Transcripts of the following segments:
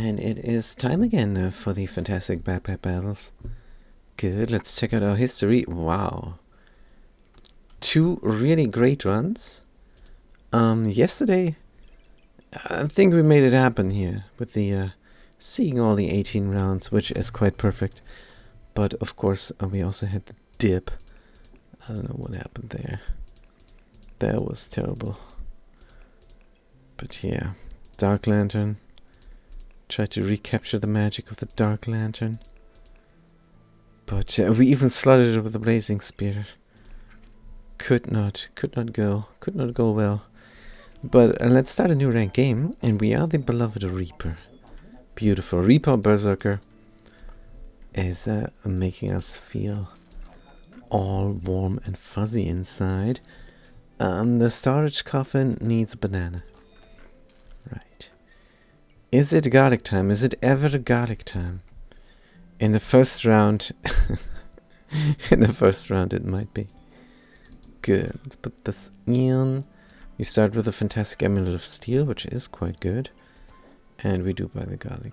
And it is time again for the fantastic backpack battles. Good, let's check out our history. Wow. 2 really great runs. Yesterday, I think we made it happen here with the seeing all the 18 rounds, which is quite perfect. But of course, we also had the dip. I don't know what happened there. That was terrible. But yeah, Dark Lantern. Try to recapture the magic of the Dark Lantern. But we even slotted it with the Blazing Spear. Could not go well. But let's start a new ranked game, and we are the beloved Reaper. Beautiful. Reaper Berserker is making us feel all warm and fuzzy inside. The storage coffin needs a banana. Right. Is it garlic time? Is it ever garlic time? In the first round, it might be. Good. Let's put this in. We start with a fantastic Amulet of Steel, which is quite good. And we do buy the garlic.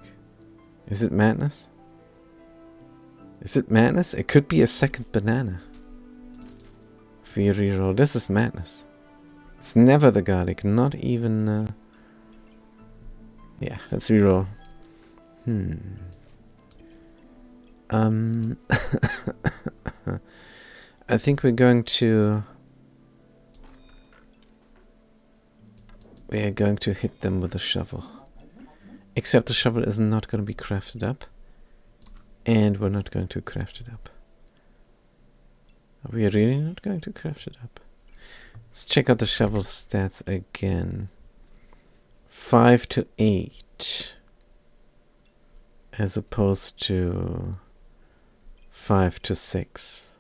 Is it madness? Is it madness? It could be a second banana. For your reroll. This is madness. It's never the garlic. Not even... Yeah, let's reroll. I think we're going to... We are going to hit them with a shovel. Except the shovel is not going to be crafted up. And we're not going to craft it up. Are we really not going to craft it up? Let's check out the shovel stats again. 5 to 8. As opposed to 5 to 6.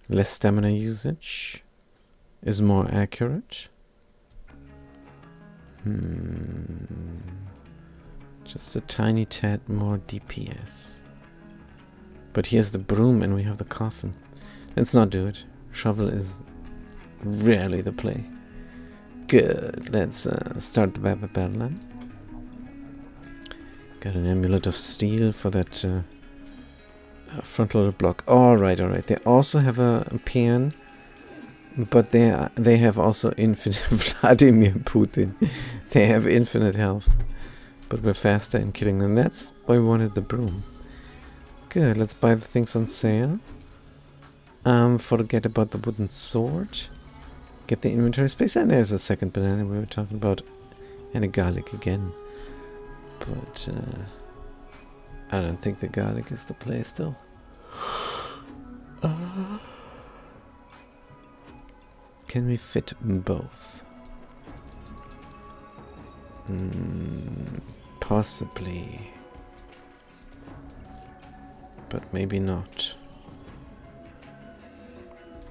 Less stamina usage is more accurate. Just a tiny tad more DPS. But here's the broom and we have the coffin. Let's not do it. Shovel is rarely the play. Good. Let's start the battle then. Got an Amulet of Steel for that front-loaded block. Alright. They also have a PN. But they have also infinite Vladimir Putin. They have infinite health. But we're faster in killing them. That's why we wanted the broom. Good, let's buy the things on sale. Forget about the wooden sword. Get the inventory space. And there's a second banana we were talking about. And a garlic again. But I don't think the garlic is the play still. Can we fit both? Possibly. But maybe not.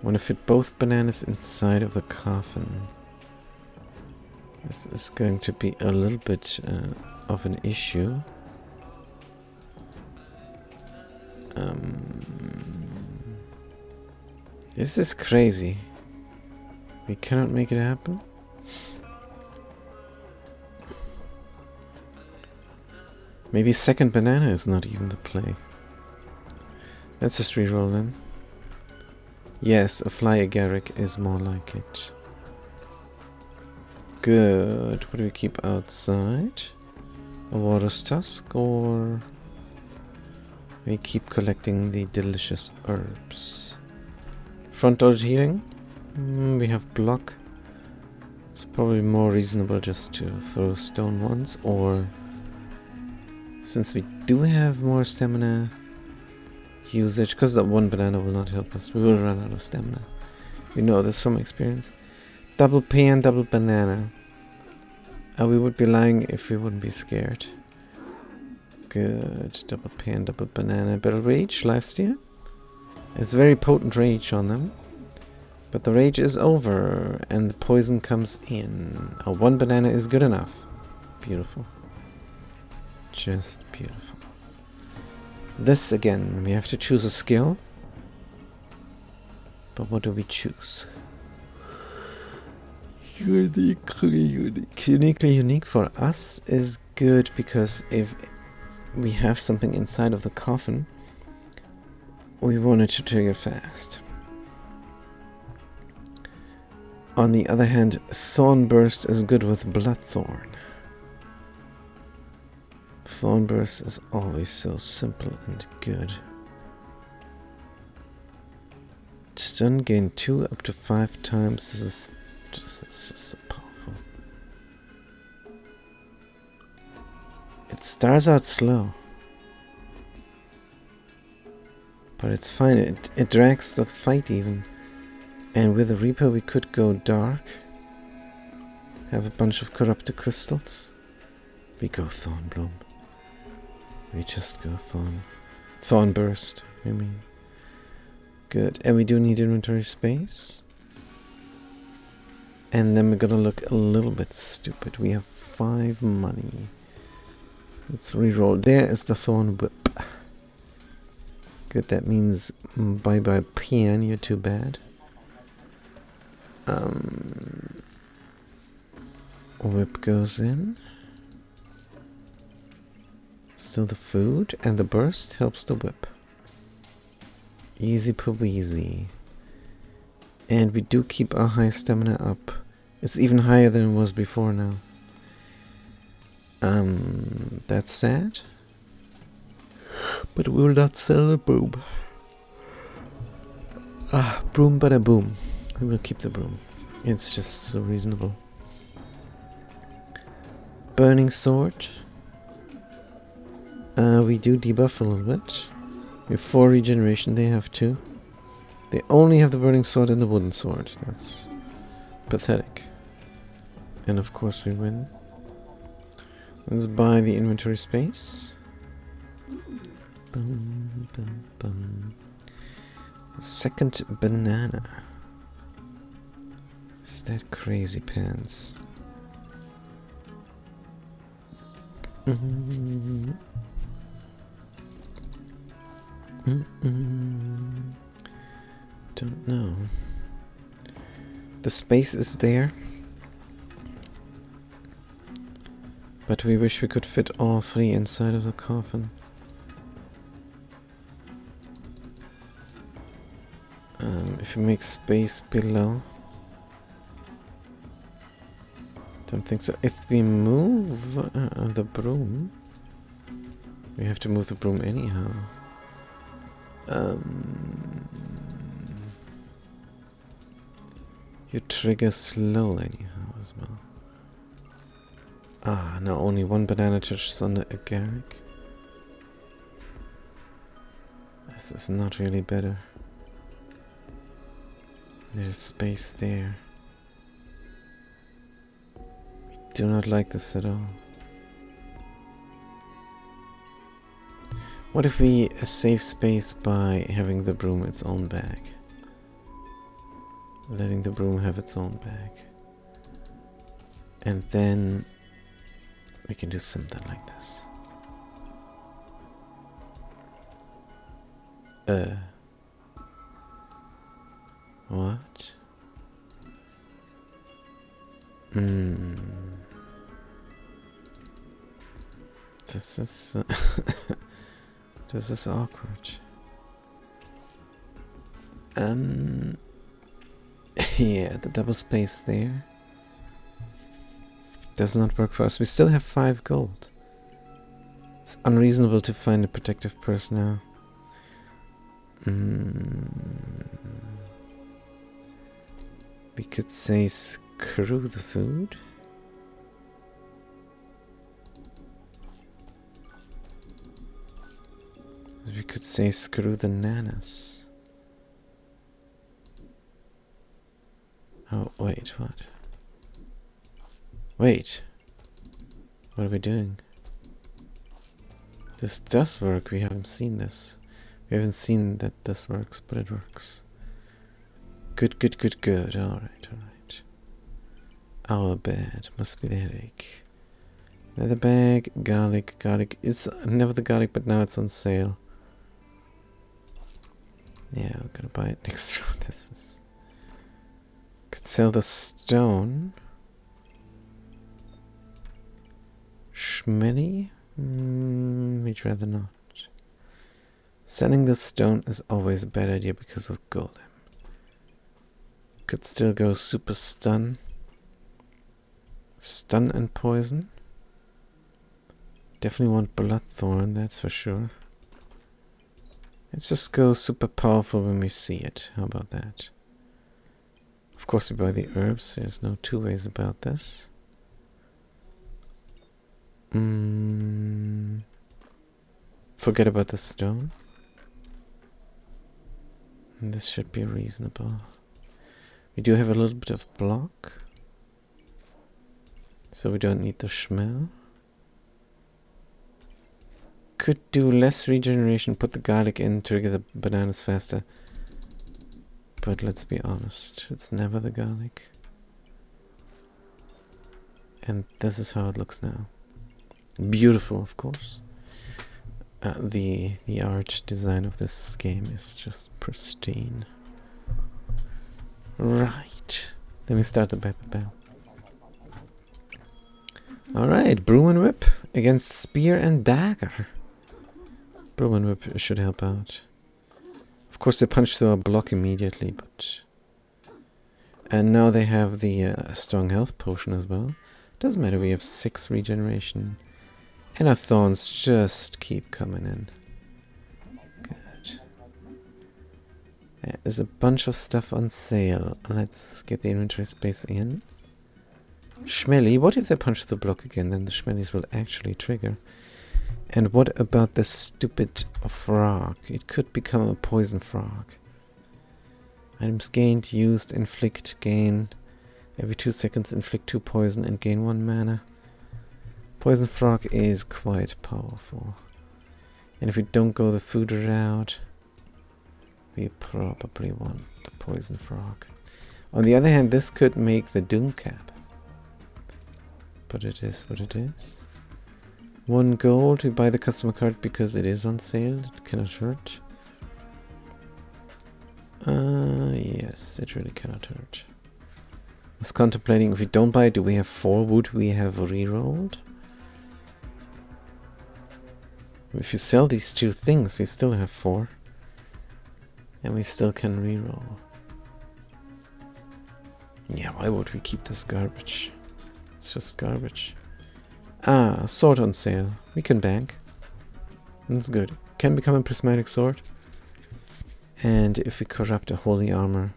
Want to fit both bananas inside of the coffin. This is going to be a little bit of an issue. This is crazy. We cannot make it happen. Maybe second banana is not even the play. Let's just reroll then. Yes, a fly agaric is more like it. Good. What do we keep outside? A water's tusk, or we keep collecting the delicious herbs. Front-loaded healing. We have block. It's probably more reasonable just to throw stone ones, or since we do have more stamina usage, because that one banana will not help us. We will run out of stamina. We know this from experience. Double pan, double banana. We would be lying if we wouldn't be scared. Good. Double pan, double banana. Battle rage, lifesteal. It's very potent rage on them. But the rage is over and the poison comes in. One banana is good enough. Beautiful. Just beautiful. This again, we have to choose a skill. But what do we choose? Uniquely unique. Uniquely unique for us is good because if we have something inside of the coffin, we want it to trigger fast. On the other hand, Thornburst is good with Bloodthorn. Thornburst is always so simple and good. Stun gain 2 up to 5 times. This is just so powerful. It starts out slow, but it's fine. It drags the fight even. And with the Reaper we could go dark. Have a bunch of corrupted crystals. We go Thornbloom. We just go Thornburst, I mean. Good. And we do need inventory space. And then we're gonna look a little bit stupid. We have 5 money. Let's reroll. There is the Thorn Whip. Good, that means bye bye Pian, you're too bad. Whip goes in. Still the food, and the burst helps the whip. Easy peasy. And we do keep our high stamina up. It's even higher than it was before now. That's sad. But we will not sell the broom. Broom bada boom. We will keep the broom. It's just so reasonable. Burning sword. We do debuff a little bit. We have 4 regeneration, they have 2. They only have the burning sword and the wooden sword. That's pathetic. And of course we win. Let's buy the inventory space. Bum, bum, bum. Second banana. Is that crazy pants? Don't know. The space is there, but we wish we could fit all 3 inside of the coffin. If we make space below, don't think so. If we move the broom, we have to move the broom anyhow. You trigger slow anyhow as well. Now only 1 banana touches on the agaric. This is not really better. There's space there. We do not like this at all. What if we save space by having the broom its own bag? Letting the broom have its own bag. And then we can do something like this. What? This is this is awkward. Yeah, the double space there does not work for us. We still have 5 gold. It's unreasonable to find a protective purse now. We could say screw the food. We could say screw the nanas. Oh, wait, what? Wait. What are we doing? This does work. We haven't seen this. We haven't seen that this works, but it works. Good, good, good, good. Alright, alright. Our bed. Must be the headache. Leather bag, garlic. Garlic is never the garlic, but now it's on sale. Yeah, we're gonna buy it next round. This is... Could sell the stone. Schmelly? We'd rather not. Selling the stone is always a bad idea because of golem. Could still go super stun. Stun and poison. Definitely want Bloodthorn, that's for sure. Let's just go super powerful when we see it. How about that? Of course we buy the herbs. There's no two ways about this. Forget about the stone. This should be reasonable. We do have a little bit of block. So we don't need the Schmel. Could do less regeneration, put the garlic in, trigger the bananas faster. But let's be honest, it's never the garlic. And this is how it looks now. Beautiful, of course. The art design of this game is just pristine. Right. Then we start the Pepper Bell. Alright, Broom and Whip against Spear and Dagger. Broom and Whip should help out. Of course they punch through our block immediately, but... And now they have the strong health potion as well. Doesn't matter, we have 6 regeneration. And our thorns just keep coming in. Good. There's a bunch of stuff on sale. Let's get the inventory space in. Schmelly, what if they punch the block again? Then the Schmellies will actually trigger. And what about the stupid frog? It could become a poison frog. Items gained, used, inflict, gain. Every 2 seconds inflict 2 poison and gain 1 mana. Poison frog is quite powerful. And if we don't go the food route, we probably want the poison frog. On the other hand, this could make the Doom Cap. But it is what it is. 1 gold, we buy the customer card because it is on sale. It cannot hurt. Yes, it really cannot hurt. I was contemplating, if we don't buy it, do we have 4 wood we have rerolled? If you sell these 2 things, we still have 4. And we still can reroll. Yeah, why would we keep this garbage? It's just garbage. Ah, sword on sale. We can bank. That's good. Can become a prismatic sword. And if we corrupt a holy armor,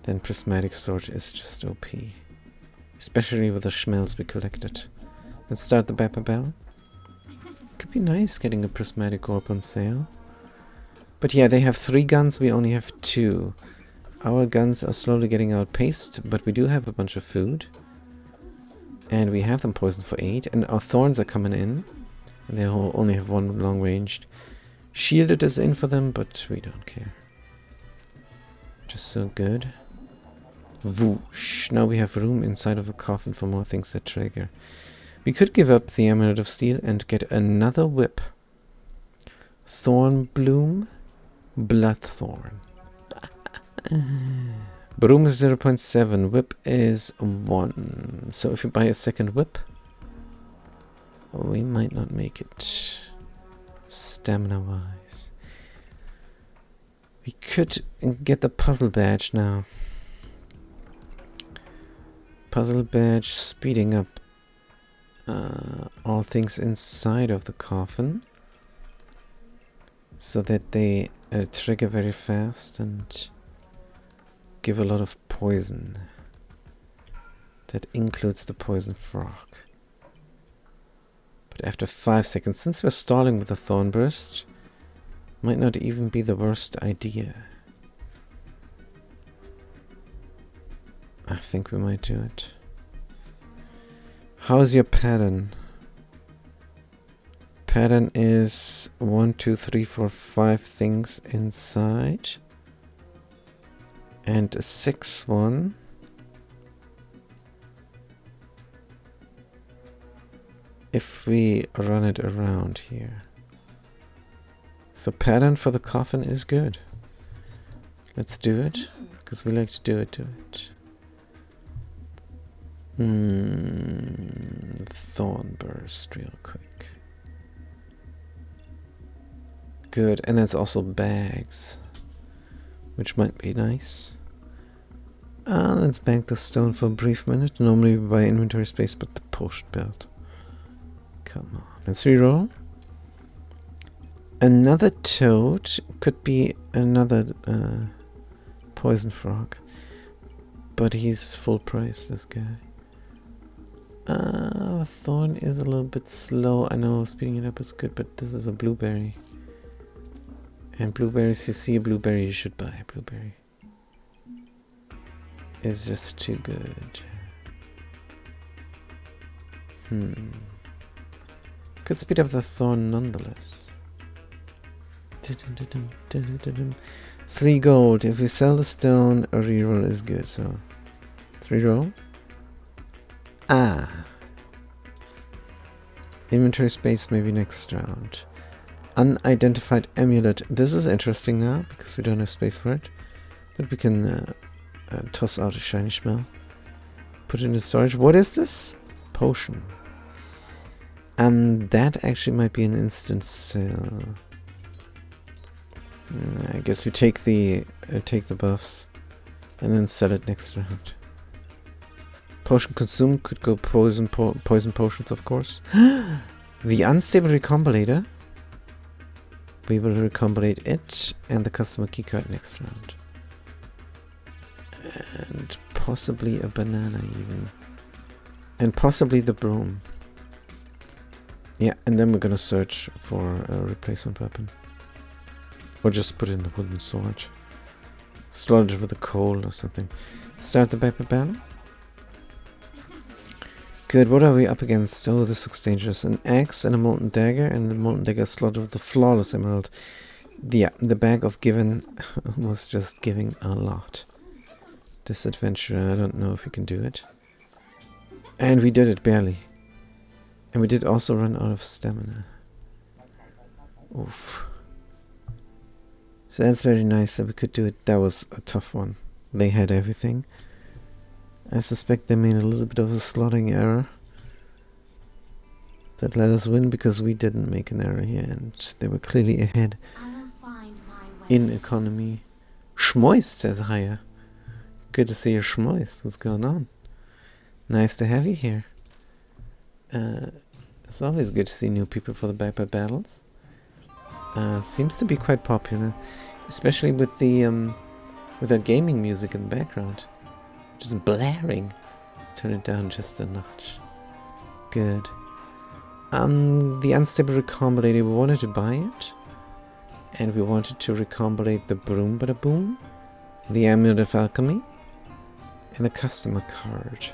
then prismatic sword is just OP. Especially with the schmells we collected. Let's start the Pepper Bell. Could be nice getting a prismatic orb on sale. But yeah, they have 3 guns, we only have 2. Our guns are slowly getting outpaced, but we do have a bunch of food. And we have them poisoned for 8, and our thorns are coming in. And they only have 1 long ranged. Shielded is in for them, but we don't care. Just so good. Whoosh. Now we have room inside of a coffin for more things that trigger. We could give up the Amulet of Steel and get another whip. Thorn Bloom. Bloodthorn. Broom is 0.7. Whip is 1. So if we buy a second whip, we might not make it. Stamina wise. We could get the puzzle badge now. Puzzle badge speeding up all things inside of the coffin so that they trigger very fast and give a lot of poison. That includes the poison frog. But after 5 seconds, since we're stalling with the Thorn Burst, might not even be the worst idea. I think we might do it. How's your pattern? Pattern is 1, 2, 3, 4, 5 things inside. And a 6th one. If we run it around here. So pattern for the coffin is good. Let's do it, because we like to do it. thorn burst real quick. Good, and there's also bags, which might be nice. Let's bank the stone for a brief minute. Normally we buy inventory space, but the potion belt. Come on, let's reroll. Another toad. Could be another poison frog. But he's full price, this guy. Thorn is a little bit slow. I know speeding it up is good, but this is a blueberry. And blueberries, you see a blueberry, you should buy a blueberry. It's just too good. Could speed up the thorn nonetheless. 3 gold. If we sell the stone, a reroll is good. So, 3 roll. Inventory space maybe next round. Unidentified amulet. This is interesting now because we don't have space for it. But we can toss out a shiny shell. Put it in storage. What is this? Potion. That actually might be an instant sale. I guess we take the buffs and then sell it next round. Potion consumed could go poison potions, of course. The unstable recombinator. We will recombinate it and the customer keycard next round. And possibly a banana even. And possibly the broom. Yeah, and then we're gonna search for a replacement weapon. Or just put in the wooden sword. Slot it with a coal or something. Start the paper battle. Good, what are we up against? Oh, this looks dangerous. An axe and a molten dagger, and the molten dagger slotted with the flawless emerald. Yeah, the bag of given was just giving a lot. This adventure, I don't know if we can do it. And we did it, barely. And we did also run out of stamina. Oof. So that's very nice that we could do it. That was a tough one. They had everything. I suspect they made a little bit of a slotting error. That let us win because we didn't make an error here and they were clearly ahead in economy. Schmoist says higher. Good to see you, Schmoist. What's going on? Nice to have you here. It's always good to see new people for the Backpack Battles. Seems to be quite popular, especially with the gaming music in the background, just blaring. Let's turn it down just a notch. Good. The unstable recombinator, we wanted to buy it, and we wanted to recombinate the broom bada boom, the amulet of alchemy, and the customer card.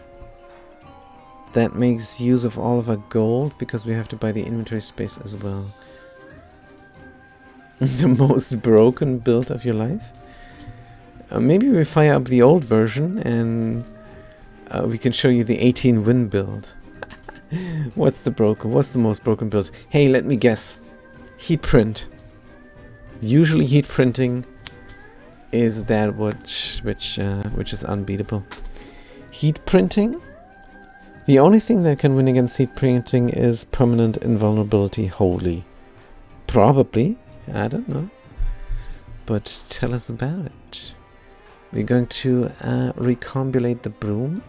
That makes use of all of our gold because we have to buy the inventory space as well. The most broken build of your life? Maybe we fire up the old version and we can show you the 18 win build. What's the most broken build? Hey, let me guess. Heat print. Usually heat printing is that which is unbeatable. Heat printing? The only thing that can win against heat printing is permanent invulnerability wholly. Probably. I don't know. But tell us about it. We're going to recombinate the broom.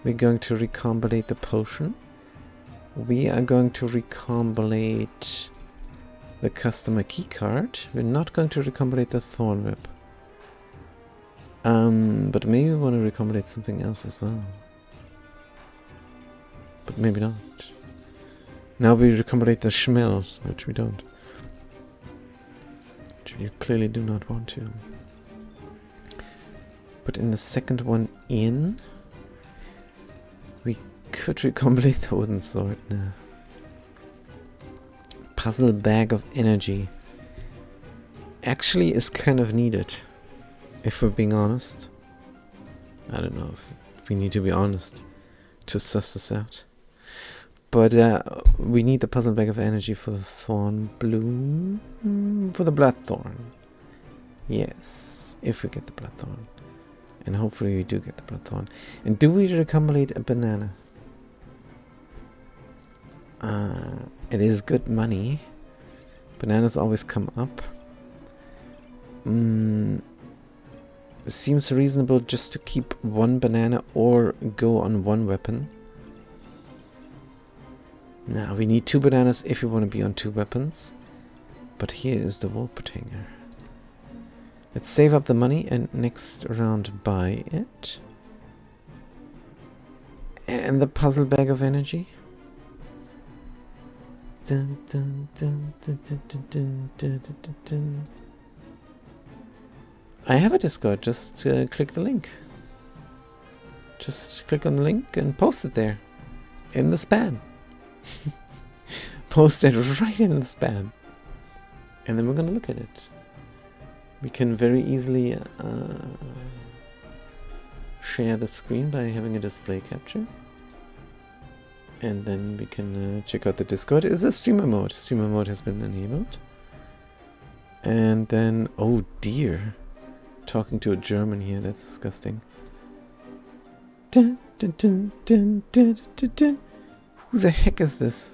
We're going to recombinate the potion. We are going to recombinate the customer keycard. We're not going to recombinate the thorn whip. But maybe we want to recombinate something else as well. But maybe not. Now we recombinate the schmel, which we don't. Which you clearly do not want to. But in the second one in, we could recombinate the wooden sword now. Puzzle bag of energy. Actually is kind of needed. If we're being honest. I don't know if we need to be honest to suss this out. But we need the puzzle bag of energy for the thorn bloom. For the bloodthorn. Yes. If we get the bloodthorn. And hopefully we do get the bloodthorn. And do we recombinate a banana? It is good money. Bananas always come up. It seems reasonable just to keep one banana or go on one weapon. Now we need 2 bananas if we want to be on 2 weapons. But here is the Wolpertinger. Let's save up the money and next round buy it. And the puzzle bag of energy. Dun, dun, dun, dun, dun, dun, dun, dun, dun, dun. I have a Discord, just click the link. Just click on the link and post it there. In the spam. Post it right in the spam. And then we're gonna look at it. We can very easily share the screen by having a display capture. And then we can check out the Discord. It's a streamer mode. Streamer mode has been enabled. And then, oh dear. Talking to a German here, that's disgusting. Dun, dun, dun, dun, dun, dun, dun. Who the heck is this?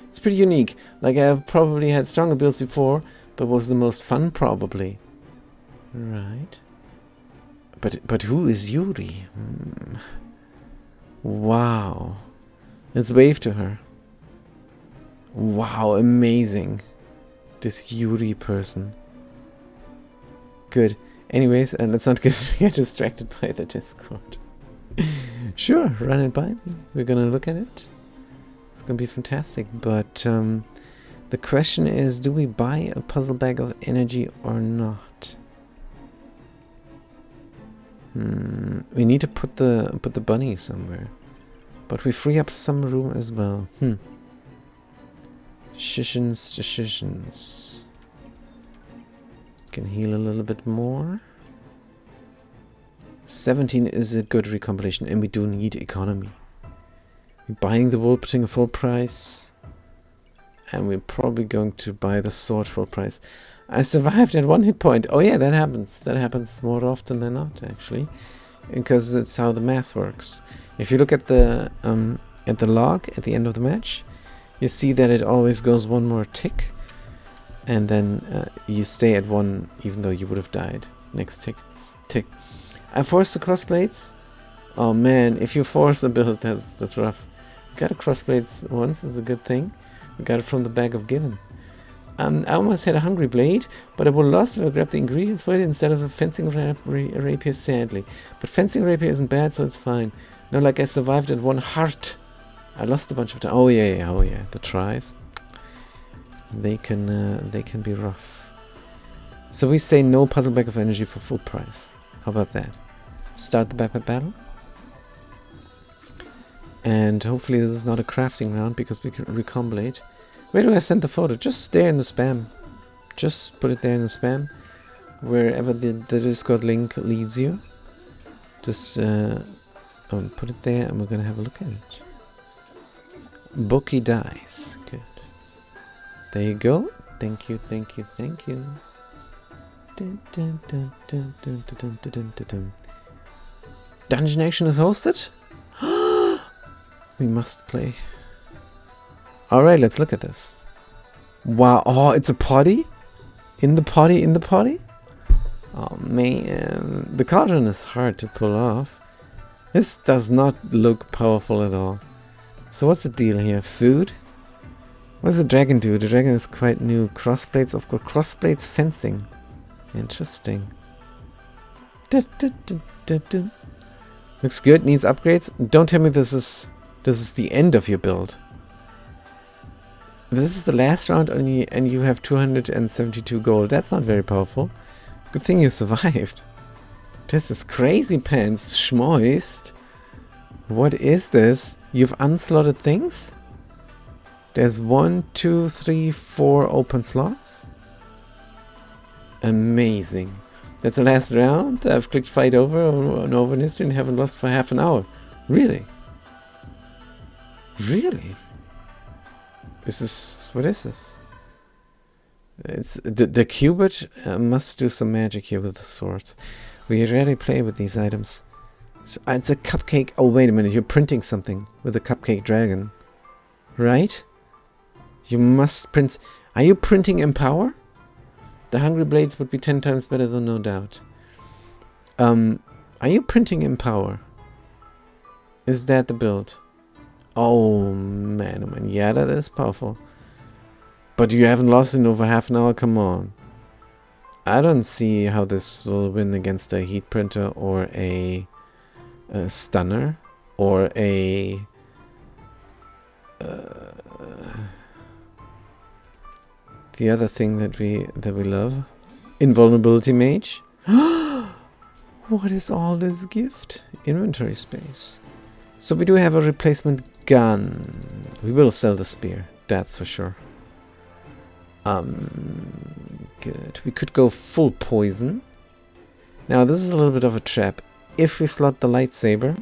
It's pretty unique. Like, I've probably had stronger builds before, but was the most fun probably. Right. But who is Yuri? Wow. Let's wave to her. Wow, amazing. This Yuri person. Good. Anyways, let's not get distracted by the Discord. Sure, run it by me. We're gonna look at it. It's gonna be fantastic. But the question is, do we buy a puzzle bag of energy or not? We need to put the bunny somewhere. But we free up some room as well. Decisions. Can heal a little bit more. 17 is a good recompilation, and we do need economy. We're buying the Wolpertinger full price, and we're probably going to buy the sword full price. I survived at 1 hit point. Oh yeah, that happens. That happens more often than not, actually, because it's how the math works. If you look at the log at the end of the match, you see that it always goes one more tick. And then you stay at 1 even though you would have died. Next tick. I forced the crossblades. Oh man, if you force a build, that's rough. Got a crossblades once, is a good thing. We got it from the bag of Given. I almost had a hungry blade, but I would have lost if I grabbed the ingredients for it instead of a fencing rapier, sadly. But fencing rapier isn't bad, so it's fine. No, like I survived at 1 heart. I lost a bunch of time. Oh yeah, the tries. They can be rough. So we say no puzzle bag of energy for full price. How about that? Start the battle. And hopefully this is not a crafting round because we can recombinate. Where do I send the photo? Just there in the spam. Just put it there in the spam. Wherever the Discord link leads you. Just put it there and we're gonna have a look at it. Bookie dice. Good. There you go. Thank you. Dun, dun, dun, dun, dun, dun, dun, dun, dun. Dungeon action is hosted? We must play. Alright, let's look at this. Wow. Oh, it's a potty? In the potty? Oh man. The cauldron is hard to pull off. This does not look powerful at all. So what's the deal here? Food? What does the dragon do? The dragon is quite new. Crossblades, of course. Crossblades fencing. Interesting. Looks good. Needs upgrades. Don't tell me this is the end of your build. This is the last round only, and you have 272 gold. That's not very powerful. Good thing you survived. This is crazy pants. Schmoist. What is this? You've unslotted things? There's 1, 2, 3, 4 open slots. Amazing. That's the last round. I've clicked fight over on over in history and haven't lost for half an hour. Really? Really? What is this? It's the Cubert must do some magic here with the swords. We rarely play with these items. So, it's a cupcake. Oh, wait a minute. You're printing something with a cupcake dragon. right? You must print. Are you printing Empower? The Hungry Blades would be 10 times better, though, no doubt. Are you printing Empower? Is that the build? Oh man, oh man. Yeah, that is powerful. But you haven't lost in over half an hour, come on. I don't see how this will win against a heat printer or a stunner or a the other thing that we love, invulnerability mage. What is all this gift? Inventory space. So we do have a replacement gun. We will sell the spear, that's for sure. Good. We could go full poison. Now this is a little bit of a trap. If we slot the lightsaber,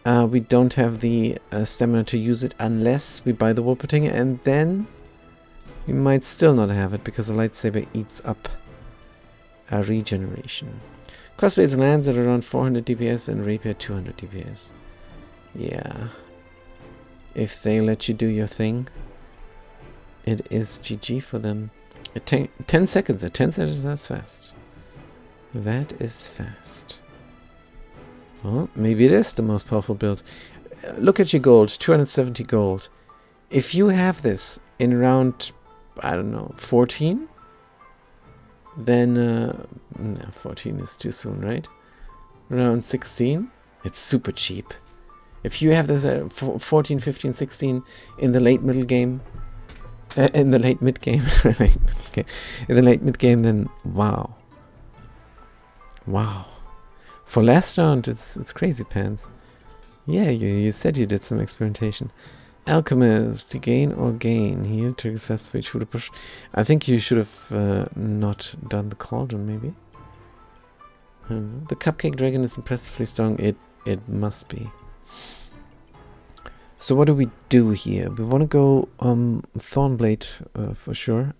we don't have the stamina to use it unless we buy the Wolpertinger, and then we might still not have it because the lightsaber eats up our regeneration. Crossblades lands at around 400 DPS and rapier 200 DPS. Yeah. If they let you do your thing, it is GG for them. 10 seconds. At 10 seconds, that's fast. That is fast. Well, maybe it is the most powerful build. Look at your gold, 270 gold. If you have this in round, I don't know, 14, then, no, 14 is too soon, right? Round 16, it's super cheap. If you have this at 14, 15, 16 in the late middle game, in the late mid game, in the late mid game, then wow. Wow. For last round, it's crazy pants. Yeah, you said you did some experimentation. Alchemist, to gain or gain. Heal triggers fast for each shooter push. I think you should have not done the cauldron, maybe. The Cupcake Dragon is impressively strong. It must be. So what do we do here? We want to go Thornblade for sure.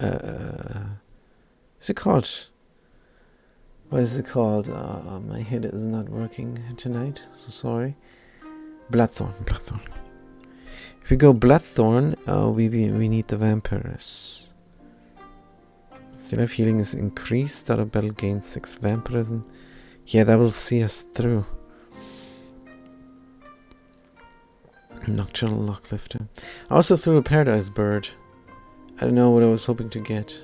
Is it called? What is it called? My head is not working tonight, so sorry. Bloodthorn. If we go Bloodthorn, we need the Vampirus. Still of healing is increased. Start of battle gains 6 vampirism. Yeah, that will see us through. Nocturnal Locklifter. I also threw a Paradise Bird. I don't know what I was hoping to get.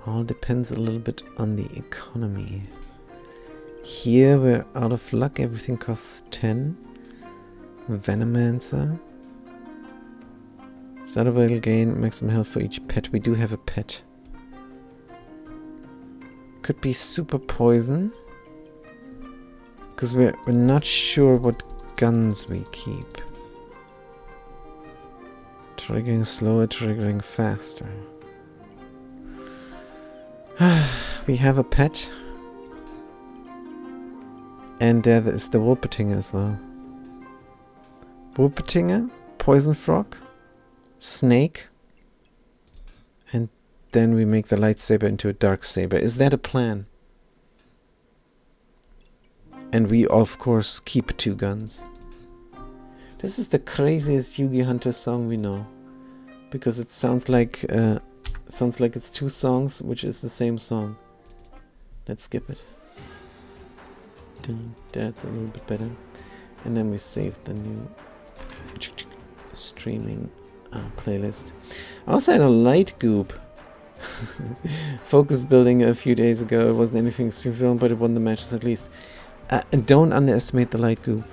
All depends a little bit on the economy. Here we're out of luck. Everything costs 10. Venomancer. Start of battle gain maximum health for each pet. We do have a pet. Could be super poison. Because we're not sure what guns we keep. Triggering slower, triggering faster. We have a pet. And there is the Wolpertinger as well. Wolpertinger, Poison Frog, Snake. And then we make the lightsaber into a dark saber. Is that a plan? And we, of course, keep 2 guns. This is the craziest Yugi Hunter song we know. Because it sounds like it's 2 songs, which is the same song. Let's skip it. That's a little bit better. And then we save the new streaming playlist. I also had a light goop. Focus building a few days ago. It wasn't anything extreme, but it won the matches at least. And don't underestimate the light goop.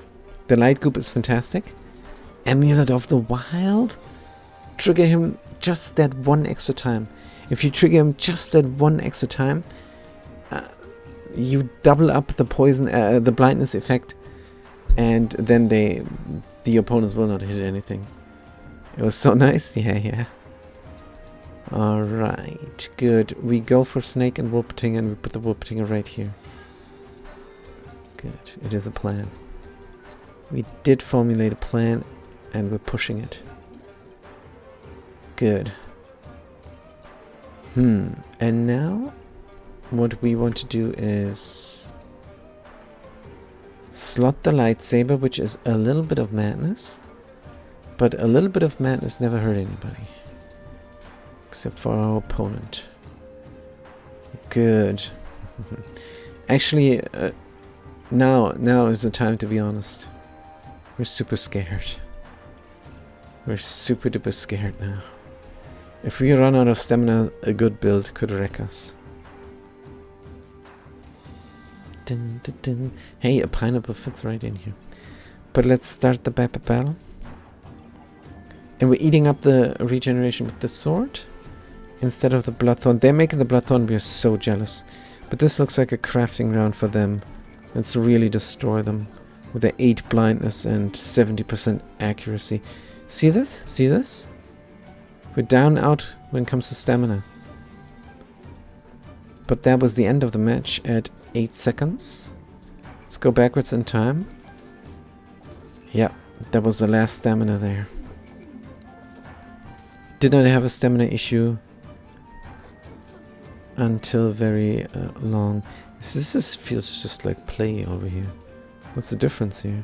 The light goop is fantastic. Amulet of the Wild. Trigger him just that 1 extra time. If you trigger him just that 1 extra time, you double up the poison, the blindness effect, and then the opponents will not hit anything. It was so nice. Yeah. Alright, good. We go for Snake and Wolpertinger, and we put the Wolpertinger right here. Good. It is a plan. We did formulate a plan, and we're pushing it. Good. And now what we want to do is Slot the lightsaber, which is a little bit of madness. But a little bit of madness never hurt anybody. Except for our opponent. Good. Actually, now is the time to be honest. We're super scared. We're super duper scared now. If we run out of stamina, a good build could wreck us. Dun, dun, dun. Hey, a pineapple fits right in here. But let's start the battle. And we're eating up the regeneration with the sword instead of the bloodthorn. They're making the bloodthorn. We're so jealous. But this looks like a crafting round for them. Let's really destroy them with the 8 blindness and 70% accuracy. See this? See this? We're down out when it comes to stamina. But that was the end of the match at 8 seconds. Let's go backwards in time. Yeah, that was the last stamina there. Did not have a stamina issue until very long. This feels just like play over here. What's the difference here?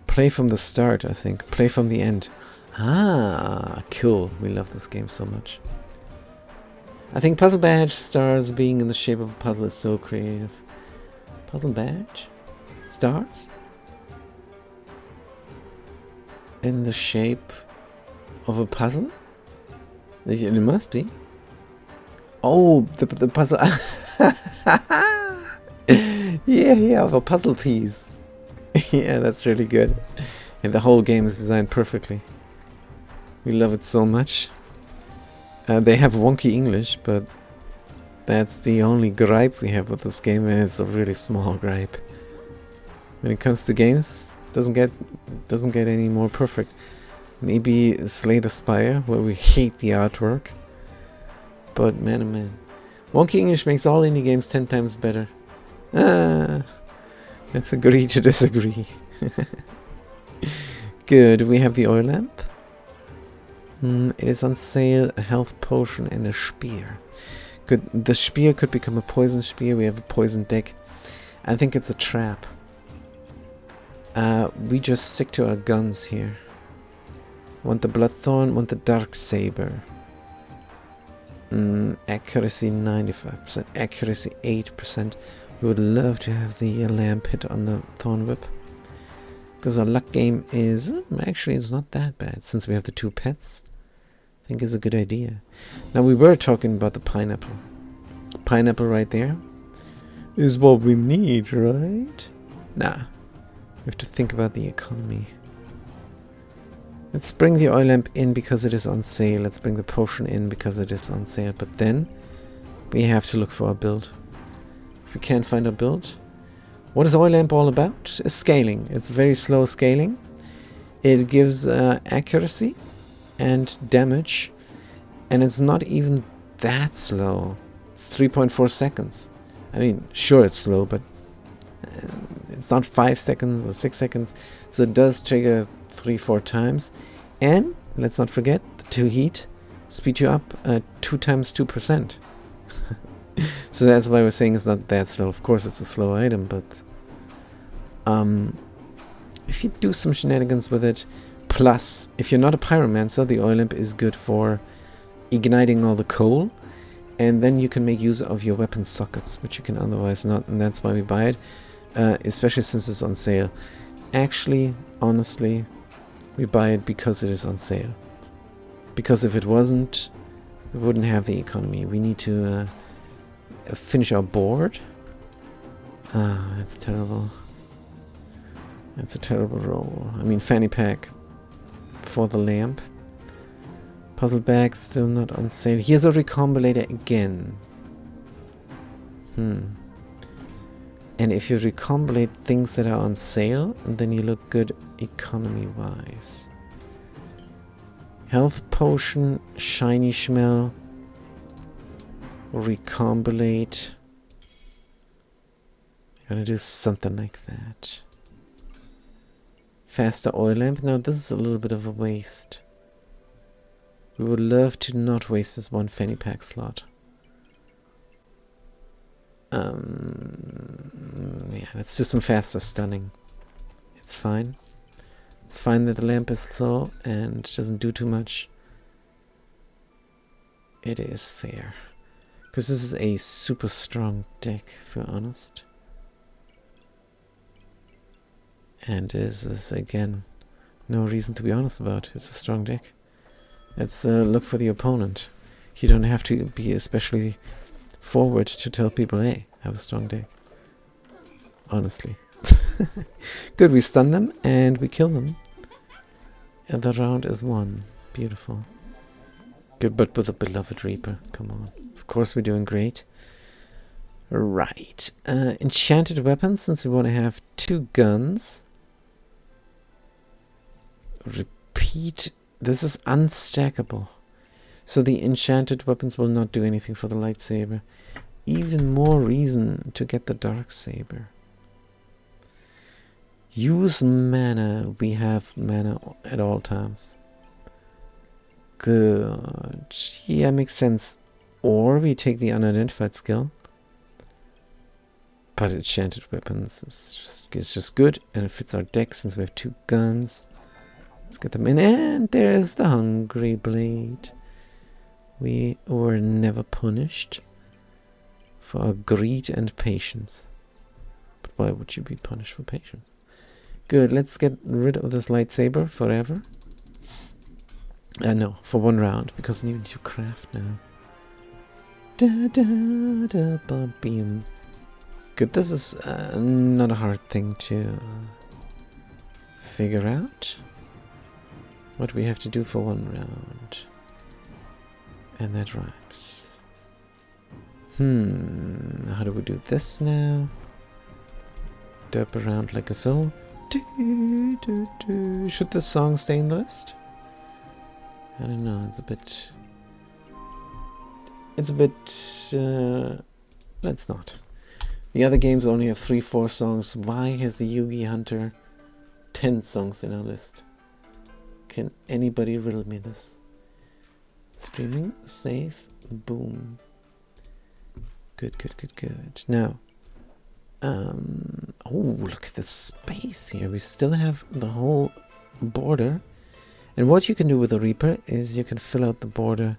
Play from the start, I think. Play from the end. Ah, cool. We love this game so much. I think Puzzle Badge stars being in the shape of a puzzle is so creative. Puzzle Badge? Stars? In the shape of a puzzle? It must be. Oh, the puzzle. yeah, of a puzzle piece. Yeah, that's really good. And the whole game is designed perfectly. We love it so much. They have wonky English, but that's the only gripe we have with this game, and it's a really small gripe. When it comes to games, doesn't get any more perfect. Maybe Slay the Spire, where we hate the artwork. But man oh man. Wonky English makes all indie games 10 times better. Let's agree to disagree. Good, we have the oil lamp. It is on sale, a health potion and a spear. Good, the spear could become a poison spear. We have a poison deck. I think it's a trap. We just stick to our guns here. Want the Bloodthorn, want the Dark Saber. Accuracy 95%, accuracy 8%. We would love to have the lamp hit on the Thorn Whip. Because our luck game is, actually it's not that bad, since we have the 2 pets. I think it's a good idea. Now we were talking about the pineapple. Pineapple right there is what we need, right? Nah. We have to think about the economy. Let's bring the oil lamp in because it is on sale. Let's bring the potion in because it is on sale. But then we have to look for a build. If we can't find a build, what is oil lamp all about? It's scaling. It's very slow scaling. It gives accuracy and damage, and it's not even that slow. It's 3.4 seconds. I mean, sure it's slow, but it's not 5 seconds or 6 seconds, so it does trigger 3-4 times. And let's not forget, the 2 heat speed you up 2 times 2%. So that's why we're saying it's not that slow. Of course it's a slow item, but if you do some shenanigans with it, plus if you're not a pyromancer, the oil lamp is good for igniting all the coal, and then you can make use of your weapon sockets, which you can otherwise not, and that's why we buy it, especially since it's on sale. Actually, honestly, we buy it because it is on sale. Because if it wasn't, we wouldn't have the economy. We need to finish our board. That's terrible. That's a terrible roll. I mean, fanny pack for the lamp. Puzzle bag still not on sale. Here's a recombinator again. And if you recombinate things that are on sale, then you look good economy-wise. Health potion, shiny smell, recombinate. Gonna do something like that. Faster oil lamp. Now this is a little bit of a waste. We would love to not waste this one fanny pack slot. Yeah, let's do some faster stunning. It's fine. It's fine that the lamp is slow and doesn't do too much. It is fair. Because this is a super strong deck, if you're honest. And this is, again, no reason to be honest about. It's a strong deck. Let's look for the opponent. You don't have to be especially forward to tell people, hey, I have a strong deck. Honestly. Good, we stun them and we kill them. And the round is won. Beautiful. Good, but with a beloved Reaper. Come on. Of course we're doing great. Right. Enchanted weapons, since we want to have 2 guns. Repeat. This is unstackable. So the enchanted weapons will not do anything for the lightsaber. Even more reason to get the dark saber. Use mana. We have mana at all times. Good. Yeah, makes sense. Or we take the unidentified skill. But enchanted weapons is just good. And it fits our deck since we have 2 guns. Let's get them in. And there's the Hungry Blade. We were never punished for our greed and patience. But why would you be punished for patience? Good, let's get rid of this lightsaber forever. No, for 1 round, because I need to craft now. Da da da ba beam. Good, this is not a hard thing to figure out. What we have to do for 1 round. And that rhymes. How do we do this now? Derp around like a soul. Should this song stay in the list? I don't know, it's a bit, let's not. The other games only have 3-4 songs. Why has the Yugi Hunter 10 songs in our list? Can anybody riddle me this? Streaming, save, boom. Good. Now, oh, look at the space here. We still have the whole border. And what you can do with a Reaper is you can fill out the border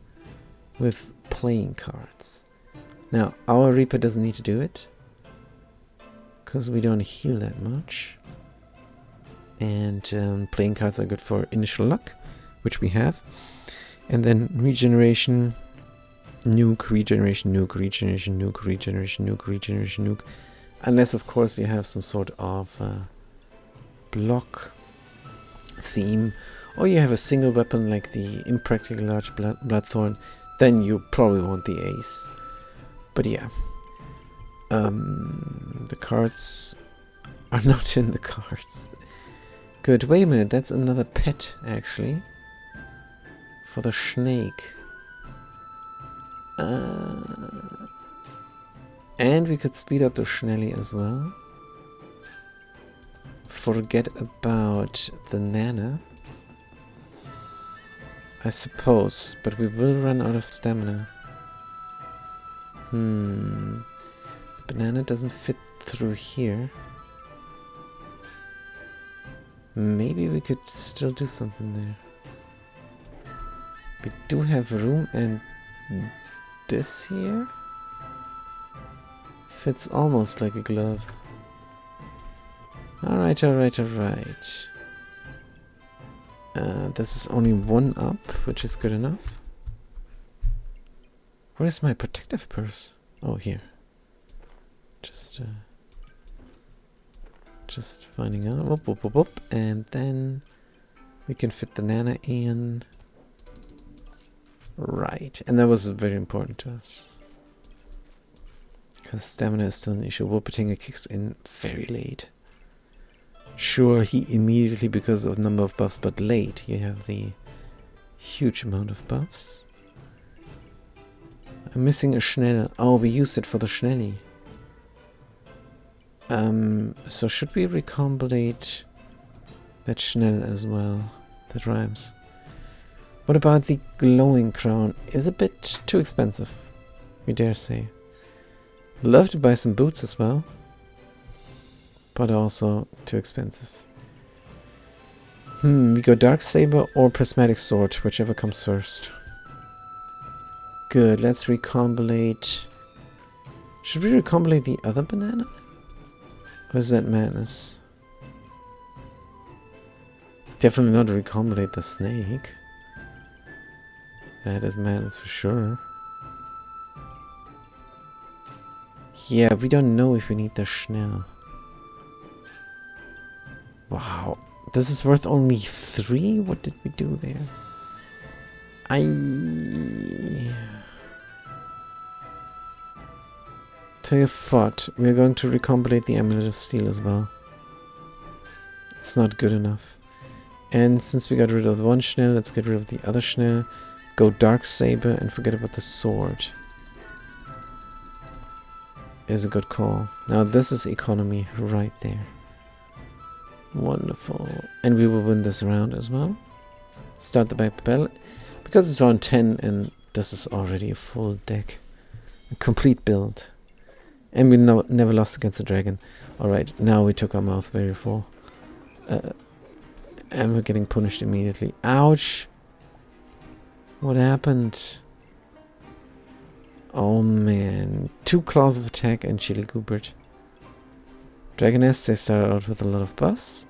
with playing cards. Now, our Reaper doesn't need to do it, because we don't heal that much. And playing cards are good for initial luck, which we have. And then regeneration, nuke, regeneration, nuke, regeneration, nuke, regeneration, nuke, regeneration, nuke. Unless, of course, you have some sort of block theme, or you have a single weapon like the Impractical Large Bloodthorn, then you probably want the ace. But yeah, the cards are not in the cards. Good, wait a minute, that's another pet, actually. For the snake. And we could speed up the Schnelly as well. Forget about the Nana, I suppose, but we will run out of stamina. The banana doesn't fit through here. Maybe we could still do something there. We do have room, and this here fits almost like a glove. Alright. This is only 1 up, which is good enough. Where's my protective purse? Oh, here. Just finding out. Whoop. And then we can fit the Nana in. Right, and that was very important to us. Because stamina is still an issue. Whoopitinga kicks in very late. Sure, he immediately, because of number of buffs, but late you have the huge amount of buffs. I'm missing a Schnell. Oh, we used it for the Schnelly. So should we recombinate that Schnell as well? That rhymes. What about the glowing crown? Is a bit too expensive, we dare say. Love to buy some boots as well. But also too expensive. We go Dark Saber or Prismatic Sword, whichever comes first. Good, let's recombinate. Should we recombinate the other banana? Or is that madness? Definitely not recombinate the snake. That is madness for sure. Yeah, we don't know if we need the Schnell. Wow. This is worth only 3? What did we do there? Tell you what, we're going to recombinate the Amulet of Steel as well. It's not good enough. And since we got rid of the one Schnell, let's get rid of the other Schnell. Go Dark Saber and forget about the sword. Is a good call. Now this is economy right there. Wonderful. And we will win this round as well. Start the back battle. Because it's round 10 and this is already a full deck. A complete build. And we never lost against the dragon. Alright, now we took our mouth very full. And we're getting punished immediately. Ouch! What happened? Oh man. 2 claws of attack and Chili Goobert. Dragoness, they started out with a lot of buffs.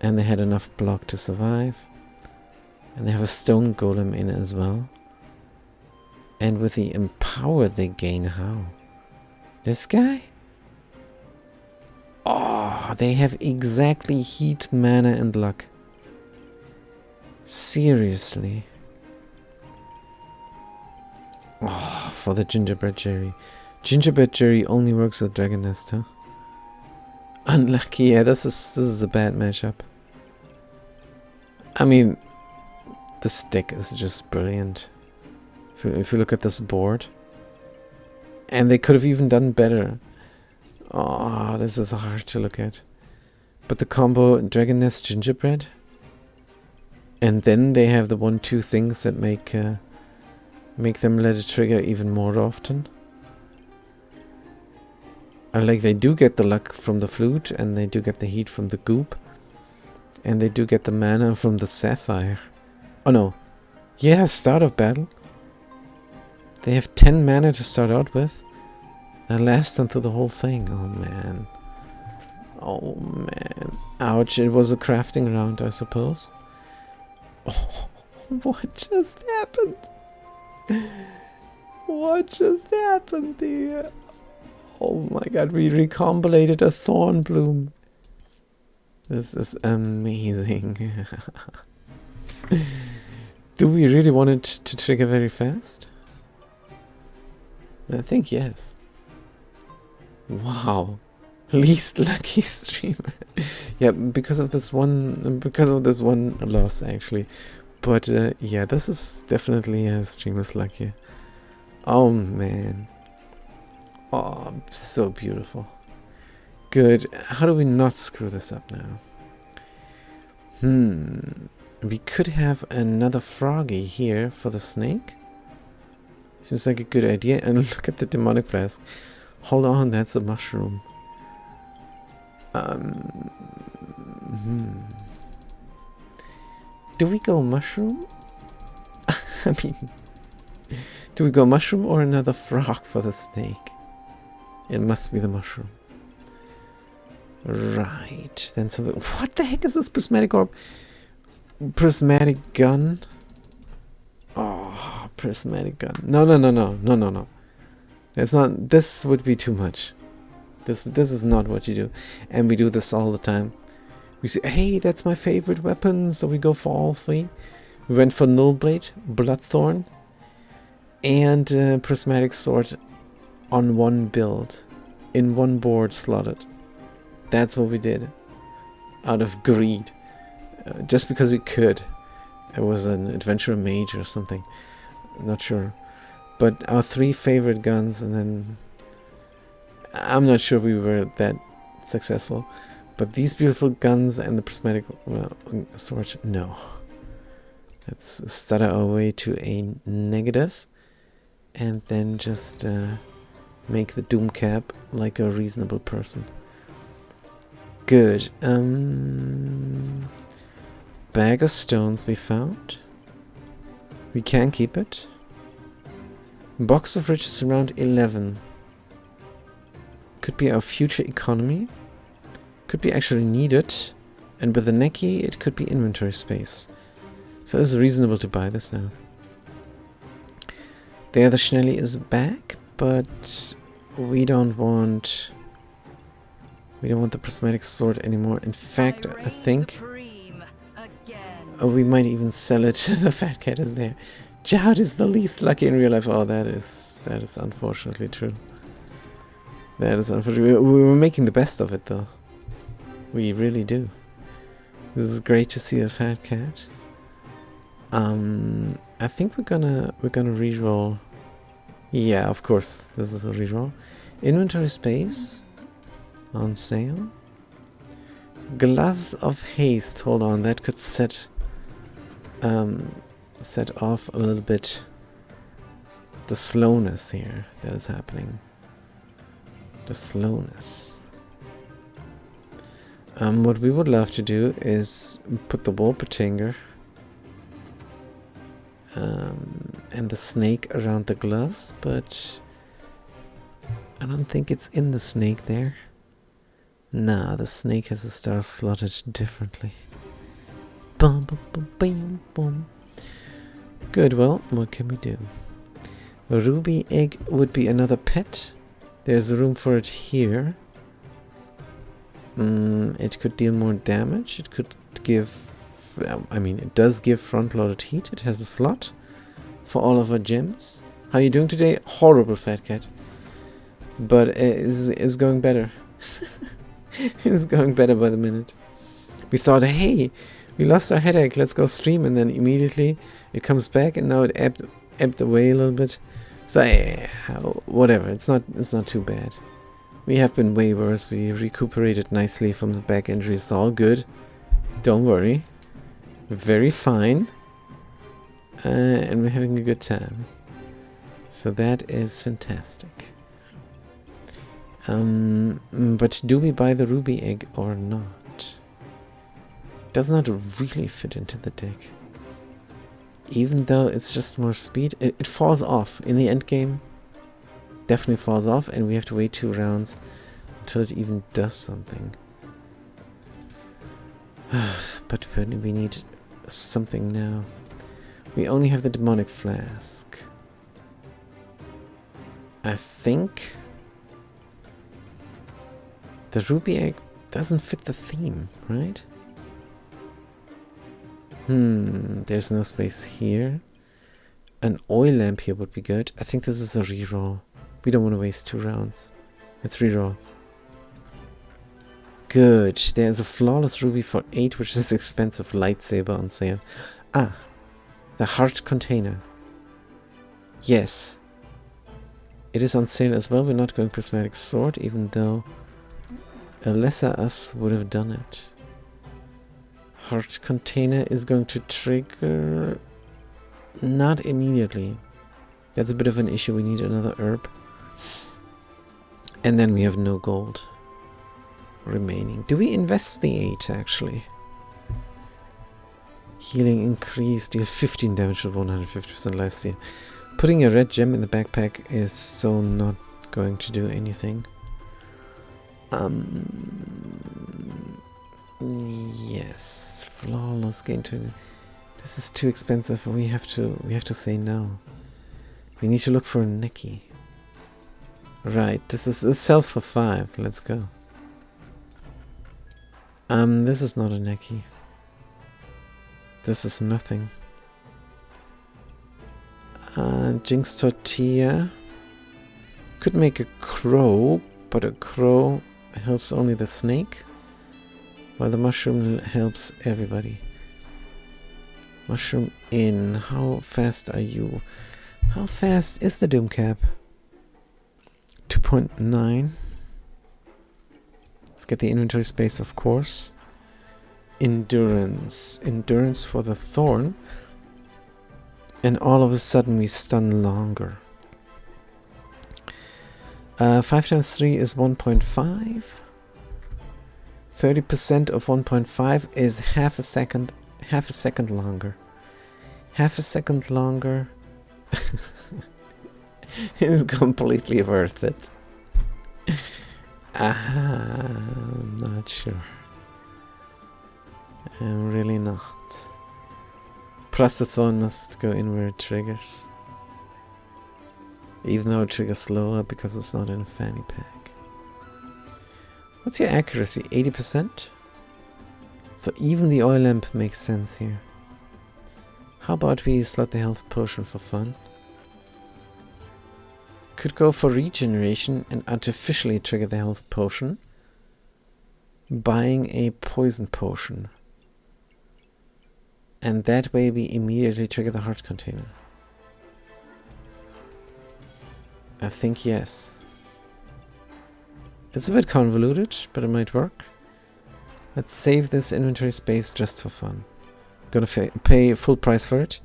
And they had enough block to survive. And they have a stone golem in as well. And with the empower they gain how? This guy? Oh, they have exactly heat, mana and luck. Seriously. Oh, for the Gingerbread Jerry. Gingerbread Jerry only works with Dragon Nest, huh? Unlucky, yeah, this is a bad matchup. I mean, this deck is just brilliant. If you look at this board. And they could have even done better. Oh, this is hard to look at. But the combo Dragon Nest Gingerbread. And then they have the 1-2 things that make them let it trigger even more often. Like they do get the luck from the flute, and they do get the heat from the goop, and they do get the mana from the sapphire. Oh no. Yeah, start of battle. They have 10 mana to start out with. And last them through the whole thing. Oh man. Oh man. Ouch, it was a crafting round, I suppose. Oh, what just happened? What just happened here? Oh my god, we recombinated a Thorn Bloom. This is amazing. Do we really want it to trigger very fast? I think yes. Wow. Least lucky streamer. Yeah, because of this one loss actually. But yeah, this is definitely a streamer's lucky. Oh man. Oh, so beautiful. Good. How do we not screw this up now? We could have another froggy here for the snake. Seems like a good idea. And look at the demonic flask. Hold on, that's a mushroom. Do we go mushroom? I mean, do we go mushroom or another frog for the snake? It must be the mushroom. Right. Then something. What the heck is this prismatic orb? Prismatic gun? Oh, prismatic gun. No. It's not. This would be too much. This is not what you do. And we do this all the time. We say, hey, that's my favorite weapon, so we go for all 3. We went for Nullblade, Bloodthorn, and Prismatic Sword on one build, in one board slotted. That's what we did, out of greed, just because we could. It was an Adventurer Mage or something, not sure. But our 3 favorite guns, and then I'm not sure we were that successful. But these beautiful guns and the prismatic sword, no. Let's stutter our way to a negative. And then just Make the Doom Cap like a reasonable person. Good. Bag of stones we found. We can keep it. Box of riches around 11. Could be our future economy. Could be actually needed. And with the Neki, it could be inventory space. So it's reasonable to buy this now. There, the Schnelli is back, but we don't want the prismatic sword anymore. In fact, I think we might even sell it. The fat cat is there. Jowd is the least lucky in real life. Oh, that is unfortunately true. That is unfortunate. We were making the best of it, though. We really do. This is great to see the fat cat. I think we're gonna reroll. Yeah, of course, this is a reroll. Inventory space on sale. Gloves of haste. Hold on, that could set off a little bit the slowness here that is happening. The slowness. What we would love to do is put the Wolpertinger and the snake around the gloves, but I don't think it's in the snake there. Nah, the snake has a star slotted differently. Bum, bum, bum, bum, bum. Good, well, what can we do? A ruby egg would be another pet. There's room for it here. It could deal more damage. It could give... I mean, it does give front-loaded heat. It has a slot for all of our gems. How are you doing today? Horrible, fat cat. But it is going better. It's going better by the minute. We thought, hey, we lost our headache. Let's go stream. And then immediately it comes back, and now it ebbed away a little bit. So, yeah, whatever. It's not too bad. We have been way worse. We recuperated nicely from the back injury. It's all good. Don't worry. We're very fine. And we're having a good time. So that is fantastic. But do we buy the ruby egg or not? Does not really fit into the deck. Even though it's just more speed, it falls off in the end game. Definitely falls off, and we have to wait 2 rounds until it even does something. But we need something now. We only have the demonic flask. I think the ruby egg doesn't fit the theme, right? There's no space here. An oil lamp here would be good. I think this is a reroll. We don't want to waste 2 rounds. Let's reroll. Good. There's a flawless ruby for 8, which is expensive lightsaber on sale. Ah, the heart container. Yes. It is on sale as well. We're not going prismatic sword, even though a lesser us would have done it. Heart container is going to trigger... Not immediately. That's a bit of an issue. We need another herb. And then we have no gold remaining. Do we invest the 8 actually? Healing increase, deal 15 damage with 150% lifesteal. Putting a red gem in the backpack is so not going to do anything. Yes, flawless gain to. This is too expensive. We have to say no. We need to look for a Neki. Right, this sells for 5. Let's go. This is not a Neki. This is nothing. Jinx tortilla. Could make a crow, but a crow helps only the snake, while the mushroom helps everybody. Mushroom in. How fast are you? How fast is the Doom Cap? 2.9. Let's get the inventory space, of course. Endurance. Endurance for the thorn. And all of a sudden we stun longer. 5 times 3 is 1.5. 30% of 1.5 is half a second longer. Half a second longer is completely worth it. I'm not sure. I'm really not. Plus the thorn must go in where it triggers. Even though it triggers slower because it's not in a fanny pack. What's your accuracy? 80%? So even the oil lamp makes sense here. How about we slot the health potion for fun? Could go for regeneration and artificially trigger the health potion. Buying a poison potion. And that way we immediately trigger the heart container. I think yes. It's a bit convoluted, but it might work. Let's save this inventory space just for fun. Gonna pay full price for it.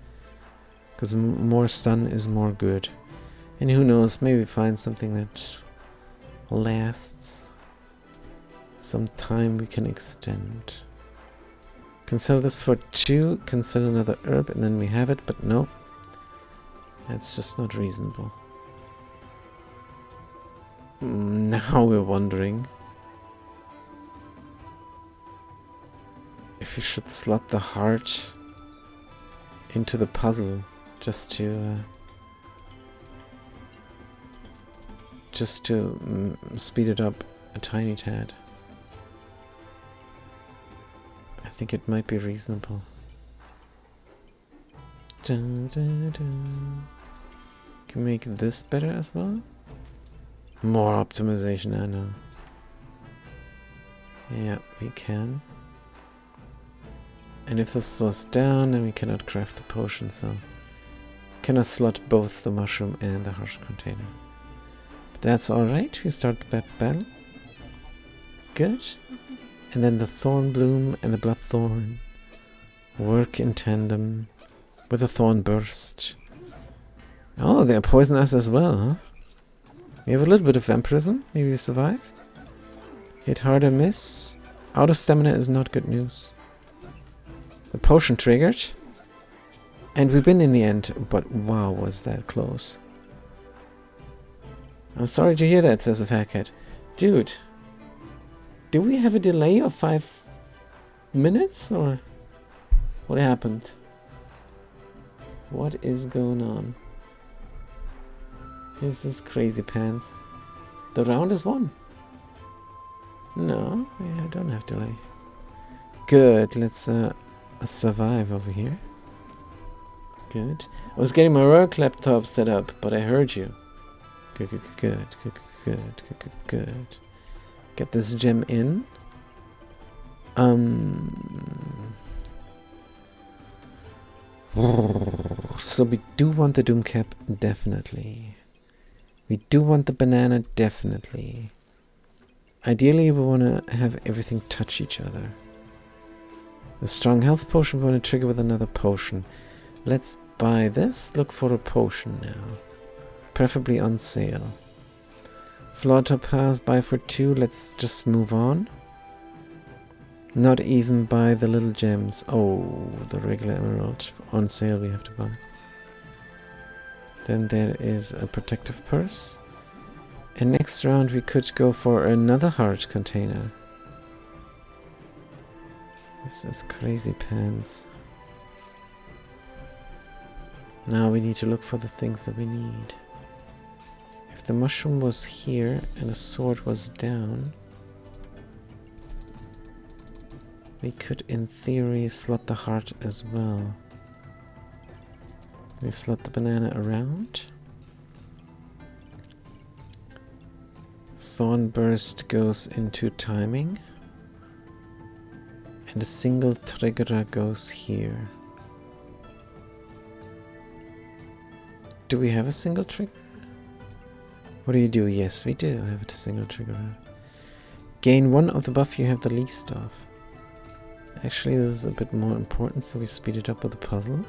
Because more stun is more good. And who knows, maybe find something that lasts some time we can extend. Can sell this for 2, can sell another herb and then we have it, but no. That's just not reasonable. Now we're wondering if we should slot the heart into the puzzle just to speed it up a tiny tad. I think it might be reasonable. Dun, dun, dun. Can we make this better as well? More optimization, I know. Yeah, we can. And if this was down, then we cannot craft the potion, so cannot slot both the mushroom and the heart container. But that's alright, we start the battle. Good. And then the thorn bloom and the blood thorn work in tandem with a thorn burst. Oh, they poison us as well, huh? We have a little bit of vampirism. Maybe we survive. Hit harder, miss. Out of stamina is not good news. The potion triggered. And we win in the end. But wow, was that close. I'm sorry to hear that, says the fat cat. Dude. Do we have a delay of 5 minutes? Or what happened? What is going on? This is crazy pants. The round is won. No, I don't have delay. Good, let's survive over here. Good. I was getting my work laptop set up, but I heard you. Good, good, good, good, good, good, good, good. Get this gem in. So we do want the Doom Cap, definitely. We do want the banana, definitely. Ideally, we want to have everything touch each other. The strong health potion we want to trigger with another potion. Let's buy this. Look for a potion now. Preferably on sale. Floor topaz, buy for 2. Let's just move on. Not even buy the little gems. Oh, the regular emerald on sale we have to buy. Then there is a protective purse. And next round we could go for another heart container. This is crazy pants. Now we need to look for the things that we need. If the mushroom was here and a sword was down, we could in theory slot the heart as well. We slot the banana around. Thorn burst goes into timing. And a single triggerer goes here. Do we have a single trigger? What do you do? Yes, we do have a single triggerer. Gain 1 of the buff you have the least of. Actually, this is a bit more important, so we speed it up with the puzzle.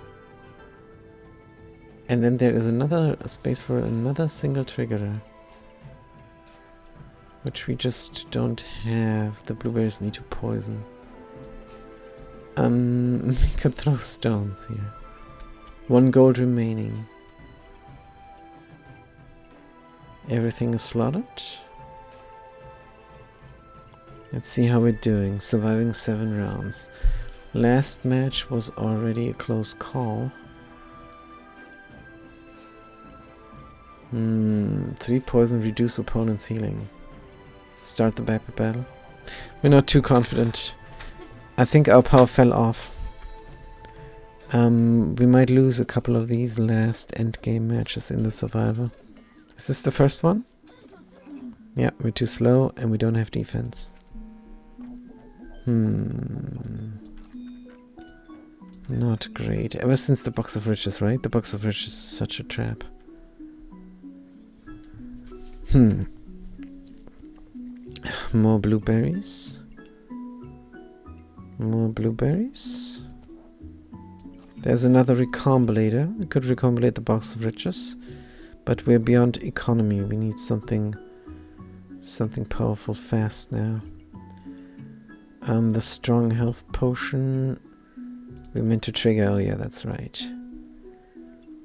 And then there is another space for another single triggerer. which we just don't have. The blueberries need to poison. We could throw stones here. 1 gold remaining. Everything is slotted. Let's see how we're doing. Surviving 7 rounds. Last match was already a close call. 3 poison reduce opponent's healing. Start the battle. We're not too confident. I think our power fell off. We might lose a couple of these last endgame matches in the survivor. Is this the first one? Yeah, we're too slow and we don't have defense. Not great. Ever since the Box of Riches, right? The Box of Riches is such a trap. More blueberries. More blueberries. There's another recombinator. We could recombinate the Box of Riches, but we're beyond economy. We need something powerful fast now. The strong health potion we meant to trigger. Oh yeah, that's right.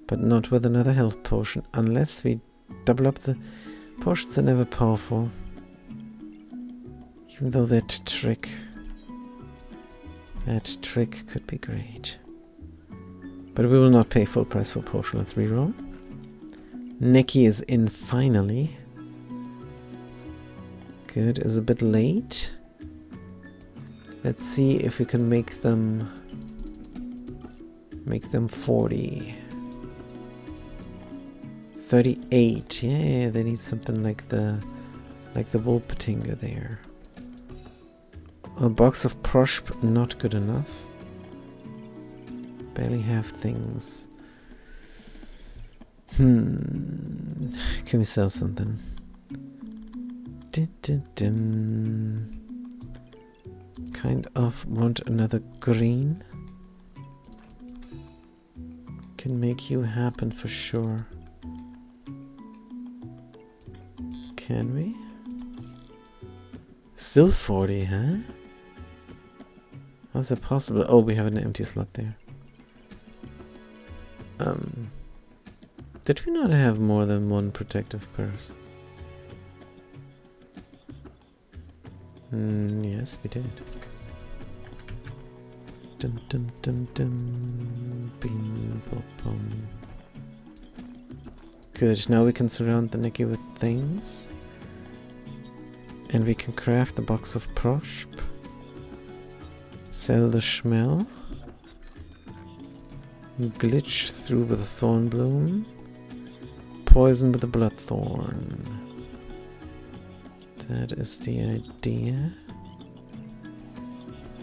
But not with another health potion, unless we double up the potions. Are never powerful. Even though that trick could be great. But we will not pay full price for potion. Let's reroll. Nikki is in finally. Good, is a bit late. Let's see if we can make them 40. 38. Yeah, they need something like the Wolpertinger there. A box of Proshp, not good enough. Barely have things. Can we sell something? Kind of want another green. Can make you happen for sure. Can we? Still 40, huh? How's it possible? Oh, we have an empty slot there. Did we not have more than 1 protective purse? Yes, we did. Dum dum dum dum. Bing bom bom. Good, now we can surround the Nikki with things. And we can craft the box of Proshp. Sell the Schmel. Glitch through with a Thornbloom. Poison with a Bloodthorn. That is the idea.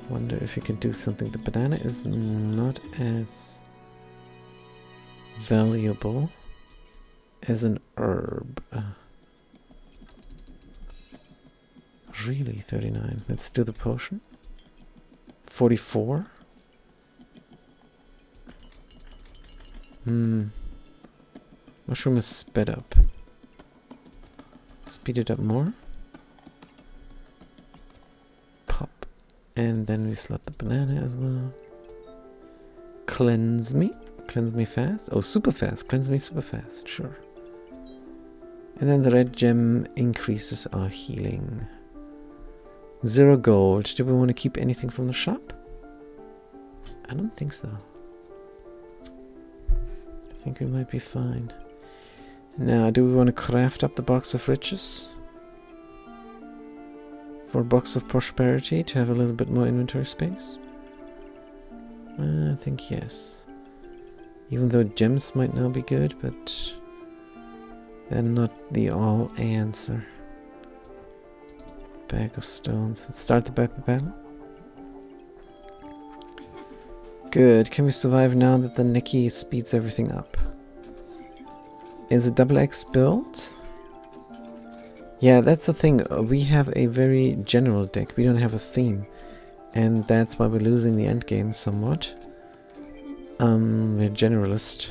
Wonder if you can do something. The banana is not as valuable as an herb. Really, 39. Let's do the potion. 44. Mushroom is sped up. Speed it up more. Pop. And then we slot the banana as well. Cleanse me. Cleanse me fast. Oh, super fast. Cleanse me super fast. Sure. And then the red gem increases our healing. 0 gold. Do we want to keep anything from the shop? I don't think so. I think we might be fine. Now, do we want to craft up the box of riches? For a box of prosperity to have a little bit more inventory space? I think yes. Even though gems might now be good, but they're not the all answer. Bag of stones. Let's start the battle. Good. Can we survive now that the Nikki speeds everything up? Is a double X built? Yeah, that's the thing. We have a very general deck. We don't have a theme. And that's why we're losing the endgame somewhat. We're generalist.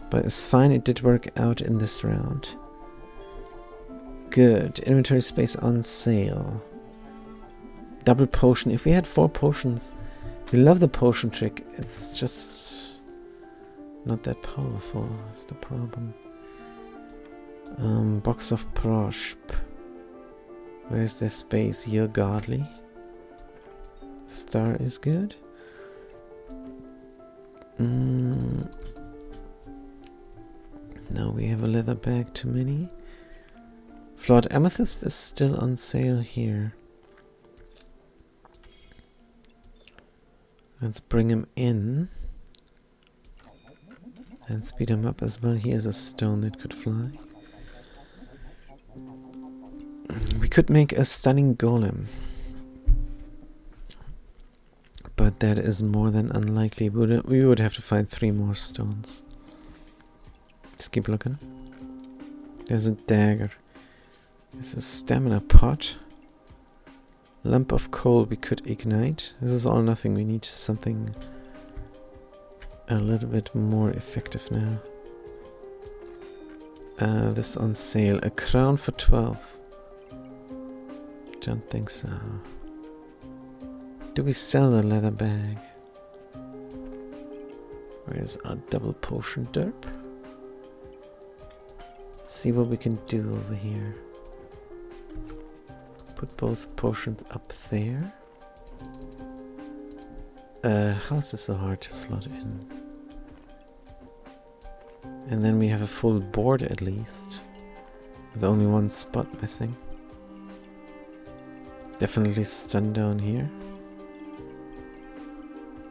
But it's fine, it did work out in this round. Good. Inventory space on sale. Double potion. If we had 4 potions, we love the potion trick. It's just not that powerful. That's the problem. Box of Proshp. Where's the space? You're godly. Star is good. Now we have a leather bag too many. Flawed amethyst is still on sale here. Let's bring him in. And speed him up as well. He has a stone that could fly. We could make a stunning golem. But that is more than unlikely. We would have to find 3 more stones. Let's keep looking. There's a dagger. There's a stamina pot. Lump of coal we could ignite. This is all nothing. We need something a little bit more effective now. This on sale. A crown for 12. Don't think so. Do we sell the leather bag? Where's our double potion derp? Let's see what we can do over here. Put both potions up there. How is this so hard to slot in? And then we have a full board at least. With only 1 spot missing. Definitely stun down here.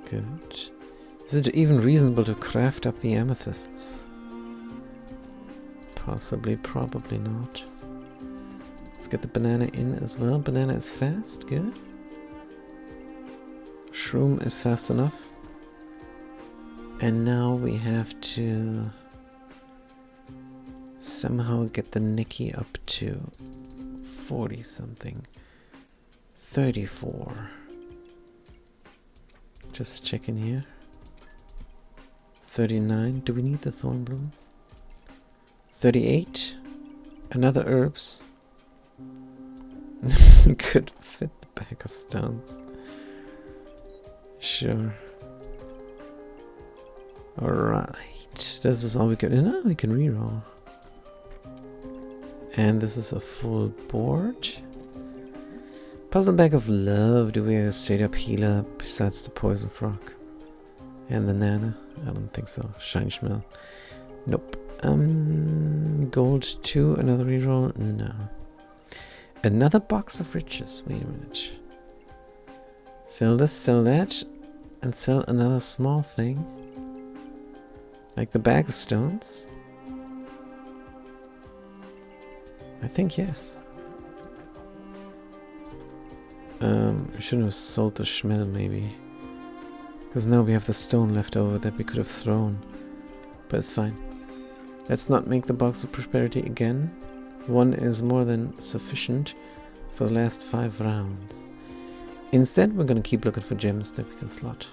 Good. Is it even reasonable to craft up the amethysts? Possibly, probably not. Let's get the banana in as well. Banana is fast, good. Shroom is fast enough. And now we have to somehow get the Nikki up to 40 something. 34. Just checking here. 39. Do we need the thorn bloom? 38. Another herbs. Could fit the bag of stones. Sure. Alright. This is all we can. No, we can reroll. And this is a full board. Puzzle bag of love. Do we have a straight up healer besides the poison frog? And the nana? I don't think so. Shiny smell. Nope. Gold 2. Another reroll? No. Another box of riches. Wait a minute. Sell this, sell that, and sell another small thing. Like the bag of stones? I think yes. I shouldn't have sold the Schmel maybe. Because now we have the stone left over that we could have thrown. But it's fine. Let's not make the box of prosperity again. 1 is more than sufficient for the last 5 rounds. Instead, we're going to keep looking for gems that we can slot.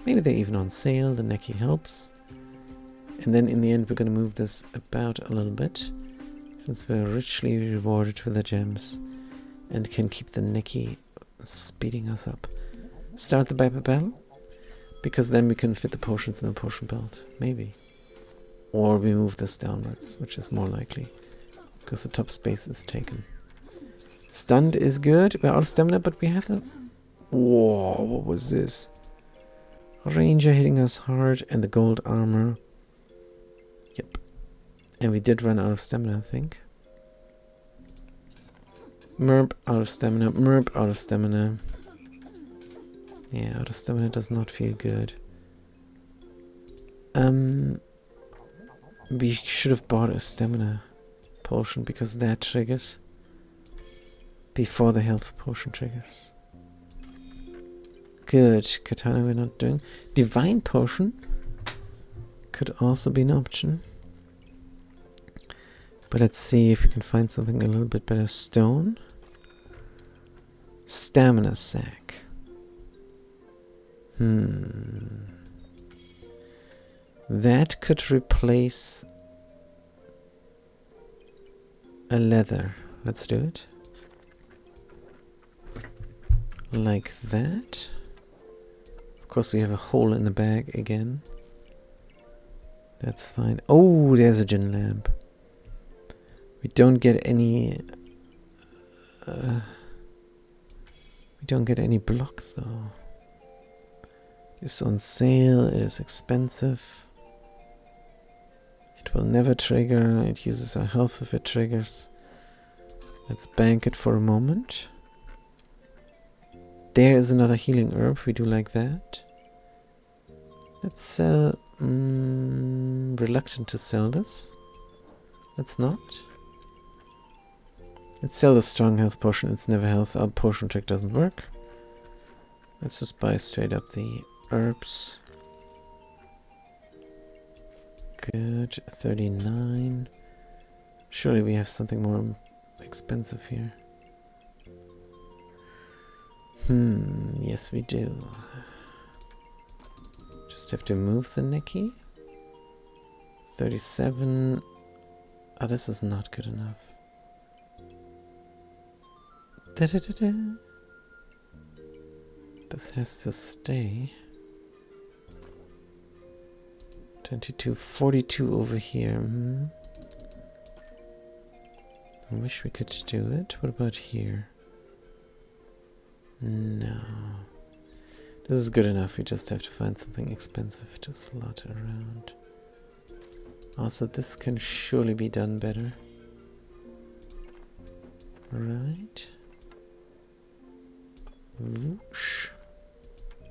Maybe they're even on sale. The Neki helps. And then in the end, we're going to move this about a little bit. Since we're richly rewarded with the gems. And can keep the Neki speeding us up. Start the battle. Because then we can fit the potions in the potion belt. Maybe. Or we move this downwards, which is more likely. Because the top space is taken. Stunned is good. We're out of stamina, but we have the... Whoa, what was this? Ranger hitting us hard and the gold armor. Yep. And we did run out of stamina, I think. Merp out of stamina. Merp out of stamina. Yeah, out of stamina does not feel good. We should have bought a stamina potion because that triggers before the health potion triggers. Good. Katana we're not doing. Divine potion could also be an option. But let's see if we can find something a little bit better. Stone. Stamina sack. That could replace a leather. Let's do it. Like that. Of course, we have a hole in the bag again. That's fine. Oh, there's a gin lamp. We don't get any... we don't get any block, though. It's on sale. It is expensive. It will never trigger. It uses our health if it triggers. Let's bank it for a moment. There is another healing herb. We do like that. Let's sell... reluctant to sell this. Let's not. Let's sell the strong health potion. It's never health. Our potion trick doesn't work. Let's just buy straight up the herbs. Good. 39. Surely we have something more expensive here. Yes we do. Just have to move the Nicky. 37. Oh, this is not good enough. Da-da-da-da. This has to stay. 22, 42 over here. I wish we could do it. What about here? No. This is good enough. We just have to find something expensive to slot around. Also, this can surely be done better. Right. Whoosh.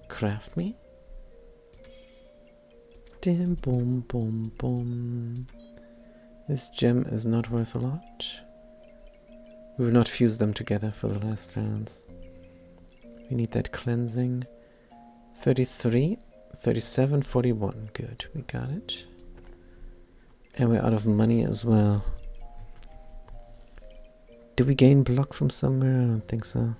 Craft me. Dim boom boom boom. This gem is not worth a lot. We will not fuse them together for the last rounds. We need that cleansing. 33, 37, 41. Good, we got it. And we're out of money as well. Did we gain block from somewhere? I don't think so.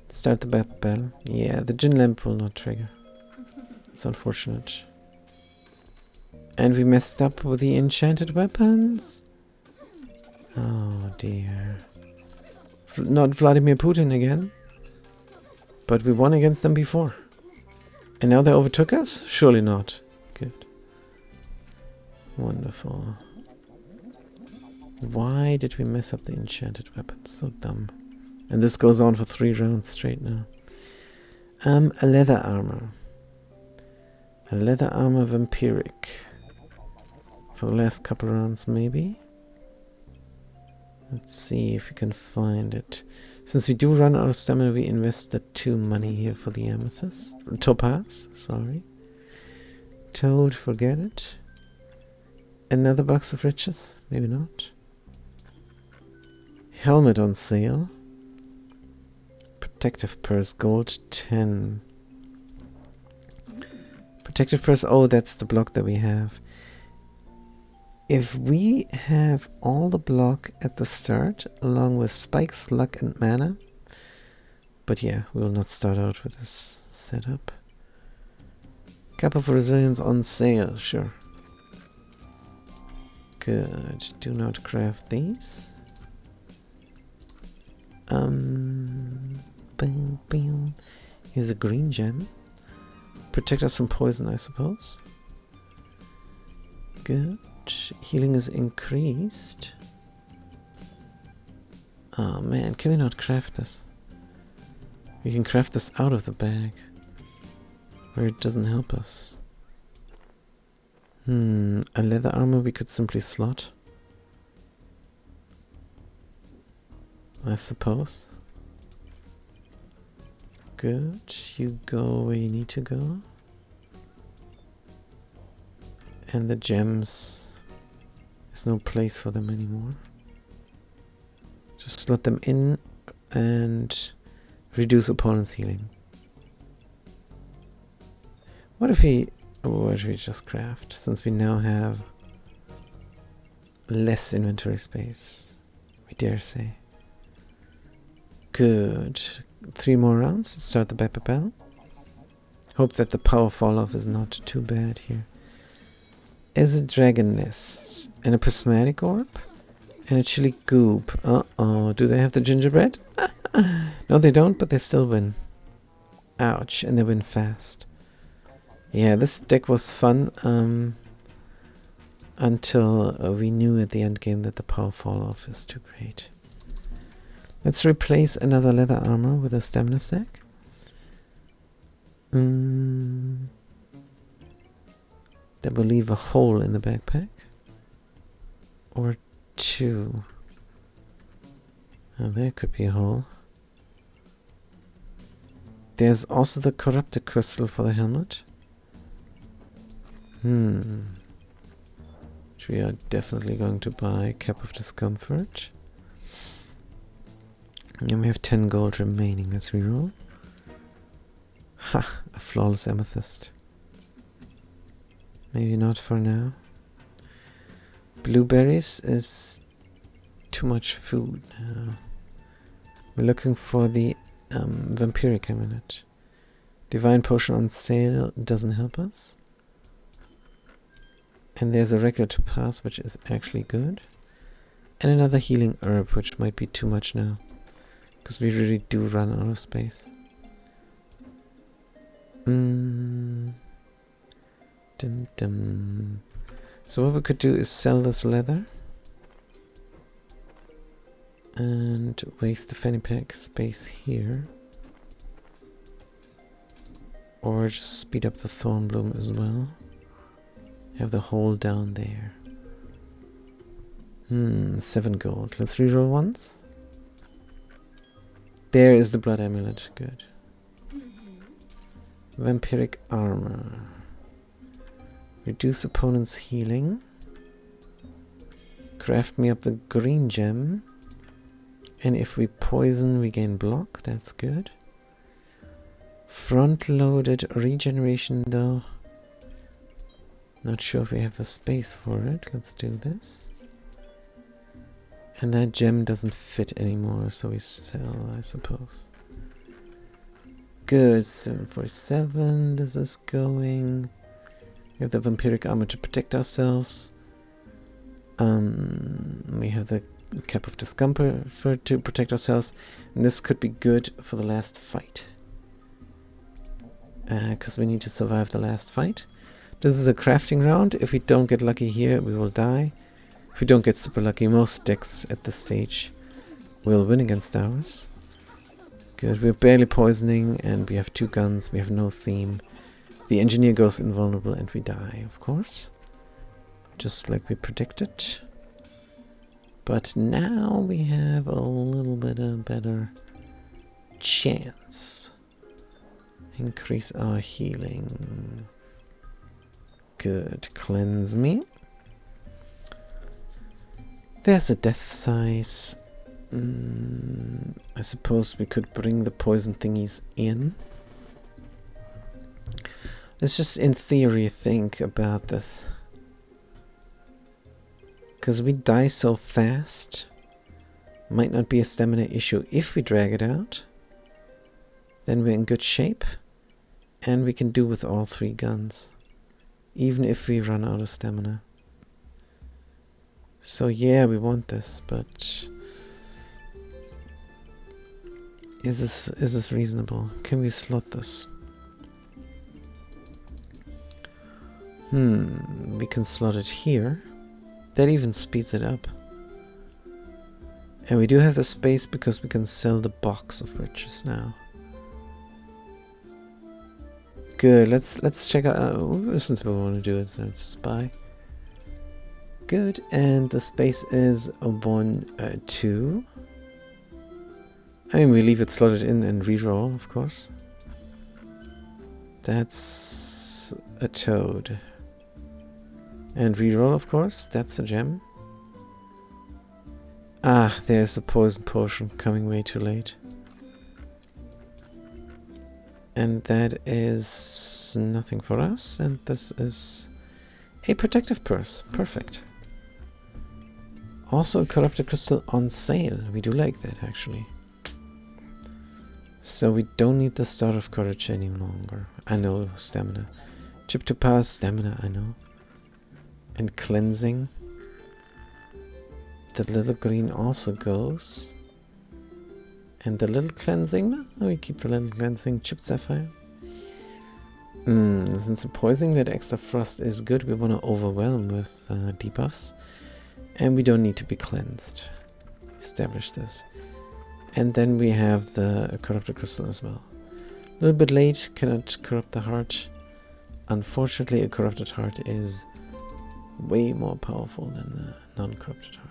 Start the battle. Yeah, the gin lamp will not trigger. It's unfortunate. And we messed up with the enchanted weapons. Oh dear. Not Vladimir Putin again. But we won against them before. And now they overtook us? Surely not. Good. Wonderful. Why did we mess up the enchanted weapons? So dumb. And this goes on for 3 rounds straight now. A leather armor. A leather armor vampiric. For the last couple rounds maybe. Let's see if we can find it. Since we do run out of stamina, we invested 2 money here for the amethyst. Topaz, sorry. Toad, forget it. Another box of riches? Maybe not. Helmet on sale. Protective purse, gold 10. Protective purse, oh, that's the block that we have. If we have all the block at the start, along with spikes, luck, and mana. But yeah, we will not start out with this setup. Cup of Resilience on sale, sure. Good. Do not craft these. Boom, boom. Here's a green gem. Protect us from poison, I suppose. Good. Healing is increased. Oh man, can we not craft this? We can craft this out of the bag. Where it doesn't help us. A leather armor we could simply slot. I suppose. Good. You go where you need to go. And the gems... There's no place for them anymore. Just slot them in and reduce opponent's healing. What if we just craft, since we now have less inventory space, we dare say. Good. 3 more rounds to start the battle. Hope that the power fall off is not too bad here. Is a dragon nest and a prismatic orb? And a chili goop. Uh-oh. Do they have the gingerbread? No, they don't, but they still win. Ouch. And they win fast. Yeah, this deck was fun. Until we knew at the end game that the power fall off is too great. Let's replace another leather armor with a stamina stack. That will leave a hole in the backpack. Or two. Oh, there could be a hole. There's also the corrupted crystal for the helmet. Which we are definitely going to buy. Cap of Discomfort. And we have 10 gold remaining. Let's reroll. Ha! A flawless amethyst. Maybe not for now. Blueberries is too much food now. We're looking for the vampiric amulet. Divine potion on sale doesn't help us. And there's a regular topaz, which is actually good. And another healing herb, which might be too much now. Because we really do run out of space. Dum dum. So what we could do is sell this leather. And waste the fanny pack space here. Or just speed up the thorn bloom as well. Have the hole down there. 7 gold. Let's reroll once. There is the blood amulet. Good. Vampiric armor. Reduce opponent's healing. Craft me up the green gem. And if we poison, we gain block. That's good. Front-loaded regeneration, though. Not sure if we have the space for it. Let's do this. And that gem doesn't fit anymore, so we sell, I suppose. Good. 747. This is going. We have the vampiric armor to protect ourselves. We have the cap of discomfort to protect ourselves. And this could be good for the last fight. Because we need to survive the last fight. This is a crafting round. If we don't get lucky here, we will die. If we don't get super lucky, most decks at this stage will win against ours. Good, we're barely poisoning and we have 2 guns, we have no theme. The engineer goes invulnerable and we die, of course. Just like we predicted. But now we have a little bit of better chance. Increase our healing. Good, cleanse me. There's a death size. I suppose we could bring the poison thingies in. Let's just in theory think about this. Because we die so fast. Might not be a stamina issue if we drag it out. Then we're in good shape. And we can do with all 3 guns. Even if we run out of stamina. So yeah, we want this, but is this reasonable? Can we slot this? We can slot it here. That even speeds it up. And we do have the space because we can sell the box of riches now. Good. Let's check out. Since we want to do it, let's just buy. Good, and the space is a 1, 2. I mean, we leave it slotted in and reroll, of course. That's a toad. And reroll, of course. That's a gem. Ah, there's a poison potion coming way too late. And that is nothing for us. And this is a protective purse. Perfect. Also a corrupted crystal on sale. We do like that, actually. So we don't need the Star of Courage any longer. I know, stamina. Chip to pass, stamina, I know. And cleansing. the little green also goes. And the little cleansing, no, we keep the little cleansing. Chipped sapphire. Since supposing that extra frost is good, we want to overwhelm with debuffs. And we don't need to be cleansed. Establish this. And then we have the corrupted crystal as well. A little bit late, cannot corrupt the heart. Unfortunately, a corrupted heart is way more powerful than a non-corrupted heart.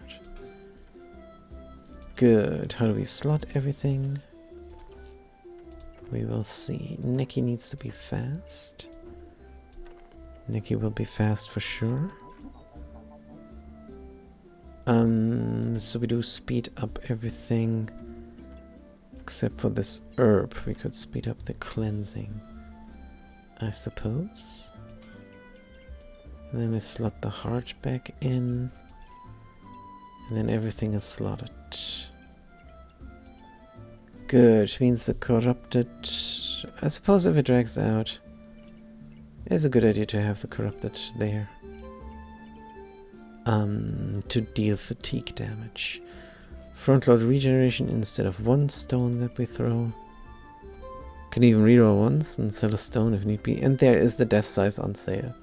Good. How do we slot everything? We will see. Nikki needs to be fast. Nikki will be fast for sure. So we do speed up everything except for this herb. We could speed up the cleansing, I suppose. And then we slot the heart back in. And then everything is slotted. Good, means the corrupted... I suppose if it drags out, it's a good idea to have the corrupted there. To deal fatigue damage. Frontload regeneration instead of one stone that we throw. Can even reroll once and sell a stone if need be. And there is the death size on sale.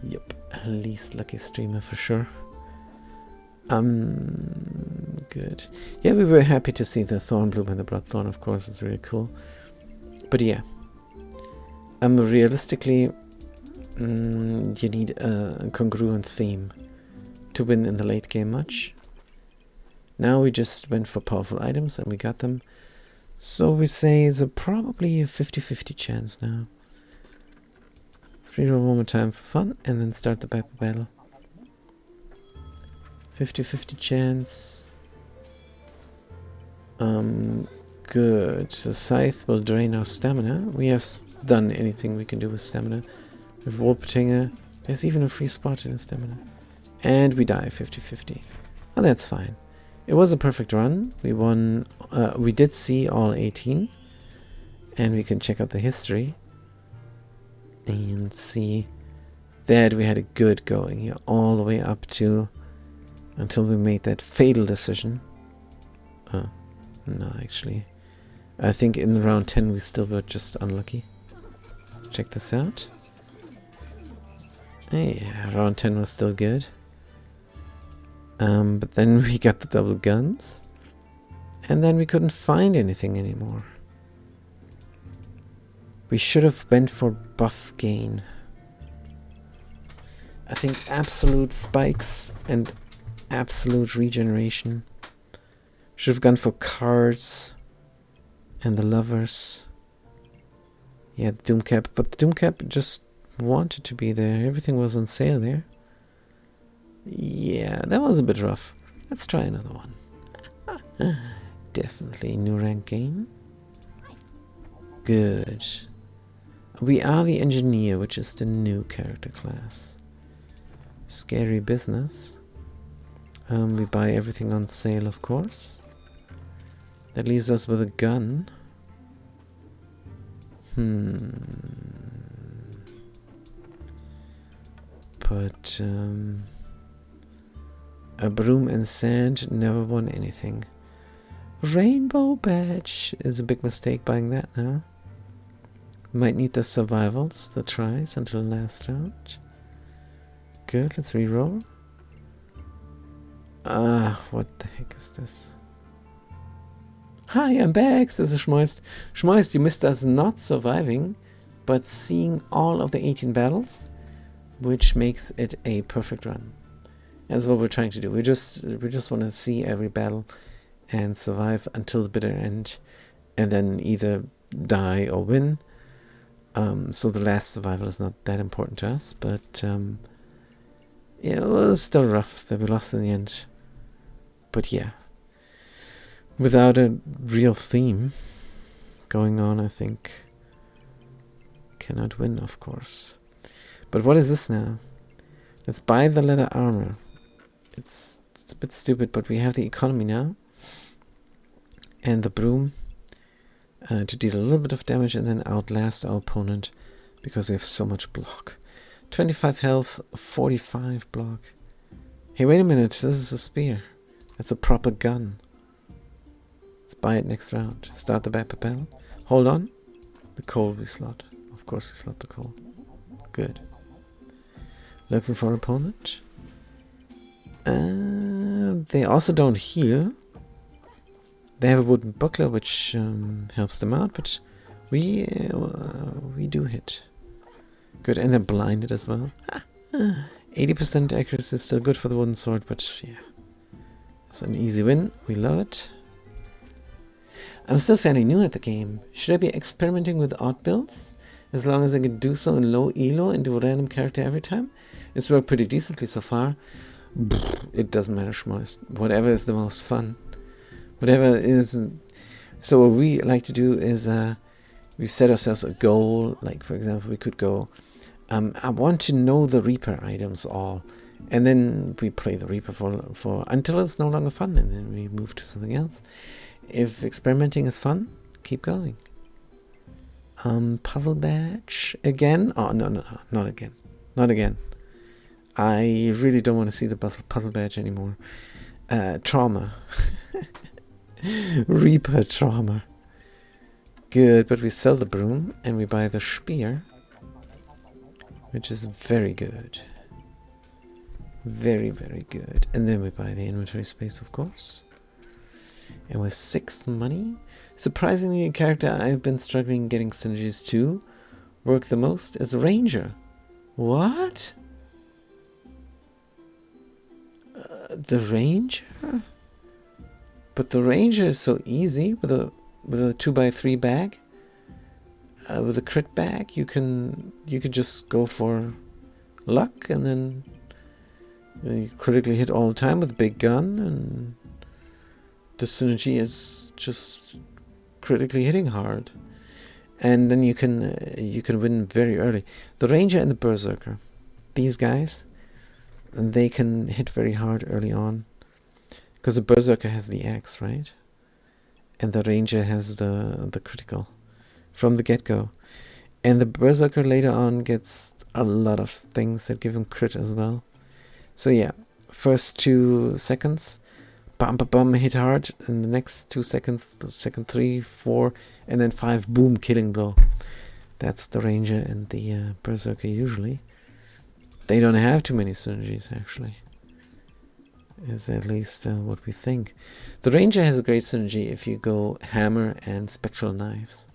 Yep, least lucky streamer for sure. Good. Yeah, we were happy to see the thorn bloom and the bloodthorn, of course, it's really cool. But yeah. Realistically, you need a congruent theme to win in the late game much. Now we just went for powerful items and we got them. So we say it's probably a 50-50 chance now. Let's reroll one more time for fun and then start the battle. 50-50 chance. Good. The scythe will drain our stamina. We have done anything we can do with stamina. With Wolpertinger, there's even a free spot in the stamina. And we die 50-50. Oh, that's fine. It was a perfect run. We won. We did see all 18. And we can check out the history. And see that we had a good going here. All the way up to... until we made that fatal decision. No, actually. I think in round 10 we still were just unlucky. Let's check this out. Yeah, round 10 was still good. But then we got the double guns. And then we couldn't find anything anymore. We should have went for buff gain. I think absolute spikes and absolute regeneration. Should have gone for cards and the lovers. Yeah, the Doomcap, but the Doomcap just wanted to be there. Everything was on sale there. Yeah, that was a bit rough. Let's try another one. Definitely new rank game. Good. We are the engineer, which is the new character class. Scary business. We buy everything on sale, of course. That leaves us with a gun. But a broom and sand never won anything. Rainbow badge is a big mistake buying that now. Might need the survivals, the tries until last round. Good, let's reroll. What the heck is this? Hi, I'm back, says Schmoist. Schmoist, you missed us not surviving, but seeing all of the 18 battles, which makes it a perfect run. That's what we're trying to do. We just want to see every battle and survive until the bitter end, and then either die or win. So the last survival is not that important to us, but yeah, it was still rough that we lost in the end. But yeah, without a real theme going on, I think cannot win, of course. But what is this now? Let's buy the leather armor. It's a bit stupid, but we have the economy now. And the broom to deal a little bit of damage and then outlast our opponent because we have so much block. 25 health, 45 block. Hey, wait a minute. This is a spear. That's a proper gun. Let's buy it next round. Start the back papel. Hold on. The coal we slot. Of course we slot the coal. Good. Looking for an opponent. They also don't heal. They have a wooden buckler, which helps them out, but we do hit. Good, and they're blinded as well. 80% accuracy is still good for the wooden sword, but yeah. It's an easy win. We love it. I'm still fairly new at the game. Should I be experimenting with odd builds? As long as I can do so in low elo and do a random character every time? It's worked pretty decently so far. It doesn't matter, Schmoist. Whatever is the most fun. Whatever is... So what we like to do is we set ourselves a goal. Like, for example, we could go... I want to know the Reaper items all. And then we play the Reaper for until it's no longer fun. And then we move to something else. If experimenting is fun, keep going. Puzzle badge again? Oh, no, not again. Not again. I really don't want to see the puzzle badge anymore. Trauma. Reaper trauma. Good, but we sell the broom and we buy the spear, which is very good. Very, very good. And then we buy the inventory space, of course. And with 6 money, surprisingly, a character I've been struggling getting synergies to work the most is a ranger. What? The ranger? But the ranger is so easy with a 2x3 bag. With a crit bag, you can just go for luck and then you critically hit all the time with a big gun, and the synergy is just critically hitting hard, and then you can win very early. The ranger and the berserker, these guys, they can hit very hard early on, because the berserker has the axe, right? And the ranger has the critical from the get-go, and the berserker later on gets a lot of things that give him crit as well. So yeah, first 2 seconds, bum bum bum, hit hard, and the next 2 seconds, the second 3, 4, and then 5, boom, killing blow. That's the ranger and the berserker usually. They don't have too many synergies actually. Is at least what we think. The ranger has a great synergy if you go hammer and spectral knives.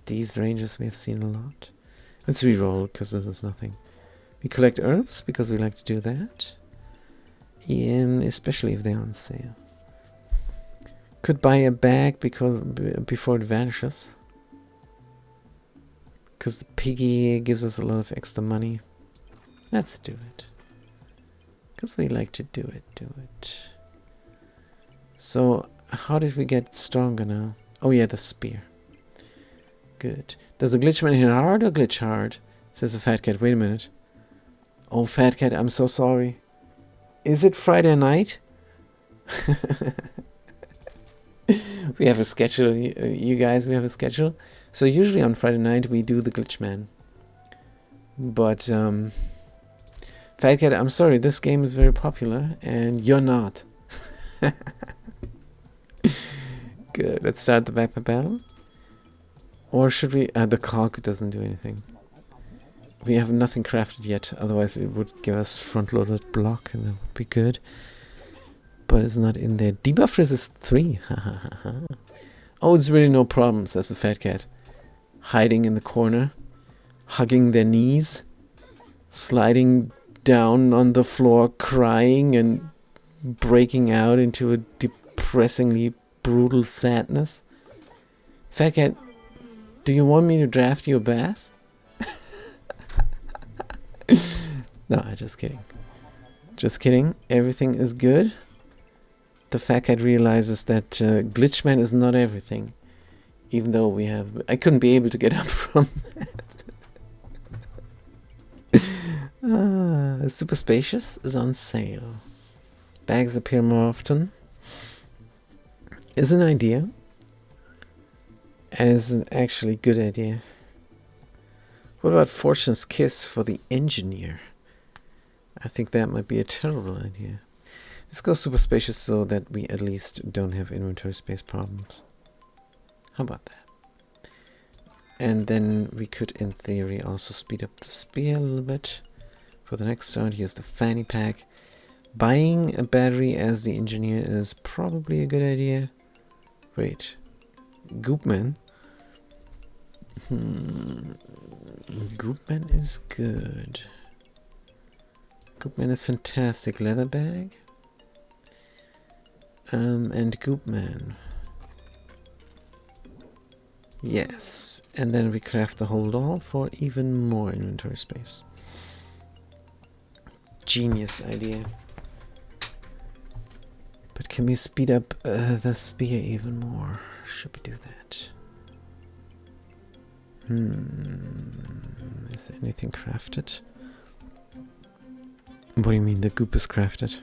These rangers we have seen a lot. Let's reroll because this is nothing. We collect herbs because we like to do that. Especially if they're on sale. Could buy a bag because before it vanishes. Because the piggy gives us a lot of extra money. Let's do it. Because we like to do it. So, how did we get stronger now? Oh yeah, the spear. Good. Does the glitchman hit hard or glitch hard? Says the fat cat. Wait a minute. Oh, fat cat, I'm so sorry. Is it Friday night? We have a schedule, you guys, we have a schedule. So usually on Friday night we do the Glitchman. But, Fat Cat, I'm sorry, this game is very popular and you're not. Good, let's start the backpack battle. Or should we, the cog doesn't do anything. We have nothing crafted yet, otherwise it would give us front-loaded block and that would be good. But it's not in there. Debuff resist 3. Oh, it's really no problem, says the fat cat. Hiding in the corner, hugging their knees, sliding down on the floor, crying and breaking out into a depressingly brutal sadness. Fat cat, do you want me to draft you a bath? No, just kidding. Just kidding. Everything is good. The fat cat realizes that Glitchman is not everything. Even though we have... I couldn't be able to get up from that. Super Spacious is on sale. Bags appear more often. Is an idea. And is an actually good idea. What about Fortune's Kiss for the engineer? I think that might be a terrible idea. Let's go super spacious so that we at least don't have inventory space problems. How about that? And then we could, in theory, also speed up the spear a little bit. For the next round, here's the fanny pack. Buying a battery as the engineer is probably a good idea. Wait. Goopman? Goopman is good. Goopman is fantastic. Leather bag. And Goopman. Yes. And then we craft the hold all for even more inventory space. Genius idea. But can we speed up the spear even more? Should we do that? Is there anything crafted? What do you mean the goop is crafted?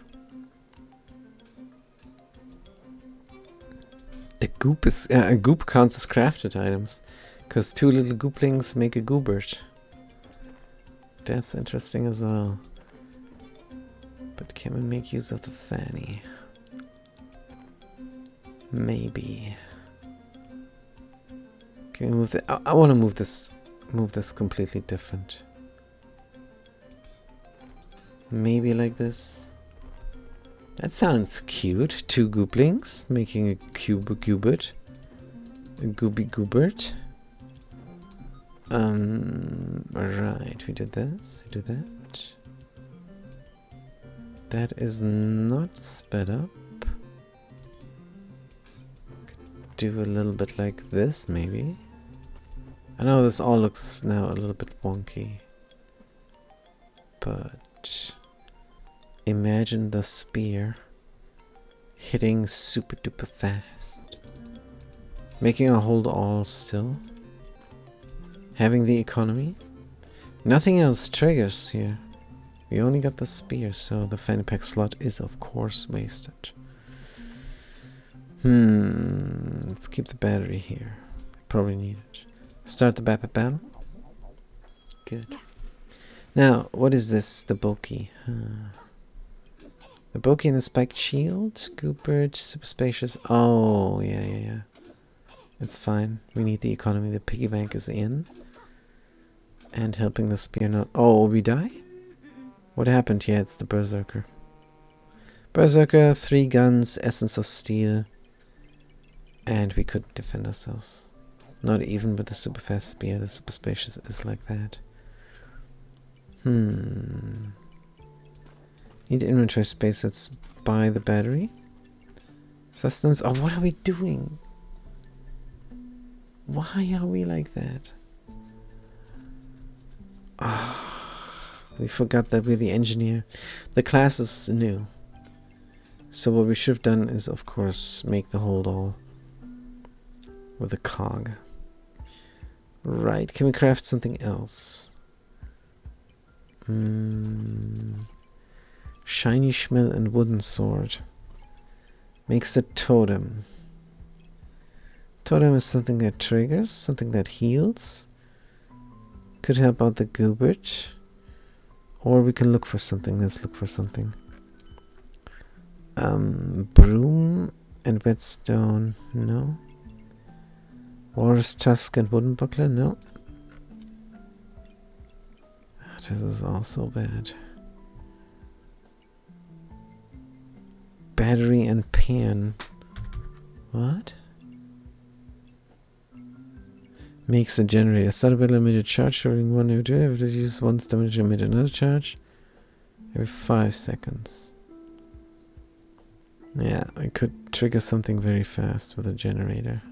The goop is... a goop counts as crafted items. Because 2 little gooplings make a goobert. That's interesting as well. But can we make use of the fanny? Maybe. Can we move the... I want to move this completely different. Maybe like this. That sounds cute. 2 gooplings making a goobert. A gooby goobert. Right, we did this, we did that. That is not sped up. Do a little bit like this, maybe. I know this all looks now a little bit wonky. But imagine the spear hitting super duper fast. Making a hold all still. Having the economy. Nothing else triggers here. We only got the spear, so the fanny pack slot is of course wasted. Let's keep the battery here. Probably need it. Start the battle. Good. Now, what is this? The bulky. The bulky and the spiked shield. Goopert, super spacious. Oh, yeah. It's fine. We need the economy. The piggy bank is in. And helping the spear not... Oh, we die? What happened? Yeah, it's the berserker. Berserker, 3 guns, essence of steel. And we couldn't defend ourselves. Not even with the super fast spear. The super spacious is like that. Need inventory space. Let's buy the battery. Sustenance. Oh, what are we doing? Why are we like that? We forgot that we're the engineer. The class is new. So what we should have done is, of course, make the hold all with a cog. Right, can we craft something else? Shiny schmill and wooden sword. Makes a totem. Totem is something that triggers, something that heals. Could help out the goobert. Or we can look for something. Let's look for something. Broom and whetstone. No. Walrus tusk and wooden buckler. No. This is also bad. Battery and pan. What? Makes a generator. Start a limited charge during 1 or 2. If it is used once, damage to emit another charge every 5 seconds. Yeah, I could trigger something very fast with a generator.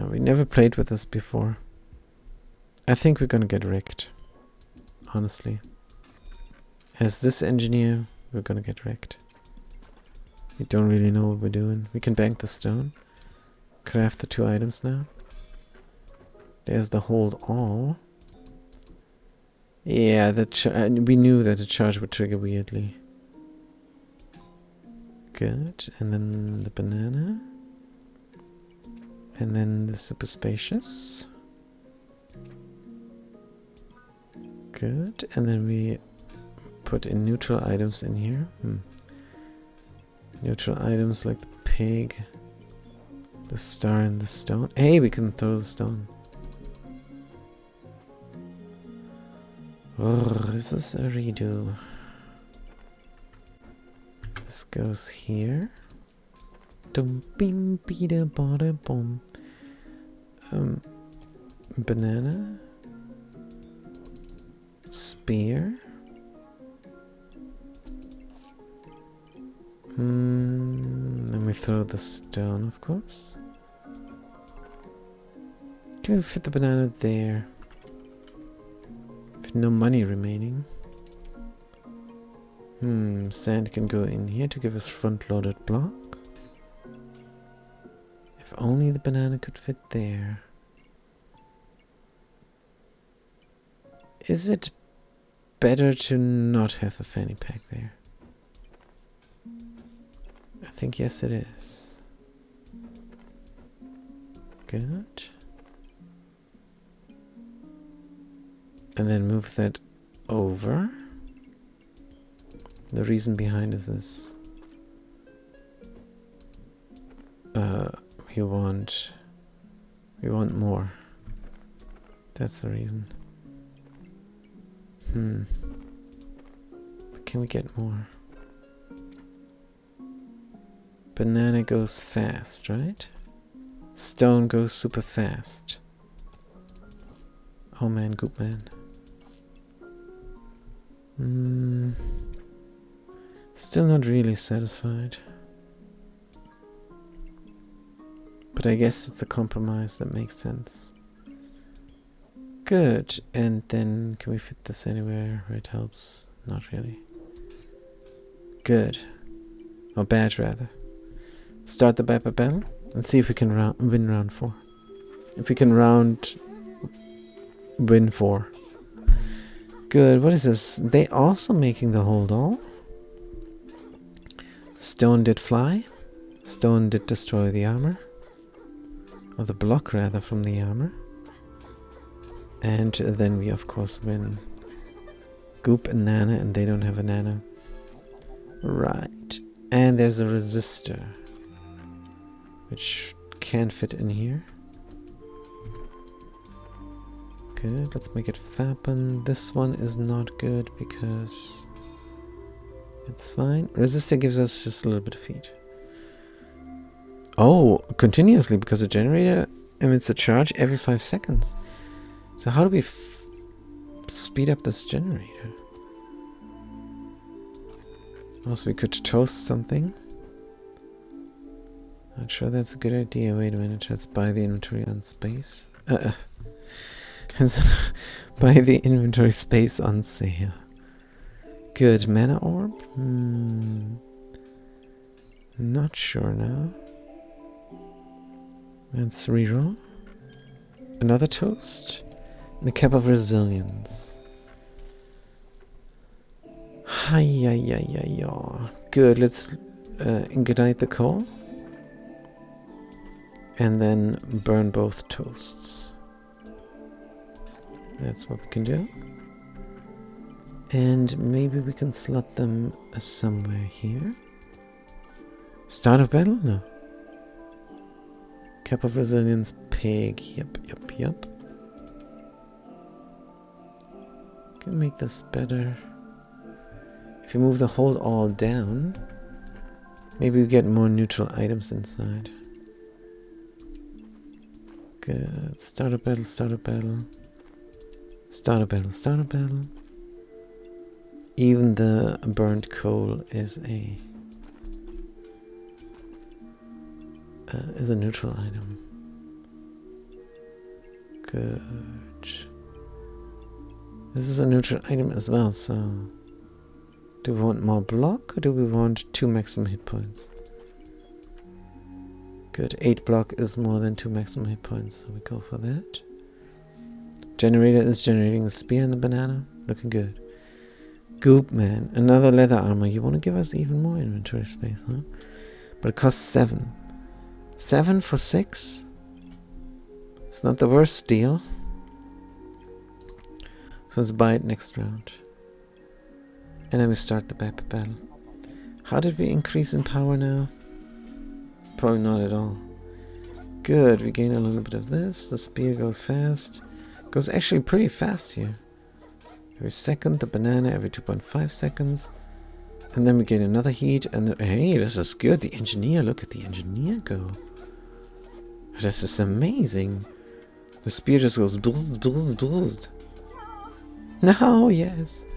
We never played with this before. I think we're gonna get wrecked. Honestly. As this engineer, we're gonna get wrecked. We don't really know what we're doing. We can bank the stone. Craft the 2 items now. There's the hold all. Yeah, we knew that the charge would trigger weirdly. Good. And then the banana. And then the super spacious. Good. And then we put in neutral items in here. Neutral items like the pig, the star, and the stone. Hey, we can throw the stone. Oh, this is a redo. This goes here. Dum bim bida bada boom. Banana. Spear. Then we throw the stone, of course. Can we fit the banana there? With no money remaining. Sand can go in here to give us front-loaded block. If only the banana could fit there. Is it better to not have the fanny pack there? I think yes it is. Good. And then move that over. The reason behind is this. We want more. That's the reason. But can we get more? Banana goes fast, right? Stone goes super fast. Oh man, Goop man. Still not really satisfied. But I guess it's a compromise that makes sense. Good. And then can we fit this anywhere where it helps? Not really. Good. Or bad rather. Start the battle and see if we can win round 4. If we can win 4. Good. What is this? They also making the hold all. Stone did fly. Stone did destroy the armor. Or the block rather from the armor. And then we of course win. Goop and Nana, and they don't have a Nana. Right. And there's a resistor. Which can fit in here. Good, let's make it happen. This one is not good because it's fine. Resistor gives us just a little bit of heat. Oh, continuously, because the generator emits a charge every 5 seconds. So how do we speed up this generator? Also, we could toast something. Not sure that's a good idea. Wait a minute, let's buy the inventory on space. Buy the inventory space on sale. Good, mana orb? Not sure now. Let's reroll. Another toast. And a cap of resilience. Hi-ya-ya-ya-ya. Good, let's ignite the coal. And then burn both toasts. That's what we can do. And maybe we can slot them somewhere here. Start of battle? No. Cap of resilience, pig. Yep. Can make this better. If you move the hold all down, maybe we get more neutral items inside. Good. Start a battle. Even the burnt coal is a neutral item. Good. This is a neutral item as well, so do we want more block or do we want 2 maximum hit points? Good, 8 block is more than 2 maximum hit points, so we go for that. Generator is generating a spear and the banana. Looking good. Goop man, another leather armor. You want to give us even more inventory space, huh? But it costs 7. 7 for 6? It's not the worst deal. So let's buy it next round. And then we start the battle. How did we increase in power now? Probably not at all. Good, we gain a little bit of this. The spear goes fast. Goes actually pretty fast here. Every second, the banana every 2.5 seconds. And then we gain another heat. And hey, this is good. The engineer, look at the engineer go. This is amazing. The spear just goes bzz, bzz, bzz. No, yes.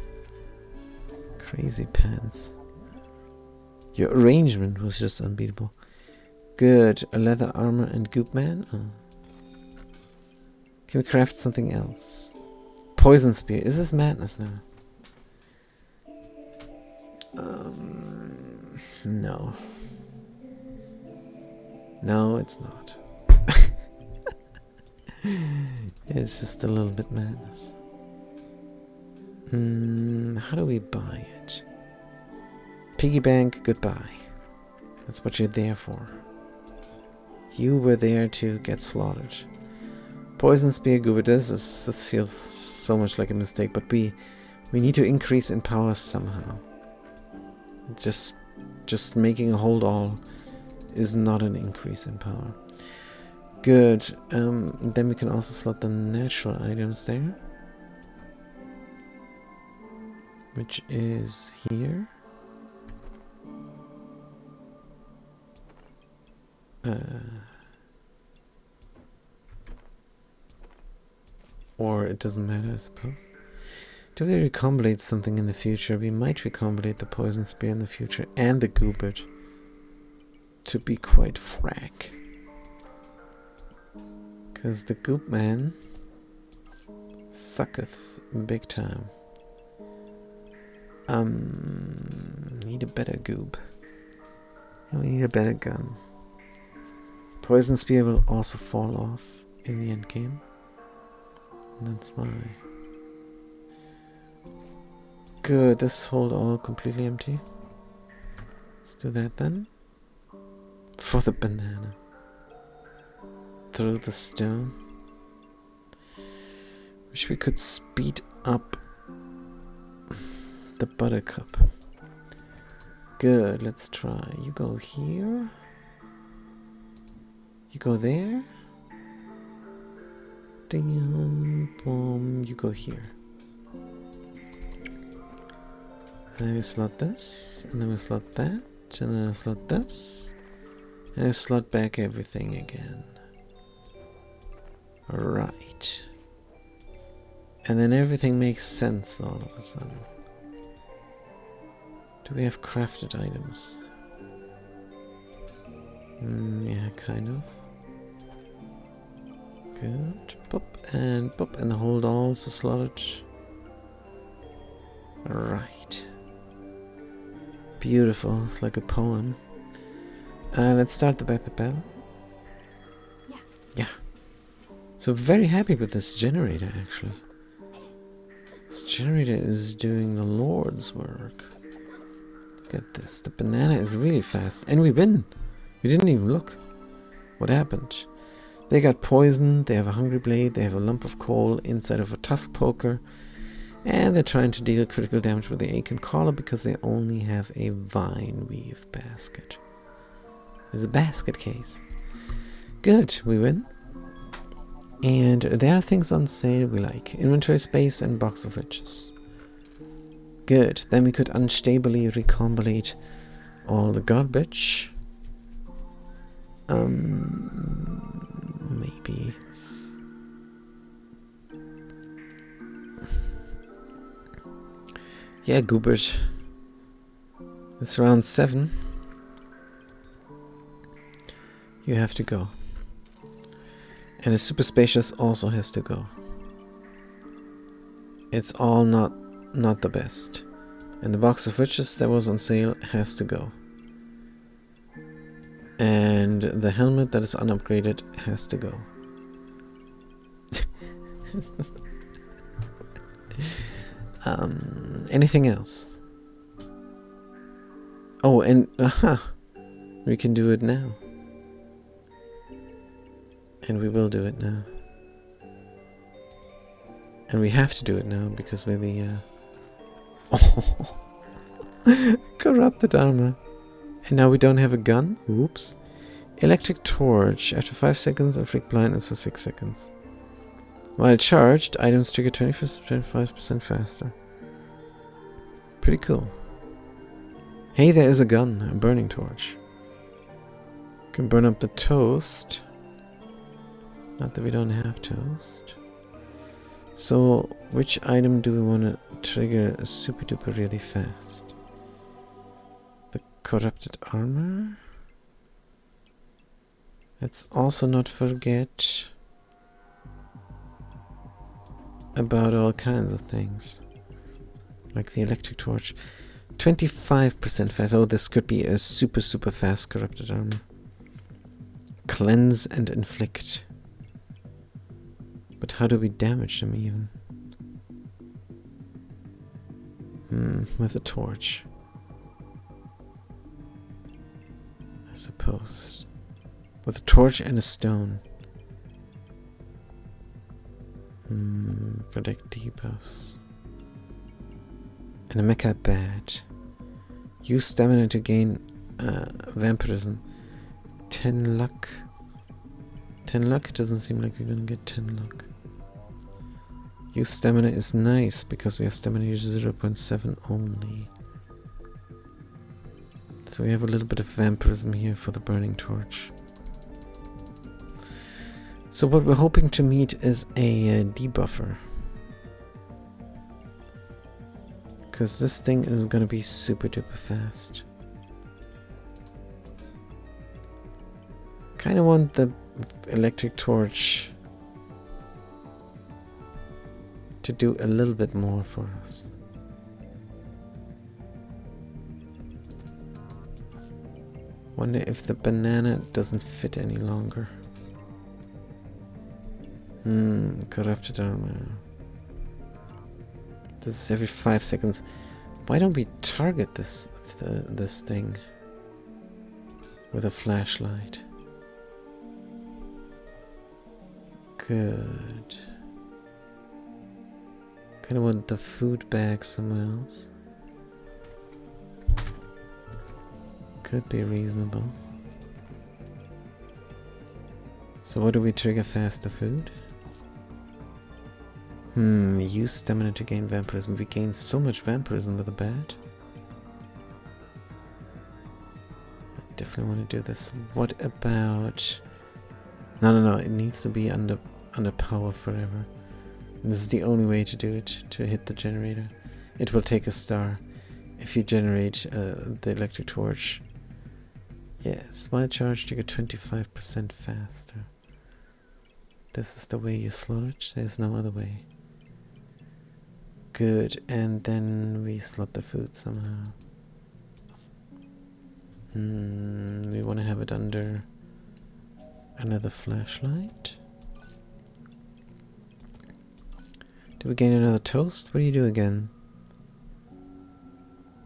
Crazy pants. Your arrangement was just unbeatable. Good. A leather armor and goop man. Oh. Can we craft something else? Poison spear. Is this madness now? No. No, it's not. It's just a little bit madness. How do we buy it? Piggy bank, goodbye. That's what you're there for. You were there to get slaughtered. Poison spear, goober. This feels so much like a mistake, but we need to increase in power somehow. Just making a hold all is not an increase in power. Good. Then we can also slot the natural items there, which is here. Or it doesn't matter, I suppose. Do we recombinate something in the future? We might recombinate the poison spear in the future and the goobert, to be quite frank. Because the goop man sucketh big time. Need a better goob. We need a better gun. Poison spear will also fall off in the end game. That's why. Good, this hold all completely empty. Let's do that then. For the banana. Through the stone. Wish we could speed up the buttercup. Good, let's try. You go here. You go there. Ding, boom. You go here. And then we slot this. And then we slot that. And then I slot this. And I slot back everything again. Right. And then everything makes sense all of a sudden. Do we have crafted items? Yeah, kind of. Good. Boop and the hold also slotted. Right. Beautiful. It's like a poem. Let's start the battle. Yeah. So very happy with this generator actually. This generator is doing the Lord's work. Look at this. The banana is really fast. And we win. We didn't even look. What happened? They got poisoned. They have a hungry blade. They have a lump of coal inside of a tusk poker. And they're trying to deal critical damage with the acorn collar because they only have a vine weave basket. It's a basket case. Good. We win. And there are things on sale we like. Inventory space and box of riches. Good. Then we could unstably recombinate all the garbage. Maybe. Yeah, Goobert. It's round 7. You have to go. And the super spacious also has to go. It's all not the best. And the box of riches that was on sale has to go. And the helmet that is unupgraded has to go. Anything else? Oh, and we can do it now. And we will do it now. And we have to do it now because we're the... Oh, corrupted armor. And now we don't have a gun? Oops. Electric torch. After 5 seconds, inflict blindness for 6 seconds. While charged, items trigger 25% faster. Pretty cool. Hey, there is a gun. A burning torch. Can burn up the toast. Not that we don't have toast. So, which item do we want to trigger super duper really fast? The corrupted armor. Let's also not forget about all kinds of things. Like the electric torch. 25% fast. Oh, this could be a super fast corrupted armor. Cleanse and inflict. But how do we damage them even? With a torch. I suppose. With a torch and a stone. Protect debuffs. And a mecha badge. Use stamina to gain vampirism. 10 luck. 10 luck? It doesn't seem like we're gonna get 10 luck. Use stamina is nice because we have stamina use 0.7 only. So we have a little bit of vampirism here for the burning torch. So what we're hoping to meet is a debuffer. Because this thing is gonna be super duper fast. Kinda want the electric torch to do a little bit more for us. Wonder if the banana doesn't fit any longer. Corrupted armor. This is every 5 seconds. Why don't we target this thing with a flashlight? Good. Kinda want the food bag somewhere else. Could be reasonable. So what do we trigger fast? The food? Use stamina to gain vampirism. We gain so much vampirism with a bat. I definitely want to do this. What about... No. It needs to be under power forever. This is the only way to do it, to hit the generator. It will take a star if you generate the electric torch. Yes, while charged you get 25% faster. This is the way you slot it. There's no other way. Good, and then we slot the food somehow. We want to have it under another flashlight. Do we gain another toast? What do you do again?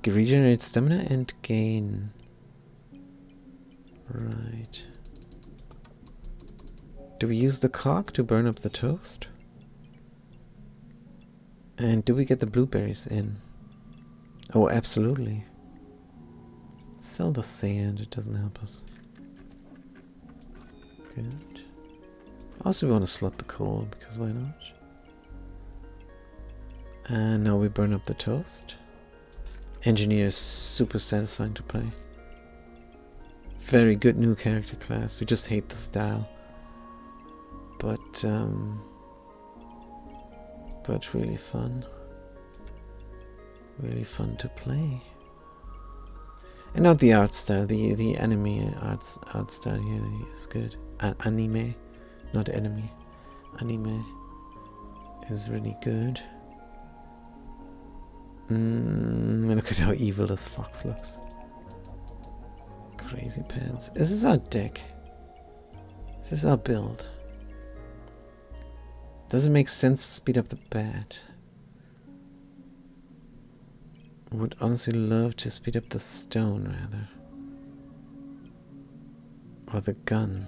Regenerate stamina and gain. Right. Do we use the cock to burn up the toast? And do we get the blueberries in? Oh, absolutely. Sell the sand, it doesn't help us. Good. Also, we want to slot the coal, because why not? And now we burn up the toast. Engineer is super satisfying to play. Very good new character class. We just hate the style. But really fun. Really fun to play. And not the art style, the anime art style here is good. Anime, not enemy. Anime is really good. Look at how evil this fox looks. Crazy pants. Is this our deck? Is this our build? Does it make sense to speed up the bat? I would honestly love to speed up the stone rather. Or the gun.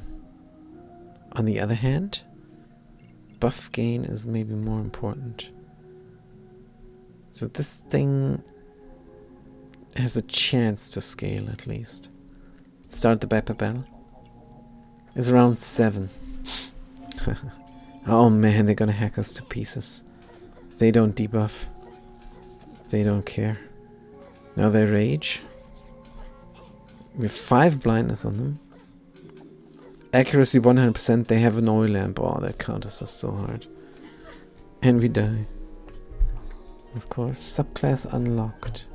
On the other hand, buff gain is maybe more important. So this thing has a chance to scale at least. Start the Pepper Bell. It's around 7. Oh man, they're gonna hack us to pieces. They don't debuff. They don't care. Now they rage. We have 5 blindness on them. Accuracy 100%. They have an oil lamp. Oh, that counters us so hard. And we die. Of course. Subclass unlocked.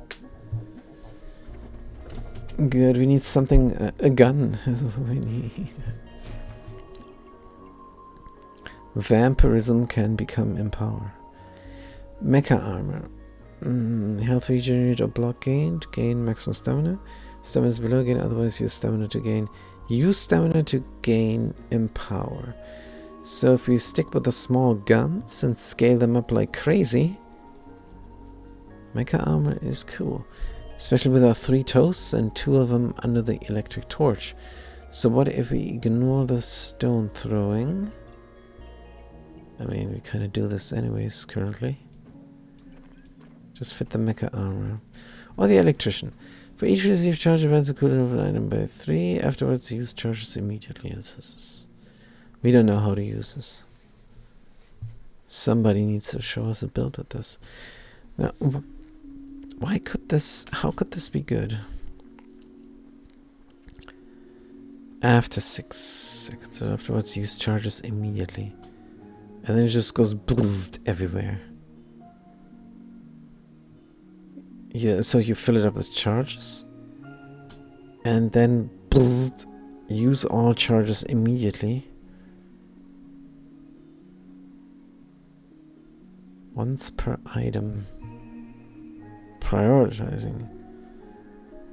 Good. We need something. A gun is what we need. Vampirism can become empower. Mecha armor. Health regenerate or block gained. Gain maximum stamina. Stamina is below gain. Otherwise use stamina to gain. Use stamina to gain empower. So if we stick with the small guns and scale them up like crazy, mecha armor is cool. Especially with our 3 toasts and 2 of them under the electric torch. So what if we ignore the stone throwing? I mean, we kind of do this anyways currently. Just fit the mecha armor. Or the electrician. For each received charge, advance the cooldown of an item by 3. Afterwards, use charges immediately. We don't know how to use this. Somebody needs to show us a build with this. Now, why could this... How could this be good? After 6 seconds. Afterwards, use charges immediately. And then it just goes bzzzt everywhere. Yeah, so you fill it up with charges. And then bzzzt, use all charges immediately. Once per item. Prioritizing.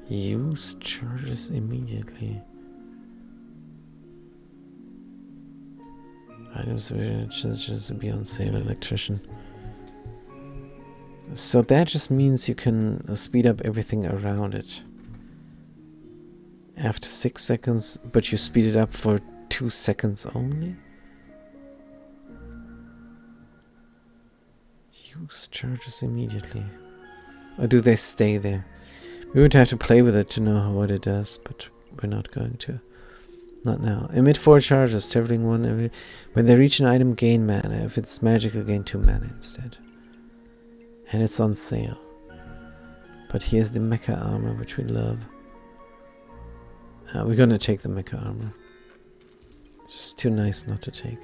Use charges immediately. Items which to be on sale, electrician. So that just means you can speed up everything around it. After 6 seconds, but you speed it up for 2 seconds only? Use charges immediately. Or do they stay there? We would have to play with it to know what it does, but we're not going to. Not now. Emit 4 charges, traveling 1 every... When they reach an item, gain mana. If it's magical, gain 2 mana instead. And it's on sale. But here's the mecha armor, which we love. We're gonna take the mecha armor. It's just too nice not to take.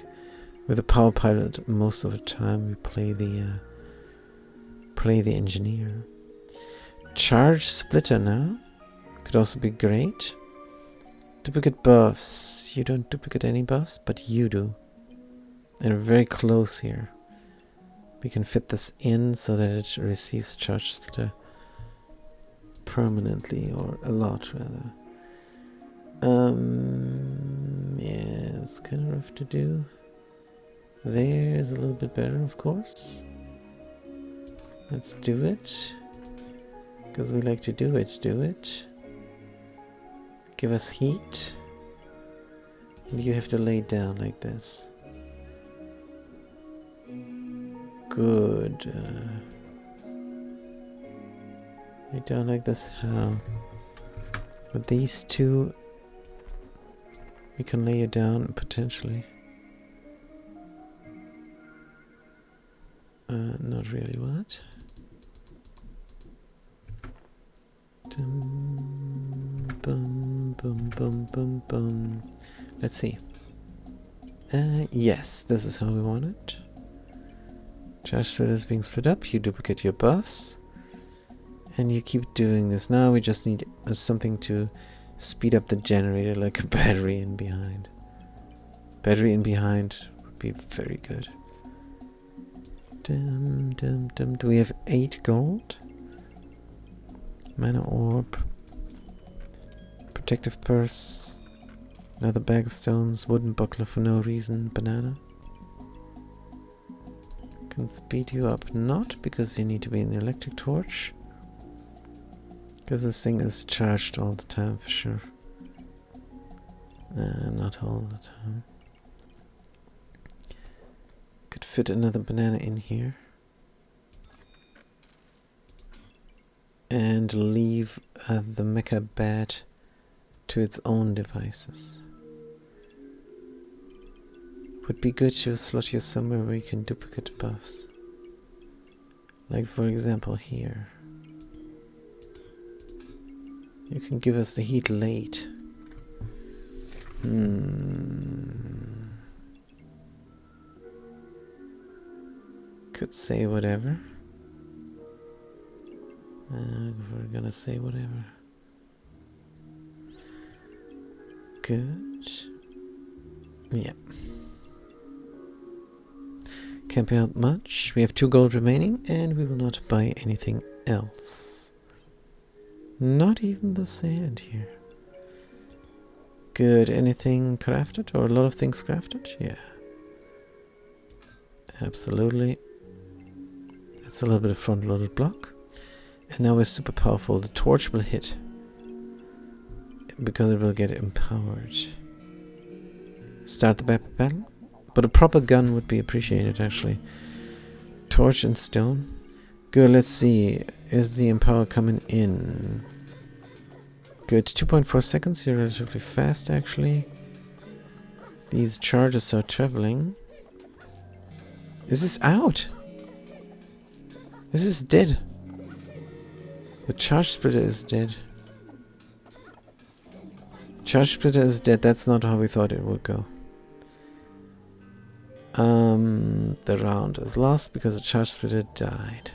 With the power pilot, most of the time we play the engineer. Charge splitter now. Could also be great. Duplicate buffs. You don't duplicate any buffs, but you do. And we're very close here. We can fit this in so that it receives charge splitter permanently, or a lot rather. Yeah, it's kind of rough to do. There's a little bit better, of course. Let's do it. Because we like to do it. Give us heat. And you have to lay down like this. Good. Lay down like this. How? With these 2, we can lay you down potentially. Not really. What? Dum, bum, bum, bum, bum, bum. Let's see. Yes, this is how we want it. Charge splitter is being split up. You duplicate your buffs. And you keep doing this. Now we just need something to speed up the generator, like a battery in behind. Battery in behind would be very good. Dum, dum, dum. Do we have 8 gold? Mana orb. Protective purse. Another bag of stones. Wooden buckler for no reason. Banana. Can speed you up. Not because you need to be in the electric torch. Because this thing is charged all the time for sure. Not all the time. Could fit another banana in here. And leave the mecha bat to its own devices. Would be good to slot you somewhere where you can duplicate buffs. Like for example here. You can give us the heat late. Could say whatever. We're gonna say whatever. Good. Yeah. Can't be out much. We have 2 gold remaining and we will not buy anything else. Not even the sand here. Good. Anything crafted or a lot of things crafted? Yeah. Absolutely. That's a little bit of front-loaded block. And now we're super powerful. The torch will hit. Because it will get empowered. Start the battle. But a proper gun would be appreciated, actually. Torch and stone. Good, let's see. Is the empower coming in? Good, 2.4 seconds. You're relatively fast, actually. These charges are traveling. Is this out? This is dead. The charge splitter is dead. Charge splitter is dead. That's not how we thought it would go. The round is lost because the charge splitter died.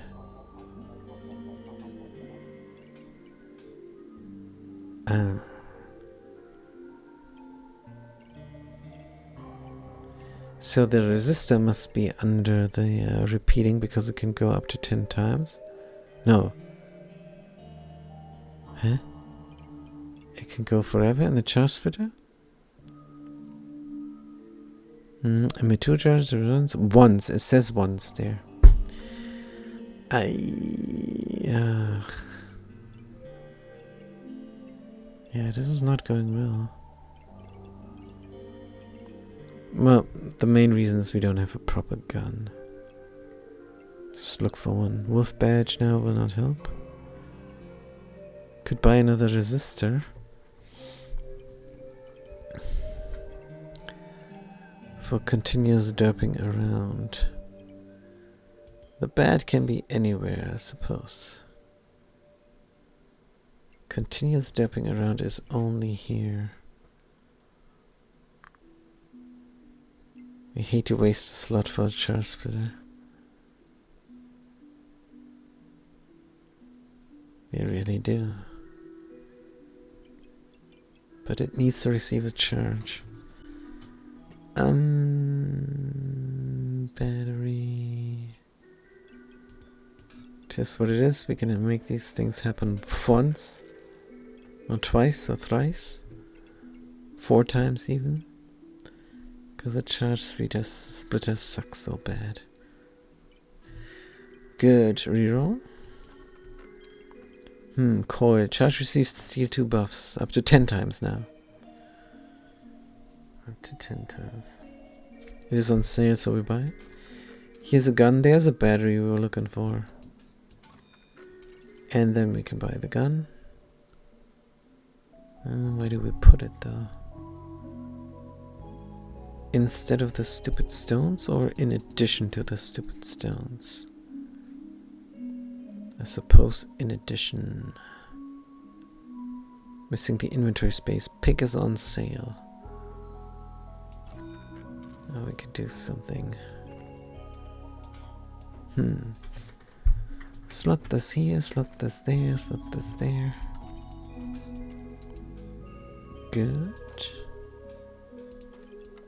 So the resistor must be under the repeating because it can go up to 10 times. No. Huh? It can go forever in the charge splitter? Emit 2 charges runs once. It says once there. Yeah, this is not going well. Well, the main reason is we don't have a proper gun. Just look for one. Wolf badge now will not help. Could buy another resistor. For continuous derping around. The bat can be anywhere, I suppose. Continuous derping around is only here. We hate to waste a slot for a charge splitter. We really do. But it needs to receive a charge. Battery. Just what it is. We can make these things happen once, or twice, or thrice, 4 times even. Because the charge splitter sucks so bad. Good. Reroll. Coil. Charge receives steal 2 buffs. Up to 10 times now. Up to 10 times. It is on sale, so we buy it. Here's a gun. There's a battery we were looking for. And then we can buy the gun. Where do we put it, though? Instead of the stupid stones, or in addition to the stupid stones? I suppose in addition. Missing the inventory space. Pig is on sale. Now we could do something. Slot this here, slot this there, slot this there. Good.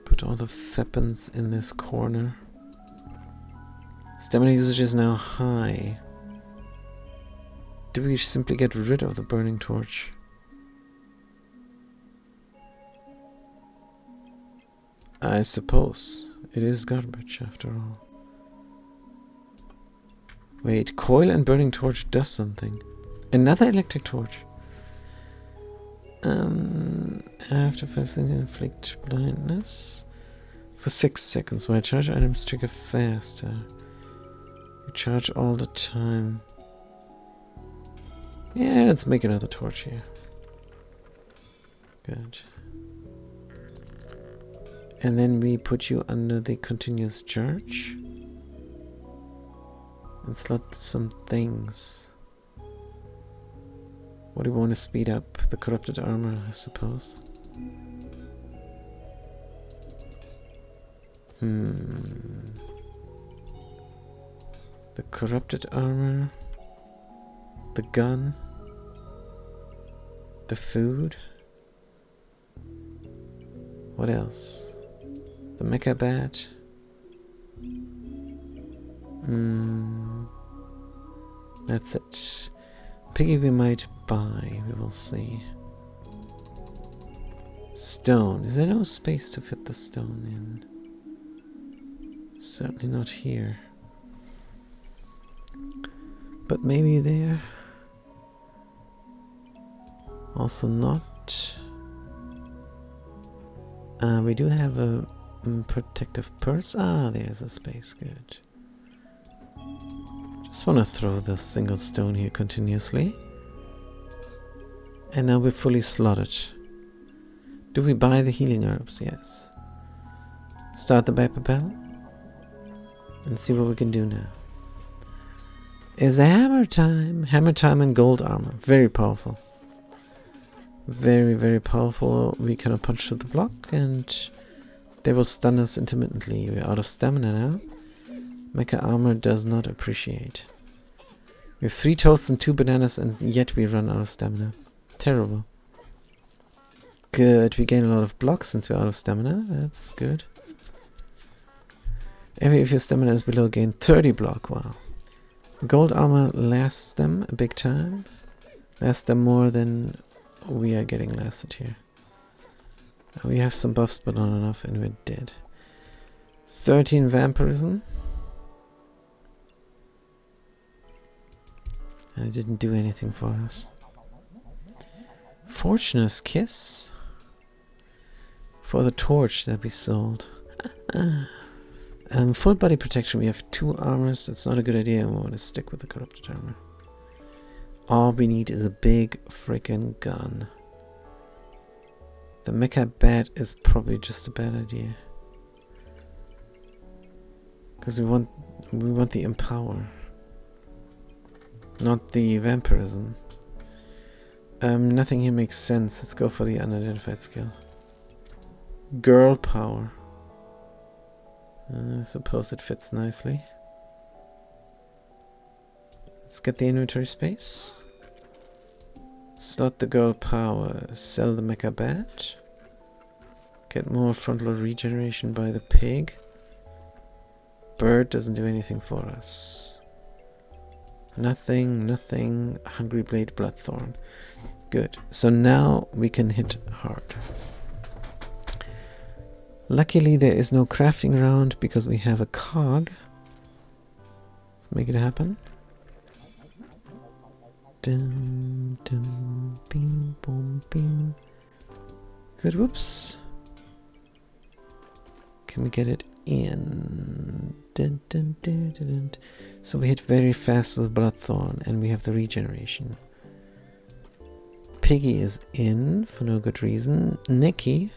Put all the weapons in this corner. Stamina usage is now high. Do we simply get rid of the burning torch? I suppose. It is garbage after all. Wait, coil and burning torch does something. Another electric torch. After 5 seconds inflict blindness. For 6 seconds, while charge items trigger faster. You charge all the time. Yeah, let's make another torch here. Good. And then we put you under the continuous charge. And slot some things. What do we want to speed up? The corrupted armor, I suppose. The corrupted armor. The gun. The food. What else? The mecha bat. That's it. Piggy we might buy, we will see. Stone. Is there no space to fit the stone in? Certainly not here. But maybe there. Also not. We do have a protective purse. Ah, there's a space. Good. Just want to throw the single stone here continuously. And now we're fully slotted. Do we buy the healing herbs? Yes. Start the Viper battle. And see what we can do now. Is hammer time. Hammer time and gold armor. Very powerful. Very, very powerful. We cannot punch through the block and they will stun us intermittently. We're out of stamina now. Mecha armor does not appreciate. We have 3 toasts and 2 bananas and yet we run out of stamina. Terrible. Good. We gain a lot of blocks since we're out of stamina. That's good. If your stamina is below, gain 30 block. Wow. Gold armor lasts them a big time. Lasts them more than we are getting lasted here. We have some buffs but not enough and we're dead. 13 vampirism. And it didn't do anything for us. Fortunate's Kiss. For the torch that we sold. Full body protection. We have 2 armors. That's not a good idea. We want to stick with the corrupted armor. All we need is a big freaking gun. The mecha bat is probably just a bad idea. Because we want the empower. Not the vampirism. Nothing here makes sense. Let's go for the unidentified skill. Girl power. I suppose it fits nicely. Let's get the inventory space. Slot the girl power. Sell the mecha bat. Get more frontal regeneration by the pig. Bird doesn't do anything for us. Nothing, nothing. Hungry Blade, Bloodthorn. Good. So now we can hit hard. Luckily there is no crafting round because we have a cog. Let's make it happen. Dum, dum, bing, boom, bing. Good, whoops. Can we get it in? Dun, dun, dun, dun, dun. So we hit very fast with Bloodthorn and we have the regeneration. Piggy is in for no good reason. Nikki.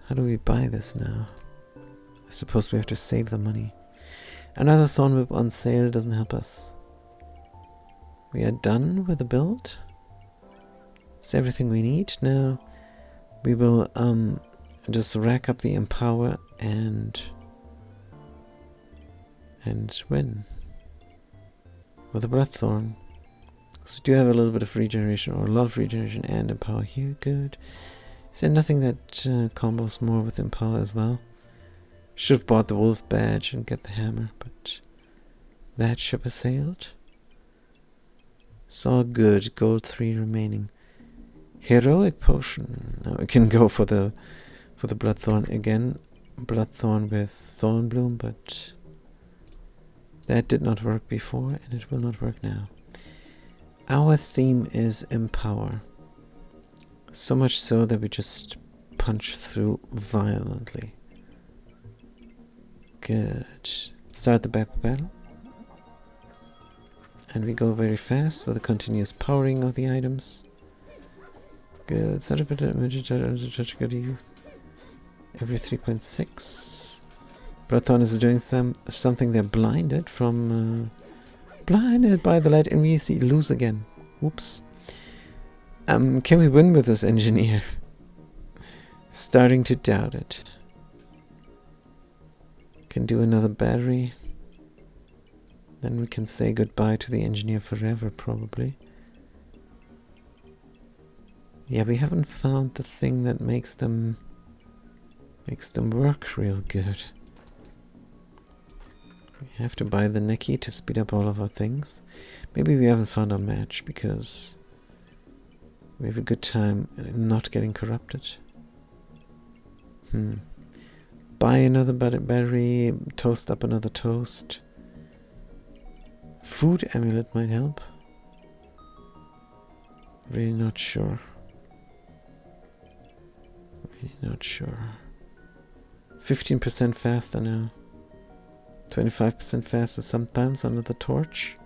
How do we buy this now? I suppose we have to save the money. Another Thorn Whip on sale doesn't help us. We are done with the build. It's everything we need. Now we will just rack up the empower and win with the Bloodthorn. So we do have a little bit of regeneration, or a lot of regeneration and empower here. Good. Is there nothing that combos more with empower as well? Should have bought the wolf badge and get the hammer, but that ship has sailed. So good. Gold 3 remaining. Heroic potion. Now we can go for the Bloodthorn again. Bloodthorn with Thornbloom, but that did not work before and it will not work now. Our theme is empower. So much so that we just punch through violently. Good. Start the battle. And we go very fast with the continuous powering of the items. Good. Start a bit of image every 3.6. Brothon is doing something. They're blinded from... blinded by the light, and we lose again. Whoops. Can we win with this engineer? Starting to doubt it. Can do another battery. Then we can say goodbye to the engineer forever, probably. Yeah, we haven't found the thing that makes them work real good. We have to buy the Neki to speed up all of our things. Maybe we haven't found our match because we have a good time not getting corrupted. Buy another battery, toast up another toast. Food amulet might help. Really not sure. Really not sure. 15% faster now. 25% faster sometimes under the torch.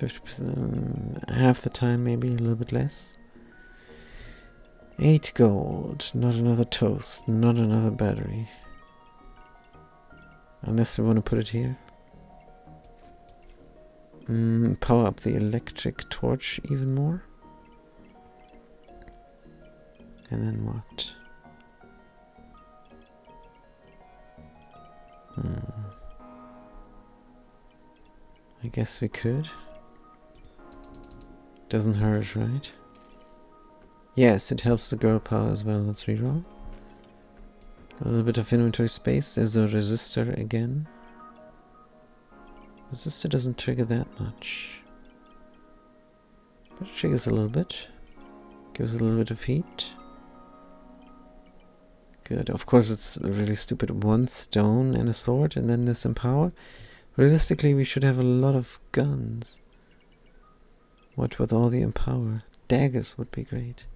50%, half the time maybe, a little bit less. 8 gold, not another toast, not another battery. Unless we want to put it here. Power up the electric torch even more. And then what? I guess we could. Doesn't hurt, right? Yes, it helps the girl power as well. Let's reroll. A little bit of inventory space. There's a resistor again. Resistor doesn't trigger that much. But it triggers a little bit. Gives a little bit of heat. Good. Of course it's really stupid. 1 stone and a sword and then this empower. Realistically we should have a lot of guns. What with all the empower? Daggers would be great.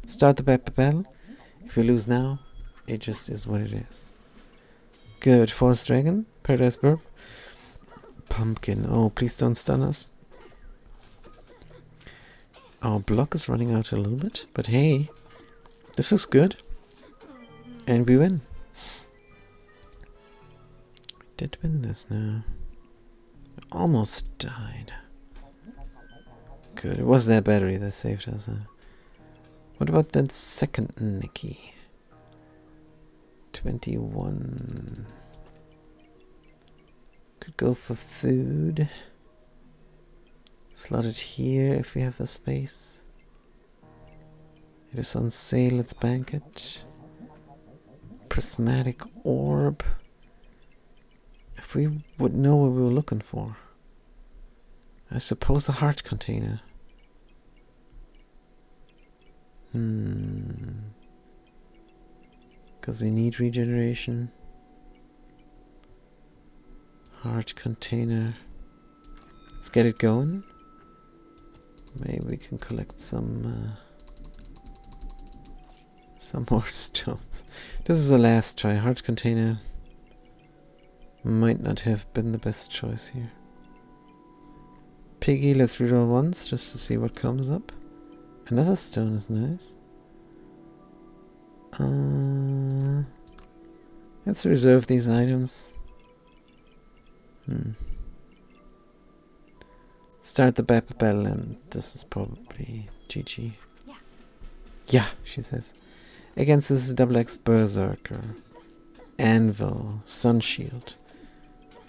Start the battle. If we lose now, it just is what it is. Good. Forest Dragon. Paradise Burp. Pumpkin. Oh, please don't stun us. Our block is running out a little bit, but hey, this is good. And we win. We did win this now. Almost died. Good. It was that battery that saved us. What about that second Neki? 21. Could go for food. Slot it here if we have the space. It is on sale, let's bank it. Prismatic orb. If we would know what we were looking for. I suppose a heart container. Because we need regeneration. Heart container. Let's get it going. Maybe we can collect some more stones. This is the last try. Heart container might not have been the best choice here. Piggy, let's reroll once just to see what comes up. Another stone is nice. Let's reserve these items. Start the battle, and this is probably GG. Yeah, she says. Against this double X Berserker. Anvil. Sun Shield.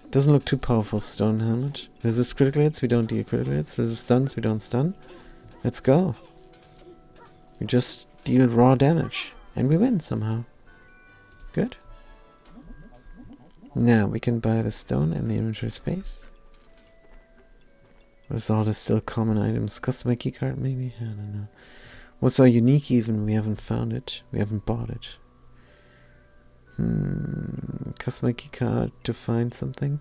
Doesn't look too powerful, Stone Helmet. Resist critical hits, we don't deal critical hits. Resist stuns, we don't stun. Let's go. We just deal raw damage. And we win somehow. Good. Now we can buy the stone and the inventory space. What is all this still common items? Customer keycard maybe? I don't know. What's our unique even? We haven't found it. We haven't bought it. Customer keycard to find something.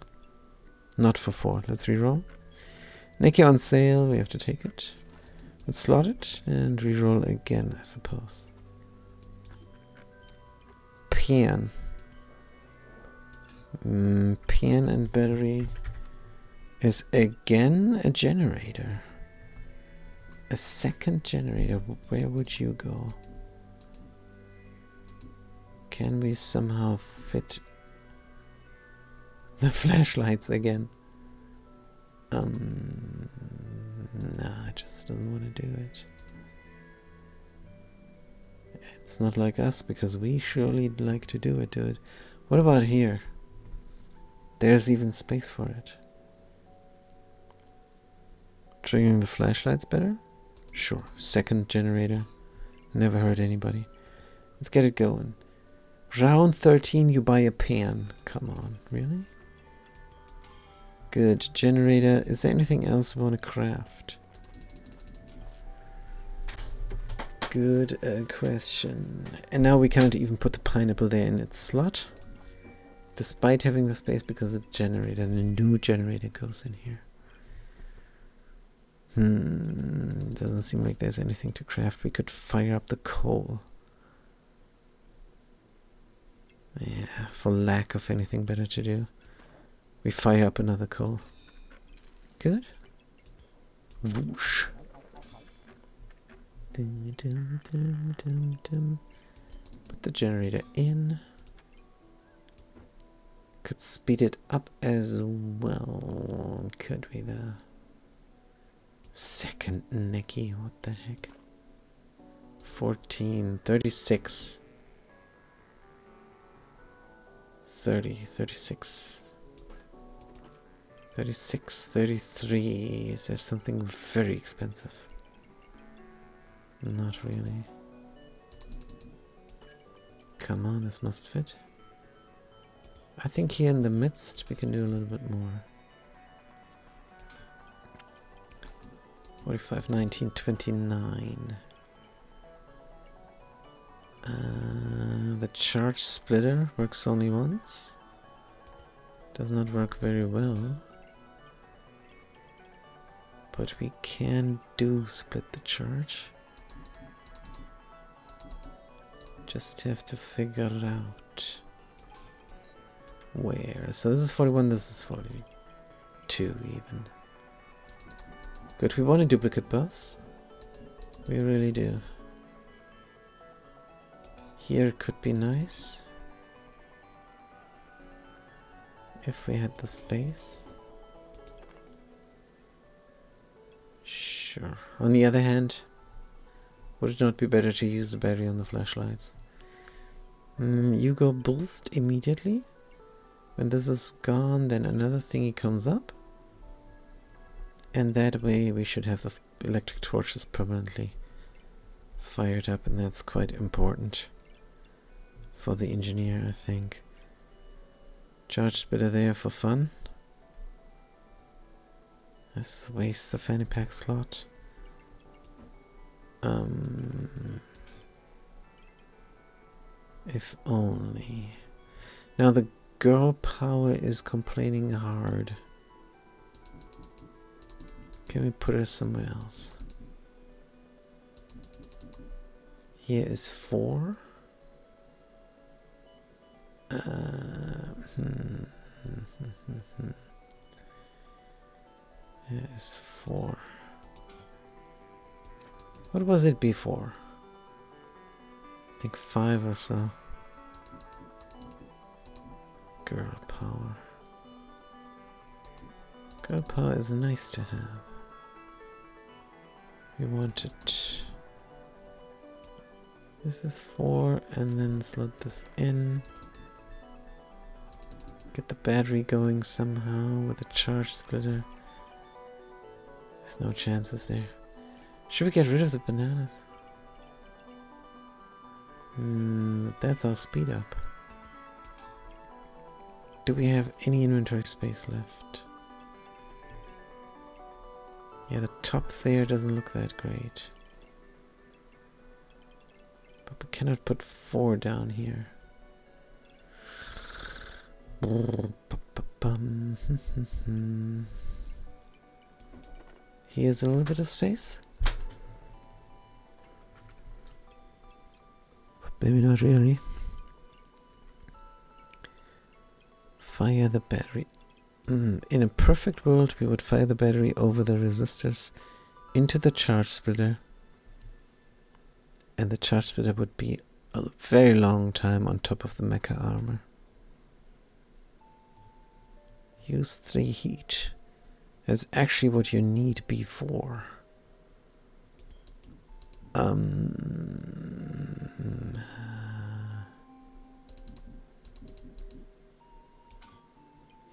Not for 4. Let's reroll. Neki on sale. We have to take it. Let's slot it and reroll again, I suppose. Pian. Pan and battery is again a generator. A second generator. Where would you go? Can we somehow fit the flashlights again? Nah, it just doesn't want to do it. It's not like us, because we surely like to do it. What about here? There's even space for it. Triggering the flashlights better? Sure. Second generator. Never hurt anybody. Let's get it going. Round 13, you buy a pan. Come on, really? Good. Generator. Is there anything else we want to craft? Good question. And now we can't even put the pineapple there in its slot, despite having the space, because the generator, the new generator, goes in here. Doesn't seem like there's anything to craft. We could fire up the coal. Yeah, for lack of anything better to do, we fire up another coal. Good. Whoosh. Put the generator in. Could speed it up as well. Could we though? Second Nicky, what the heck? 14, 36. 30, 36. 36, 33. Is there something very expensive? Not really. Come on, this must fit. I think here in the midst we can do a little bit more. 45, 19, 29. The charge splitter works only once. Does not work very well. But we can do split the charge. Just have to figure out where. So this is 41, this is 42 even. Good, we want a duplicate bus. We really do. Here could be nice. If we had the space. Sure. On the other hand, would it not be better to use the battery on the flashlights? You go boost immediately. When this is gone, then another thingy comes up. And that way we should have the electric torches permanently fired up, and that's quite important for the engineer, I think. Charge splitter there for fun. Let's waste the fanny pack slot. If only. Now the girl power is complaining hard. Can we put her somewhere else? Here is 4. Here is 4. What was it before? I think 5 or so. Girl power. Girl power is nice to have. We want it. This is 4, and then slot this in. Get the battery going somehow with a charge splitter. There's no chances there. Should we get rid of the bananas? That's our speed up. Do we have any inventory space left? Yeah, the top there doesn't look that great. But we cannot put 4 down here. Here's a little bit of space. Maybe not really. Fire the battery. In a perfect world, we would fire the battery over the resistors into the charge splitter. And the charge splitter would be a very long time on top of the mecha armor. Use 3 heat. That's actually what you need before.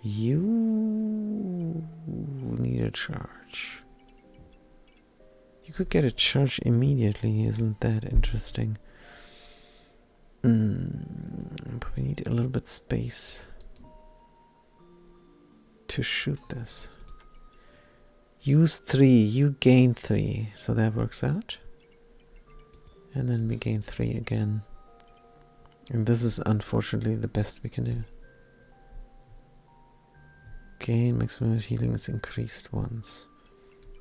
You need a charge. You could get a charge immediately, isn't that interesting? But we need a little bit space to shoot this. Use 3, you gain 3, so that works out. And then we gain 3 again. And this is unfortunately the best we can do. Gain maximum healing is increased once.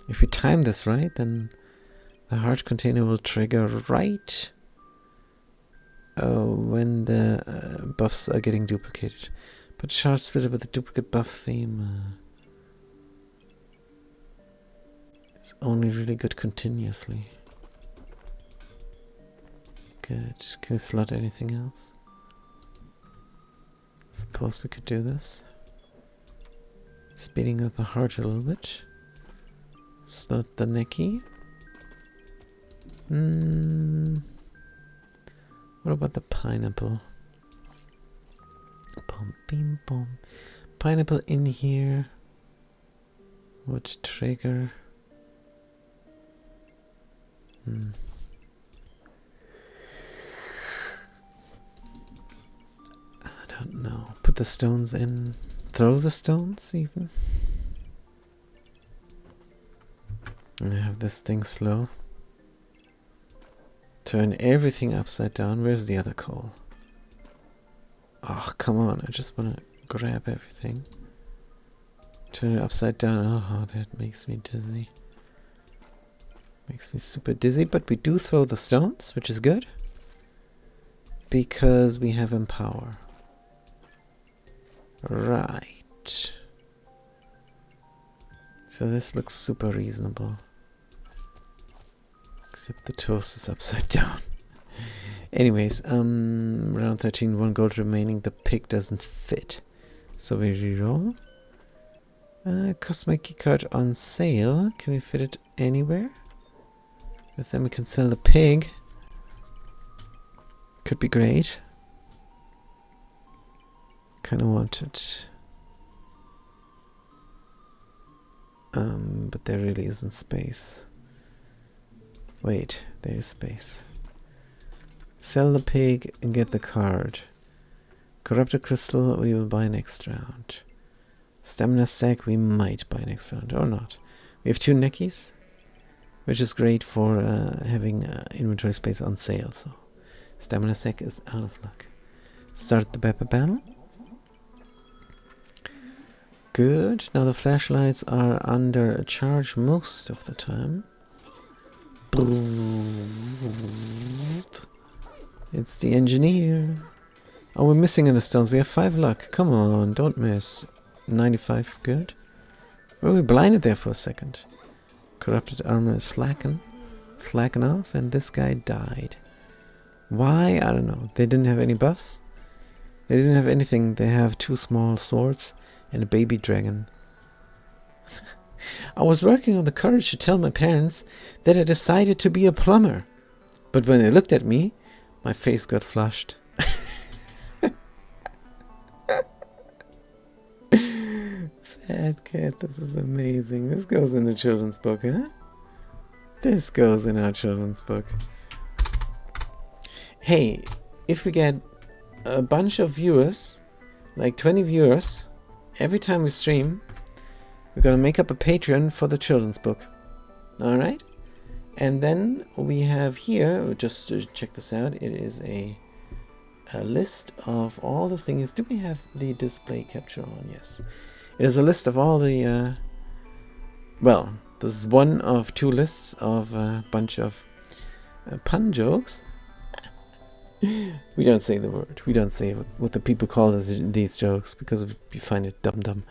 If we time this right, then the heart container will trigger right when the buffs are getting duplicated. But charge splitter with the duplicate buff theme is only really good continuously. Good. Can we slot anything else? Suppose we could do this. Speeding up the heart a little bit. Slot the necky. What about the pineapple? Bom, bim, bom. Pineapple in here would trigger. I don't know. Put the stones in. Throw the stones even. And have this thing slow. Turn everything upside down. Where's the other coal? Oh, come on. I just want to grab everything. Turn it upside down. Oh, that makes me dizzy. Makes me super dizzy. But we do throw the stones, which is good. Because we have Empower. Right. So this looks super reasonable. Except the toast is upside down. Anyways, round 13, 1 gold remaining. The pig doesn't fit. So we reroll. Cosmic keycard on sale. Can we fit it anywhere? Because then we can sell the pig. Could be great. Kinda want it. But there really isn't space. Wait, there is space. Sell the pig and get the card. Corrupted crystal we will buy next round. Stamina sack we might buy next round or not. We have 2 neckies, which is great for having inventory space on sale. So stamina sack is out of luck. Start the Pepper battle. Good. Now the flashlights are under a charge most of the time. It's the engineer. Oh, we're missing in the stones. We have 5 luck. Come on, don't miss. 95, good. Well, we blinded there for a second. Corrupted armor is slacking off, and this guy died. Why? I don't know. They didn't have any buffs. They didn't have anything. They have 2 small swords and a baby dragon. I was working on the courage to tell my parents that I decided to be a plumber. But when they looked at me, my face got flushed. Fat cat, this is amazing. This goes in the children's book, huh? This goes in our children's book. Hey, if we get a bunch of viewers, like 20 viewers, every time we stream, we're gonna make up a Patreon for the children's book. Alright? And then we have here, just to check this out, it is a list of all the things. Do we have the display capture on? Yes. It is a list of all the, well, this is one of 2 lists of a bunch of pun jokes. We don't say the word. We don't say what the people call these jokes because we find it dumb.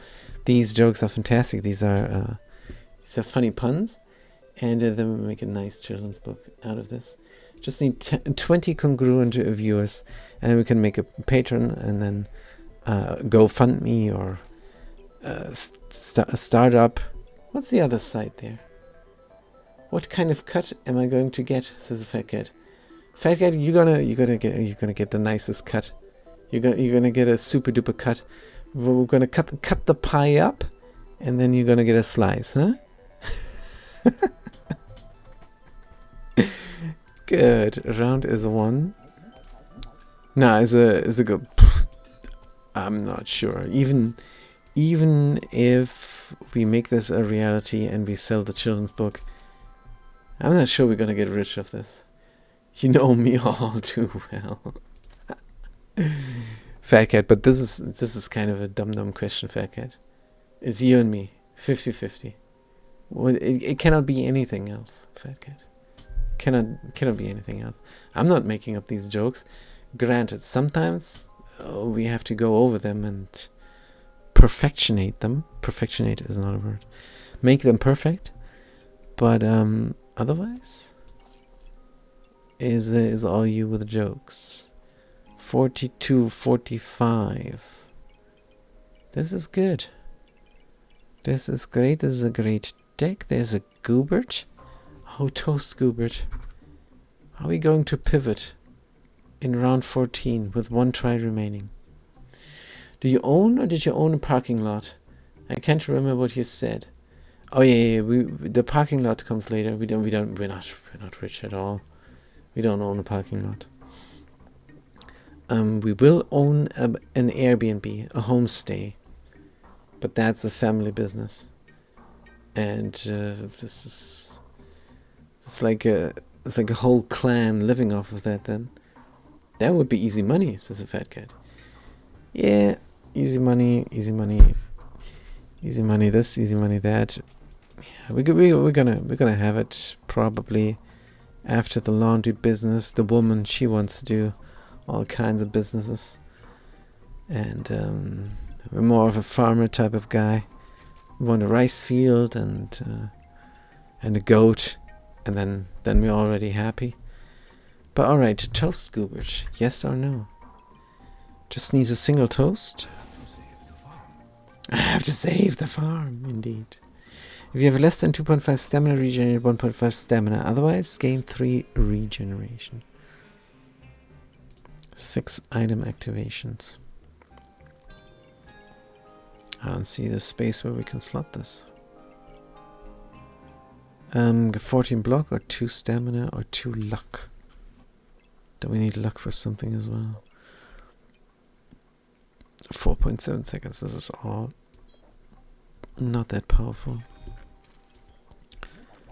These jokes are fantastic. These are funny puns, and then we make a nice children's book out of this. Just need 20 congruent viewers, and then we can make a Patreon, and then GoFundMe or startup. What's the other side there? What kind of cut am I going to get? Says the fat cat. Fat cat, you're gonna get the nicest cut. You're gonna get a super duper cut. We're gonna cut the pie up, and then you're gonna get a slice, huh? Good. Round is 1. Nah, is a good. I'm not sure. Even if we make this a reality and we sell the children's book, I'm not sure we're gonna get rich off this. You know me all too well. Fat cat, but this is kind of a dumb question, Fat cat. It's you and me, 50-50. Well, it cannot be anything else, Fat cat. Cannot be anything else. I'm not making up these jokes. Granted, sometimes we have to go over them and perfectionate them. Perfectionate is not a word. Make them perfect. But otherwise, is all you with the jokes. 42-45. This is good. This is great. This is a great deck. There's a Goobert. Oh, toast Goobert. Are we going to pivot in round 14 with 1 try remaining? Do you own or did you own a parking lot? I can't remember what you said. Oh yeah. The parking lot comes later. We're not rich at all. We don't own a parking lot. We will own an Airbnb, a homestay, but that's a family business, and it's like a whole clan living off of that. Then that would be easy money, says a fat cat. Yeah, easy money. This, easy money that. Yeah, we're gonna have it probably after the laundry business. The woman, she wants to do all kinds of businesses, and we're more of a farmer type of guy. We want a rice field and a goat, and then we're already happy. But all right, toast Goobert, yes or no? Just needs a single toast. I have to save the farm, indeed. If you have less than 2.5 stamina, regenerate 1.5 stamina. Otherwise, gain 3 regeneration. 6 item activations. I don't see the space where we can slot this. 14 block or 2 stamina or 2 luck. Do we need luck for something as well? 4.7 seconds. This is all not that powerful.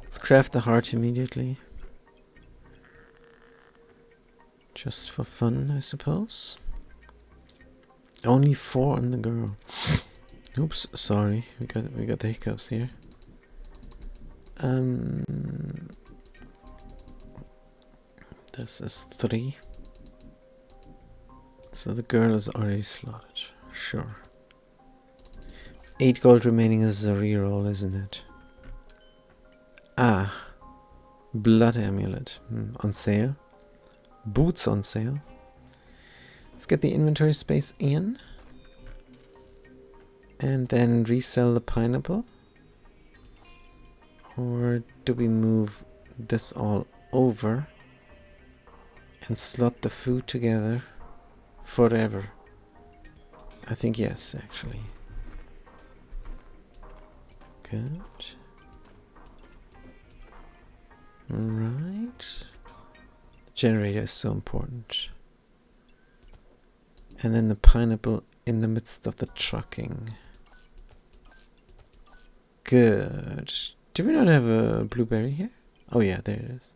Let's craft the heart immediately. Just for fun, I suppose. Only 4 on the girl. Oops, sorry. We got the hiccups here. This is 3. So the girl is already slotted. Sure. 8 gold remaining is a reroll, isn't it? Ah. Blood amulet. On sale. Boots on sale. Let's get the inventory space in. And then resell the pineapple. Or do we move this all over and slot the food together forever? I think yes, actually. Good. Right. The generator is so important. And then the pineapple in the midst of the trucking. Good. Do we not have a blueberry here? Oh yeah, there it is.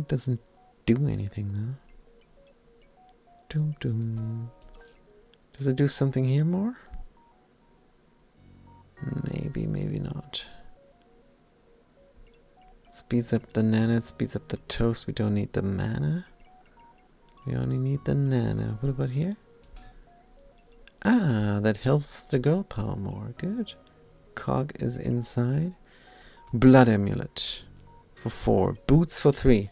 Doesn't do anything though. Doom doom. Does it do something here more? Maybe, maybe not. Speeds up the nana, speeds up the toast. We don't need the mana. We only need the nana. What about here? Ah, that helps the girl power more. Good. Cog is inside. Blood amulet for 4. Boots for 3.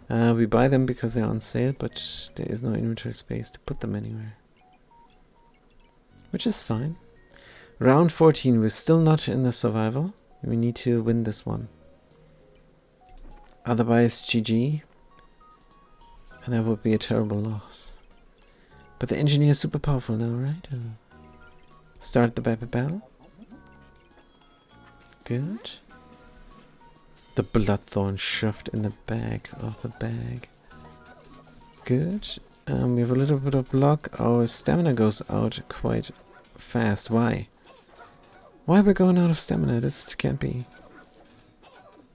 We buy them because they're on sale, but there is no inventory space to put them anywhere. Which is fine. Round 14, we're still not in the survival. We need to win this one. Otherwise, GG. And that would be a terrible loss. But the engineer is super powerful now, right? Start the battle. Good. The bloodthorn shoved in the back of the bag. Good. We have a little bit of luck. Our stamina goes out quite fast. Why? Why are we going out of stamina? This can't be.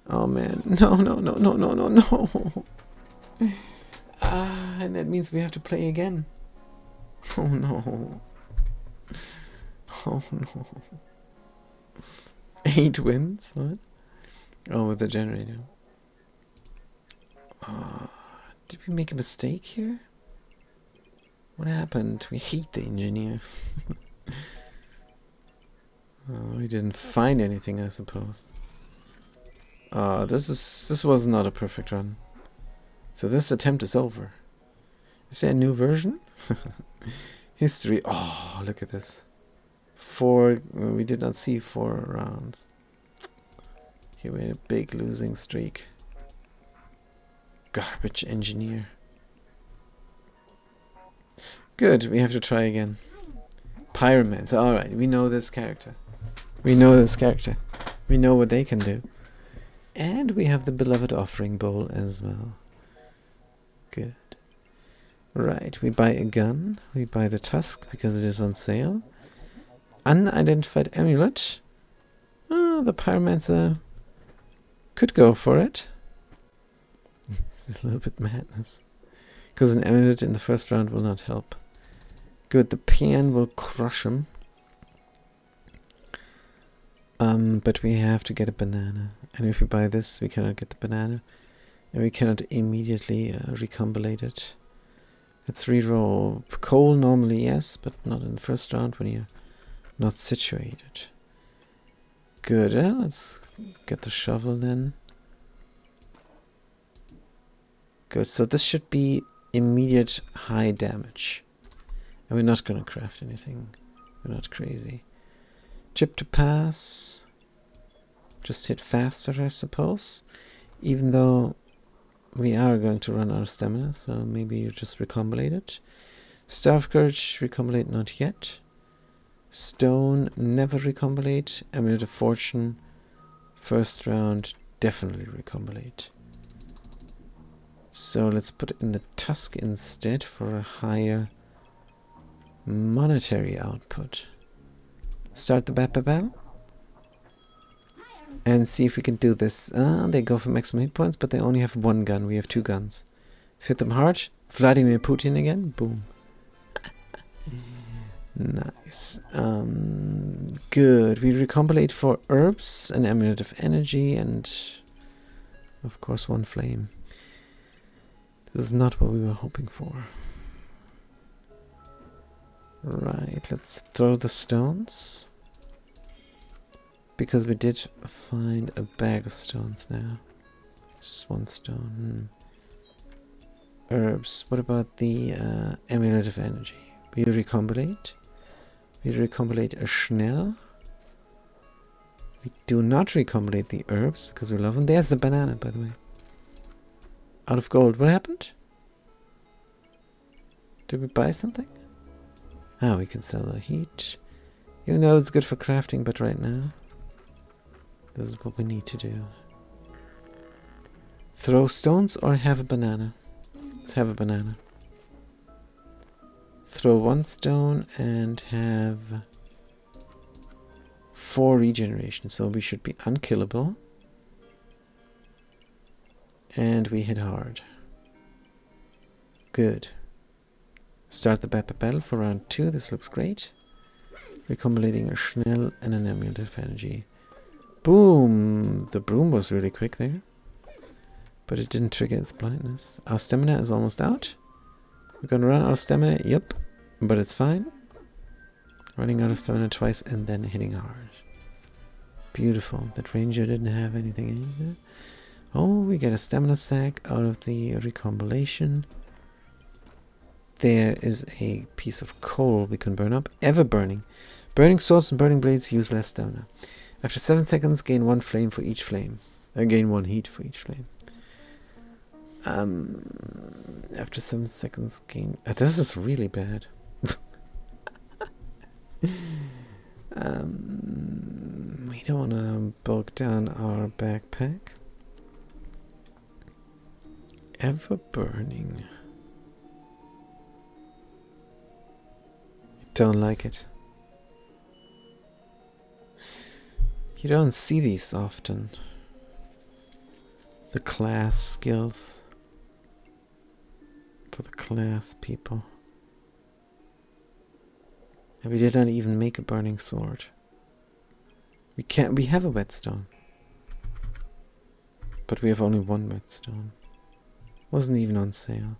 Oh man. No. And that means we have to play again. Oh no. Oh no. 8 wins? What? Oh, with the generator. Did we make a mistake here? What happened? We hate the engineer. We didn't find anything, I suppose. This was not a perfect run. So this attempt is over. Is there a new version? History. Oh, look at this. 4. We did not see 4 rounds. Here we had a big losing streak. Garbage engineer. Good, we have to try again. Pyromancer. Alright, we know this character. We know what they can do. And we have the beloved offering bowl as well. Good. Right, we buy a gun. We buy the tusk because it is on sale. Unidentified amulet. Oh, the pyromancer could go for it. It's a little bit madness. Because an amulet in the first round will not help. Good, the PN will crush him. But we have to get a banana. And if we buy this, we cannot get the banana. And we cannot immediately recombinate it. Let's reroll. Coal normally, yes, but not in the first round when you're not situated. Good, let's get the shovel then. Good, so this should be immediate high damage. And we're not going to craft anything. We're not crazy. Chip to pass. Just hit faster, I suppose. Even though we are going to run out of stamina, so maybe you just recombinate it. Staff of Courage, recombinate not yet. Stone, never recombinate. Amulet of Fortune, first round, definitely recombinate. So let's put it in the tusk instead for a higher monetary output. Start the battle. And see if we can do this. They go for maximum hit points, but they only have 1 gun. We have 2 guns. Let's hit them hard. Vladimir Putin again. Boom. Nice. Good. We recombinate for herbs, an amulet of energy, and of course 1 flame. This is not what we were hoping for. Right, let's throw the stones. Because we did find a bag of stones now. Just 1 stone. Herbs. What about the amulet of energy? We recombinate. We recombinate a Schnell. We do not recombinate the herbs because we love them. There's the banana, by the way. Out of gold. What happened? Did we buy something? Ah, we can sell the heat. Even though it's good for crafting, but right now, this is what we need to do. Throw stones or have a banana? Let's have a banana. Throw 1 stone and have 4 regeneration. So we should be unkillable. And we hit hard. Good. Start the battle for round 2. This looks great. Recombinating a Schnell and an amulet of energy. Boom! The broom was really quick there. But it didn't trigger its blindness. Our stamina is almost out. We're gonna run out of stamina. Yep. But it's fine. Running out of stamina twice and then hitting hard. Beautiful. That ranger didn't have anything either. Oh, we get a stamina sack out of the recombination. There is a piece of coal we can burn up. Ever burning. Burning swords and burning blades use less stamina. After 7 seconds, gain 1 flame for each flame. Gain 1 heat for each flame. After 7 seconds, gain... this is really bad. We don't want to bulk down our backpack. Ever burning. Don't like it. You don't see these often. The class skills. For the class people. And we did not even make a burning sword. We have a whetstone. But we have only 1 whetstone. Wasn't even on sale.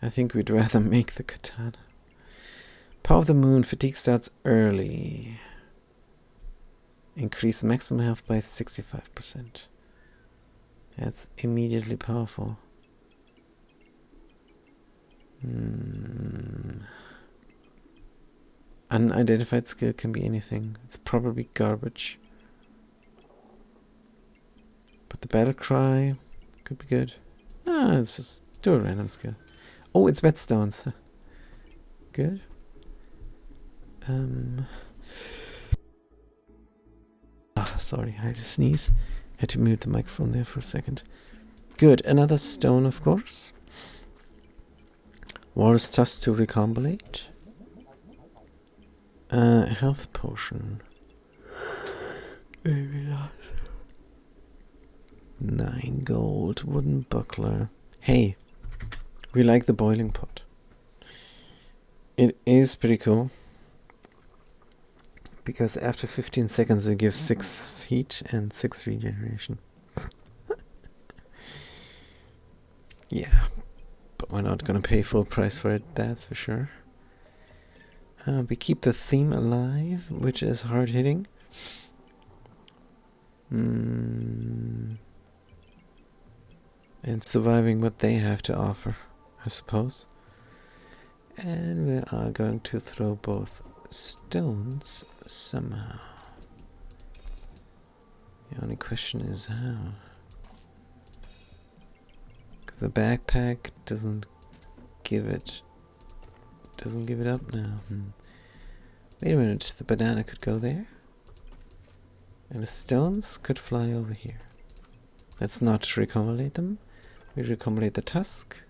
I think we'd rather make the katana. Power of the moon. Fatigue starts early. Increase maximum health by 65%. That's immediately powerful. Unidentified skill can be anything. It's probably garbage. But the battle cry could be good. Let's just do a random skill. Oh, it's whetstones. Good. Sorry, I had to sneeze. Had to mute the microphone there for a second. Good. Another stone, of course. Walrus tusk to recombinate. Health potion. Maybe not. 9 gold. Wooden buckler. Hey, we like the boiling pot. It is pretty cool. Because after 15 seconds it gives 6 heat and 6 regeneration. Yeah, but we're not gonna pay full price for it, that's for sure. We keep the theme alive, which is hard hitting. And surviving what they have to offer, I suppose. And we are going to throw both stones somehow. The only question is how. Because the backpack doesn't give it up now. Wait a minute, the banana could go there. And the stones could fly over here. Let's not recombinate them. We recombinate the tusk.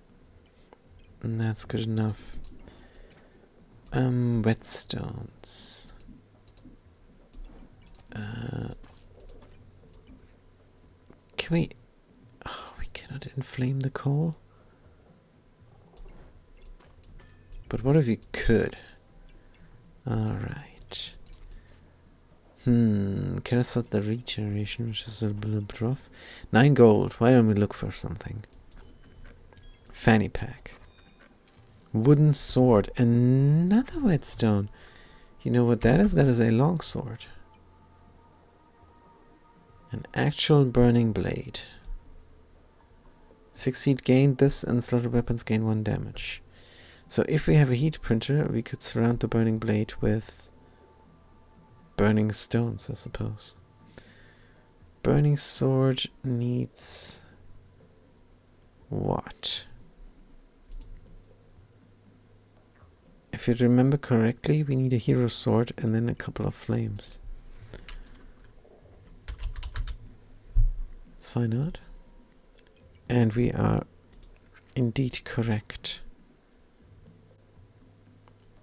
And that's good enough. Whetstones. Can we... Oh, we cannot inflame the coal. But what if we could? Alright. Can I start the regeneration, which is a little bit rough? 9 gold. Why don't we look for something? Fanny pack. Wooden sword. Another whetstone. You know what that is? That is a long sword. An actual burning blade. 6 heat gained. This and slaughter weapons gain 1 damage. So if we have a heat printer, we could surround the burning blade with burning stones, I suppose. Burning sword needs what? If you remember correctly, we need a hero sword and then a couple of flames. Let's find out. And we are indeed correct.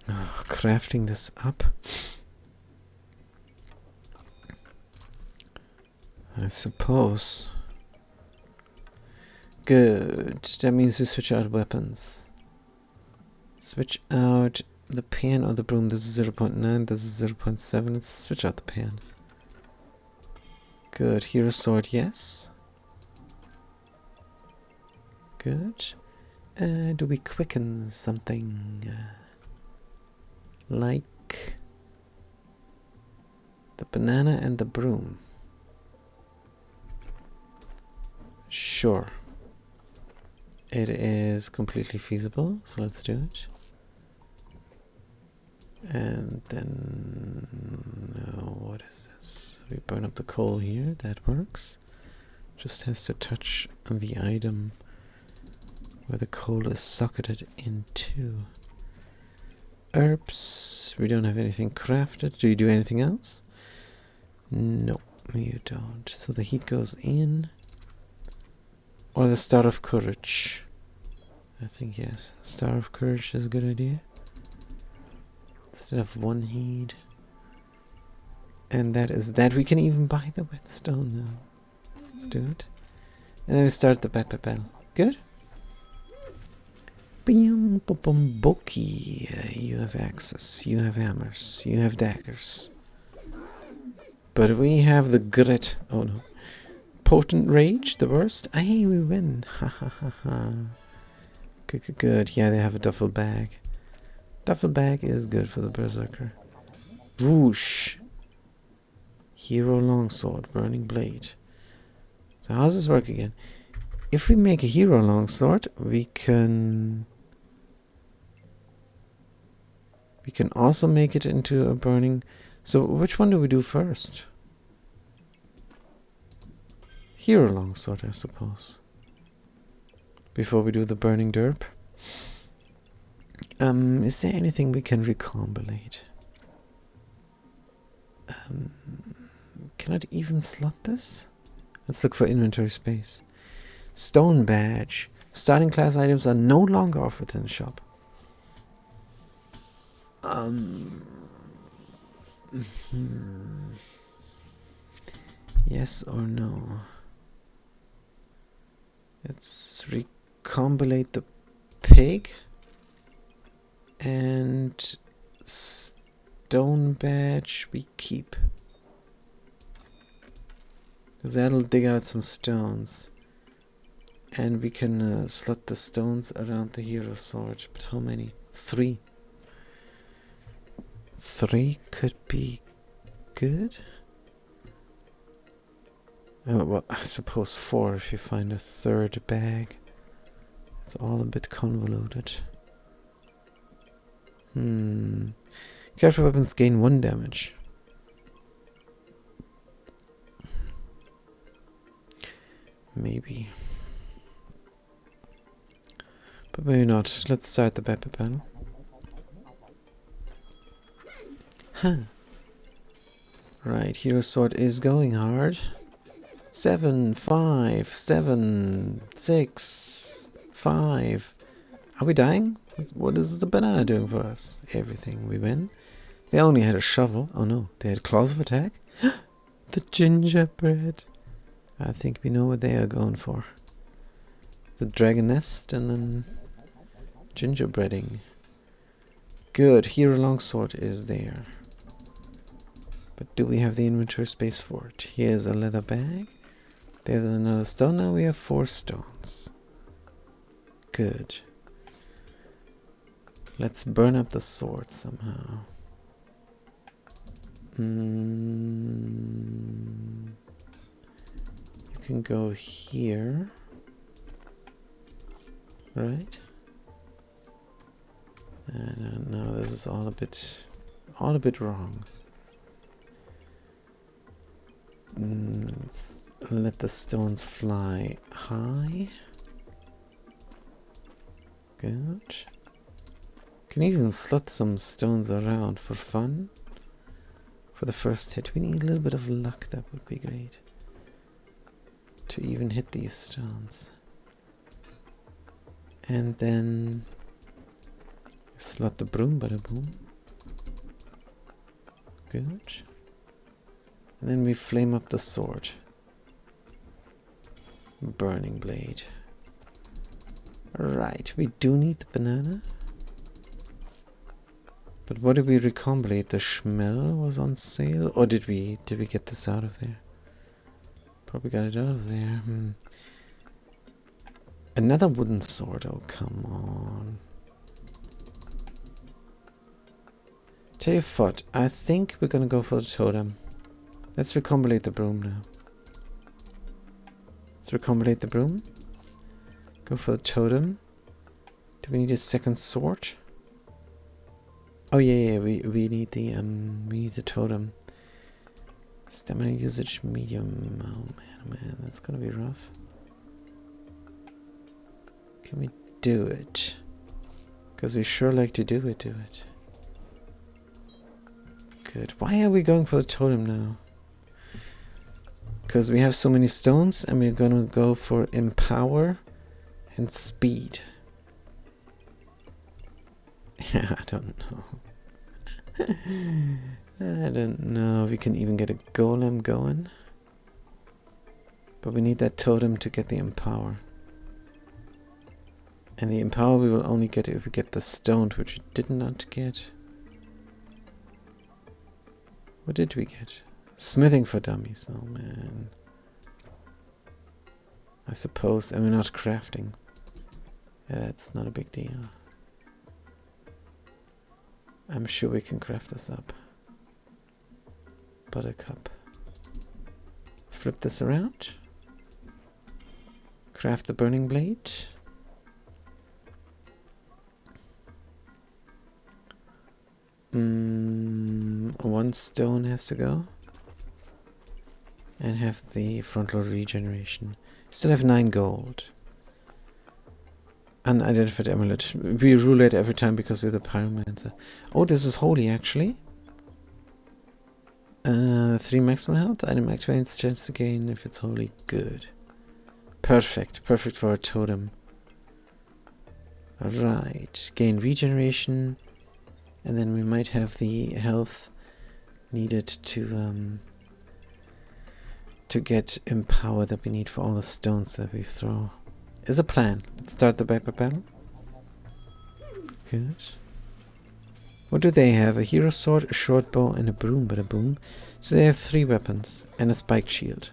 Oh, crafting this up. I suppose. Good. That means we switch out weapons. Switch out the pan or the broom. This is 0.9. This is 0.7. Let's switch out the pan. Good. Hero sword, yes. Good. Do we quicken something? Like the banana and the broom. Sure. It is completely feasible, so let's do it. And then, no, what is this? We burn up the coal here, that works. Just has to touch the item where the coal is socketed into. Herbs, we don't have anything crafted. Do you do anything else? No, you don't. So the heat goes in. Or the Star of Courage. I think yes. Star of Courage is a good idea. Instead of one heat. And that is that. We can even buy the whetstone now. Let's do it. And then we start the battle. Good? Boki. You have axes. You have hammers. You have daggers. But we have the grit. Oh no. Potent rage, the worst. Hey, we win. Ha ha ha ha. Good, good. Yeah, they have a duffel bag. Duffel bag is good for the berserker. Whoosh. Hero longsword, burning blade. So how does this work again? If we make a hero longsword, we can also make it into a burning. So which one do we do first? Hero longsword, I suppose. Before we do the burning derp. Is there anything we can recombinate? Can I even slot this? Let's look for inventory space. Stone badge. Starting class items are no longer offered in the shop. Yes or no? Let's recombinate the pig and stone badge we keep, because that'll dig out some stones, and we can slot the stones around the hero sword. But how many? 3. 3 could be good. Well, I suppose 4 if you find a third bag. It's all a bit convoluted. Careful weapons gain 1 damage. Maybe. But maybe not. Let's start the battle. Huh. Right, hero sword is going hard. 7, 5, 7, 6, 5. Are we dying? What is the banana doing for us? Everything. We win. They only had a shovel. Oh no, they had claws of attack. The gingerbread. I think we know what they are going for. The dragon nest and then gingerbreading. Good. Hero longsword is there. But do we have the inventory space for it? Here's a leather bag. There's another stone. Now we have 4 stones. Good. Let's burn up the sword somehow. You can go here. Right? I don't know. This is all a bit wrong. Let's let the stones fly high. Good. Can even slot some stones around for fun. For the first hit, we need a little bit of luck. That would be great. To even hit these stones. And then slot the broom, bada boom. Good. And then we flame up the sword. Burning blade. Right, we do need the banana. But what did we recombinate? The Schmel was on sale? Or did we get this out of there? Probably got it out of there. Another wooden sword. Oh, come on. Tell you what, I think we're gonna go for the totem. Let's recombinate the broom now. Let's recombinate the broom. Go for the totem. Do we need a second sword? Oh yeah, we need the totem. Stamina usage medium. Oh man, that's gonna be rough. Can we do it? Because we sure like to do it. Good. Why are we going for the totem now? Because we have so many stones and we're gonna go for empower and speed. Yeah, I don't know. I don't know if we can even get a golem going. But we need that totem to get the empower. And the empower we will only get if we get the stone, which we did not get. What did we get? Smithing for dummies. Oh man. I suppose. And we're not crafting. Yeah, that's not a big deal. I'm sure we can craft this up. Buttercup. Let's flip this around. Craft the burning blade. One stone has to go. And have the frontal regeneration. Still have 9 gold. Unidentified amulet. We rule it every time because we're the pyromancer. Oh, this is holy actually. 3 maximum health. Item activates chance to gain if it's holy. Good. Perfect. Perfect for a totem. Alright. Gain regeneration. And then we might have the health needed to get empower that we need for all the stones that we throw. Is a plan. Let's start the battle. Good. What do they have? A hero sword, a short bow, and a broom, but a boom. So they have 3 weapons and a spiked shield.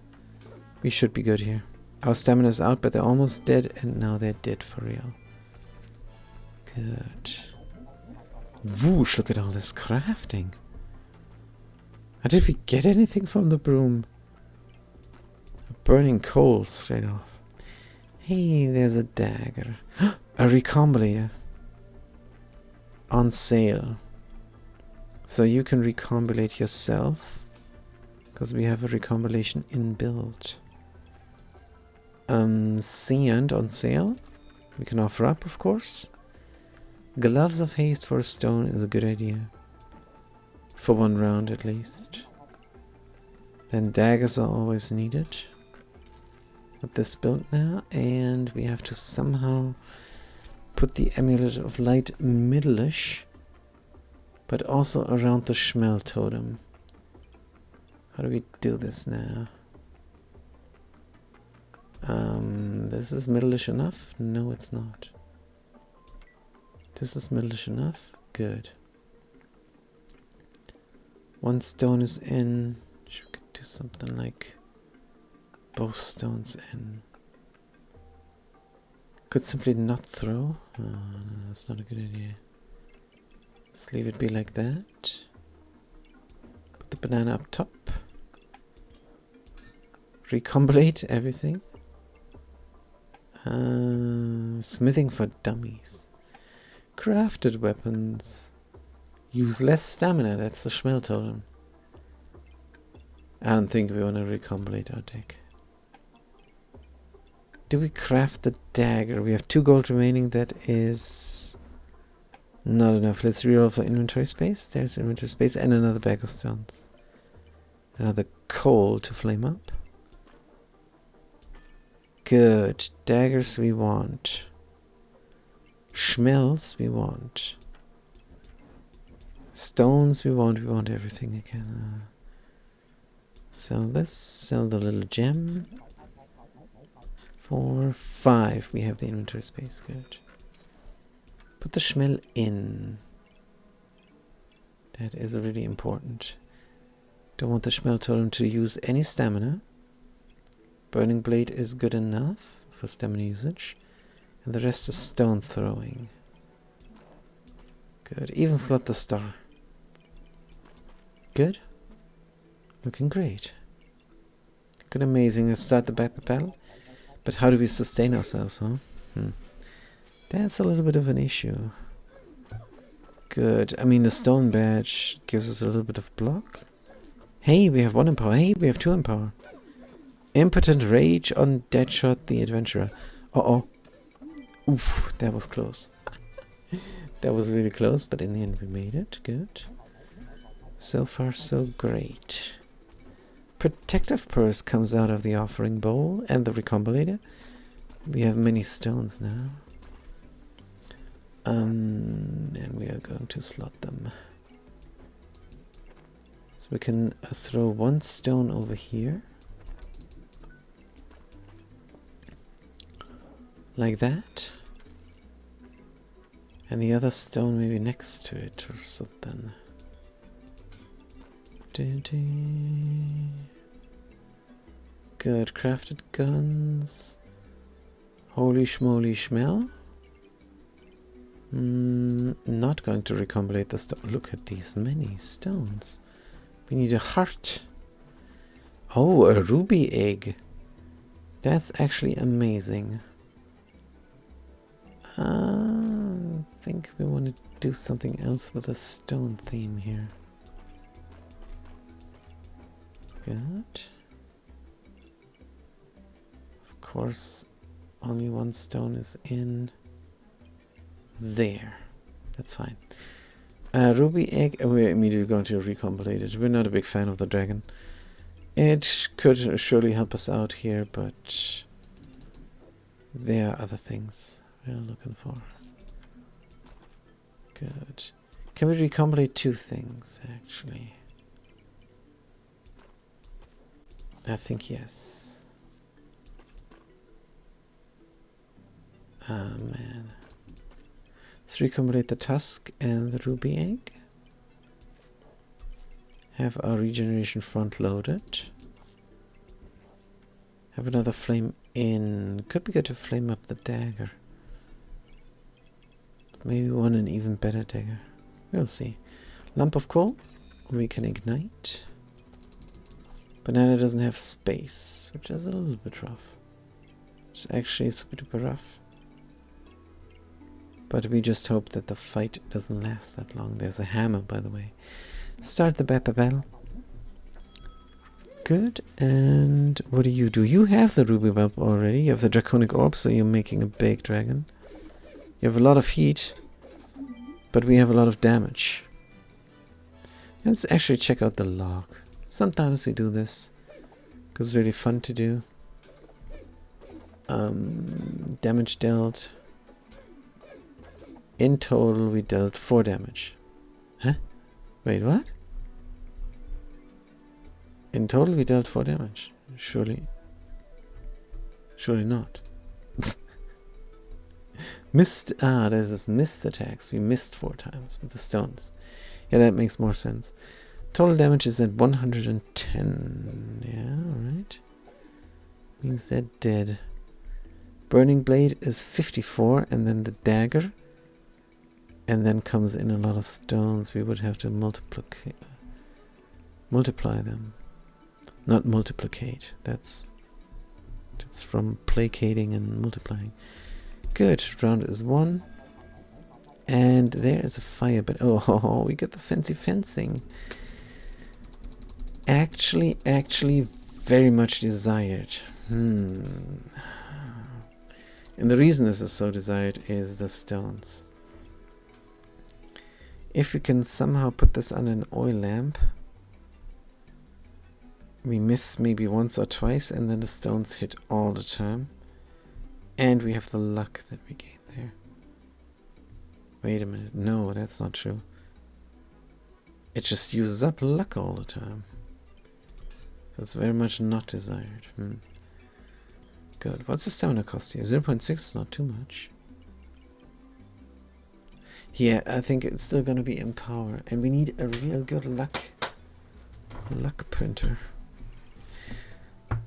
We should be good here. Our stamina's out, but they're almost dead, and now they're dead for real. Good. Whoosh, look at all this crafting. How did we get anything from the broom? Burning coal straight off. Hey, there's a dagger. A recombinator. On sale. So you can recombinate yourself. Because we have a recombination inbuilt. Sand on sale. We can offer up, of course. Gloves of haste for a stone is a good idea. For 1 round at least. Then daggers are always needed. With this build now, and we have to somehow put the amulet of light middle-ish, but also around the Schmel totem. How do we do this now? This is middle-ish enough? No, it's not. This is middle-ish enough? Good. 1 stone is in. We could do something like both stones in. Could simply not throw. Oh, no, that's not a good idea. Just leave it be like that. Put the banana up top. Recombinate everything. Smithing for dummies. Crafted weapons. Use less stamina. That's the Schmel totem. I don't think we want to recombinate our deck. Do we craft the dagger? We have 2 gold remaining. That is not enough. Let's reroll for inventory space. There's inventory space and another bag of stones. Another coal to flame up. Good. Daggers we want. Schmells we want. Stones we want. We want everything again. Sell this. Sell the little gem. 4, 5. We have the inventory space. Good. Put the Schmel in. That is really important. Don't want the Schmel totem to use any stamina. Burning Blade is good enough for stamina usage. And the rest is stone throwing. Good. Even slot the star. Good. Looking great. Good, amazing. Let's start the battle. But how do we sustain ourselves, huh? That's a little bit of an issue. Good. I mean, the stone badge gives us a little bit of block. Hey, we have 1 empower. Hey, we have 2 empower. Impotent Rage on Deadshot the Adventurer. Uh-oh. Oof, that was close. That was really close, but in the end we made it. Good. So far, so great. Protective Purse comes out of the Offering Bowl and the Recombinator. We have many stones now. And we are going to slot them. So we can throw 1 stone over here. Like that. And the other stone maybe next to it or something. Good, crafted guns. Holy schmoly schmel. Not going to recombinate the stone. Look at these many stones. We need a heart. Oh, a ruby egg. That's actually amazing. I think we want to do something else with a stone theme here. Good. Of course, only 1 stone is in there. That's fine. Ruby egg, we're immediately going to recombinate it. We're not a big fan of the dragon. It could surely help us out here, but there are other things we're looking for. Good. Can we recombinate 2 things, actually? I think yes. Oh man. Let's recombinate the tusk and the ruby egg. Have our regeneration front loaded. Have another flame in. Could be good to flame up the dagger. Maybe we want an even better dagger. We'll see. Lump of coal. We can ignite. Banana doesn't have space, which is a little bit rough. It's actually super duper rough. But we just hope that the fight doesn't last that long. There's a hammer, by the way. Start the battle. Good. And what do? You have the ruby bulb already. You have the draconic orb, so you're making a big dragon. You have a lot of heat, but we have a lot of damage. Let's actually check out the log. Sometimes we do this because it's really fun to do. Damage dealt. In total, we dealt 4 damage. Huh? Wait, what? In total, we dealt 4 damage. Surely not. Missed. There's this missed attacks. We missed 4 times with the stones. Yeah, that makes more sense. Total damage is at 110. Yeah, alright. Means they're dead. Burning Blade is 54, and then the dagger. And then comes in a lot of stones. We would have to multiply them. Not multiplicate. That's from placating and multiplying. Good. Round is 1. And there is a fire, but oh, we get the fancy fencing. Actually, very much desired. And the reason this is so desired is the stones. If we can somehow put this on an oil lamp, we miss maybe once or twice, and then the stones hit all the time. And we have the luck that we gain there. Wait a minute. No, that's not true. It just uses up luck all the time. That's very much not desired. Good. What's the stamina cost here? 0.6 is not too much. Yeah, I think it's still going to be Empower. And we need a real good luck printer.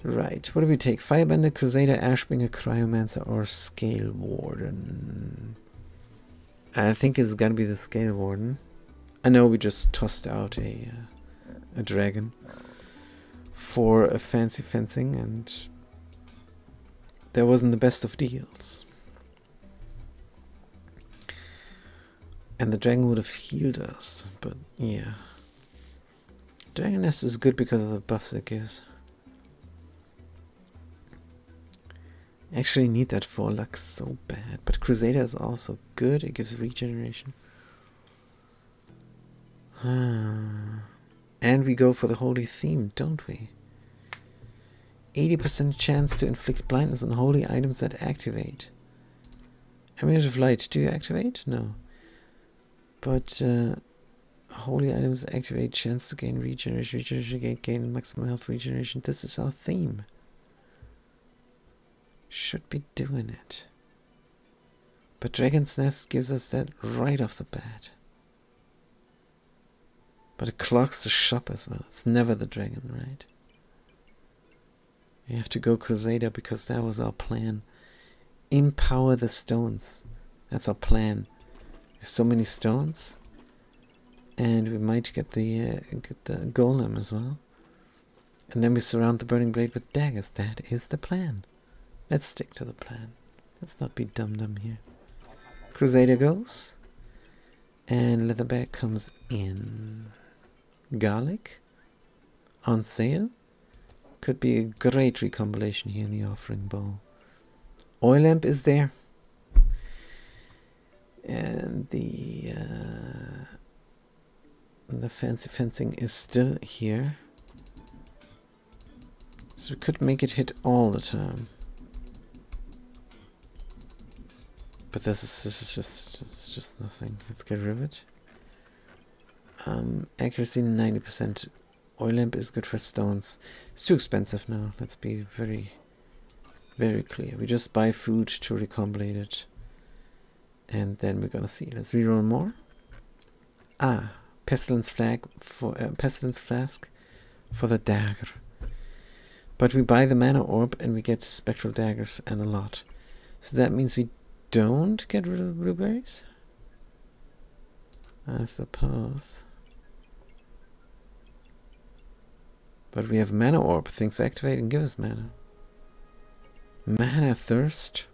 Right, what do we take? Firebender, Crusader, Ashbringer, Cryomancer, or Scale Warden? I think it's gonna be the Scale Warden. I know we just tossed out a dragon for a fancy fencing, and that wasn't the best of deals. And the dragon would have healed us, but yeah. Dragon Nest is good because of the buffs it gives. Actually need that 4 luck so bad, but Crusader is also good. It gives regeneration. And we go for the holy theme, don't we? 80% chance to inflict blindness on holy items that activate. Amulet of Light, do you activate? No. But holy items activate, chance to gain regeneration, gain maximum health regeneration. This is our theme. Should be doing it. But Dragon's Nest gives us that right off the bat. But it clogs the shop as well. It's never the dragon, right? We have to go Crusader because that was our plan. Empower the stones. That's our plan. There's so many stones. And we might get the golem as well. And then we surround the burning blade with daggers. That is the plan. Let's stick to the plan. Let's not be dumb here. Crusader goes. And Leatherback comes in. Garlic. On sale. Could be a great recombination here in the offering bowl. Oil lamp is there. And the fancy fencing is still here. So we could make it hit all the time. But this is just nothing. Let's get rid of it. Accuracy 90%. Oil lamp is good for stones. It's too expensive now. Let's be very, very clear. We just buy food to recombinate it. And then we're gonna see. Let's reroll more. Pestilence flask for the dagger. But we buy the mana orb and we get spectral daggers and a lot. So that means we don't get rid of the blueberries? I suppose. But we have mana orb. Things activate and give us mana. Mana thirst?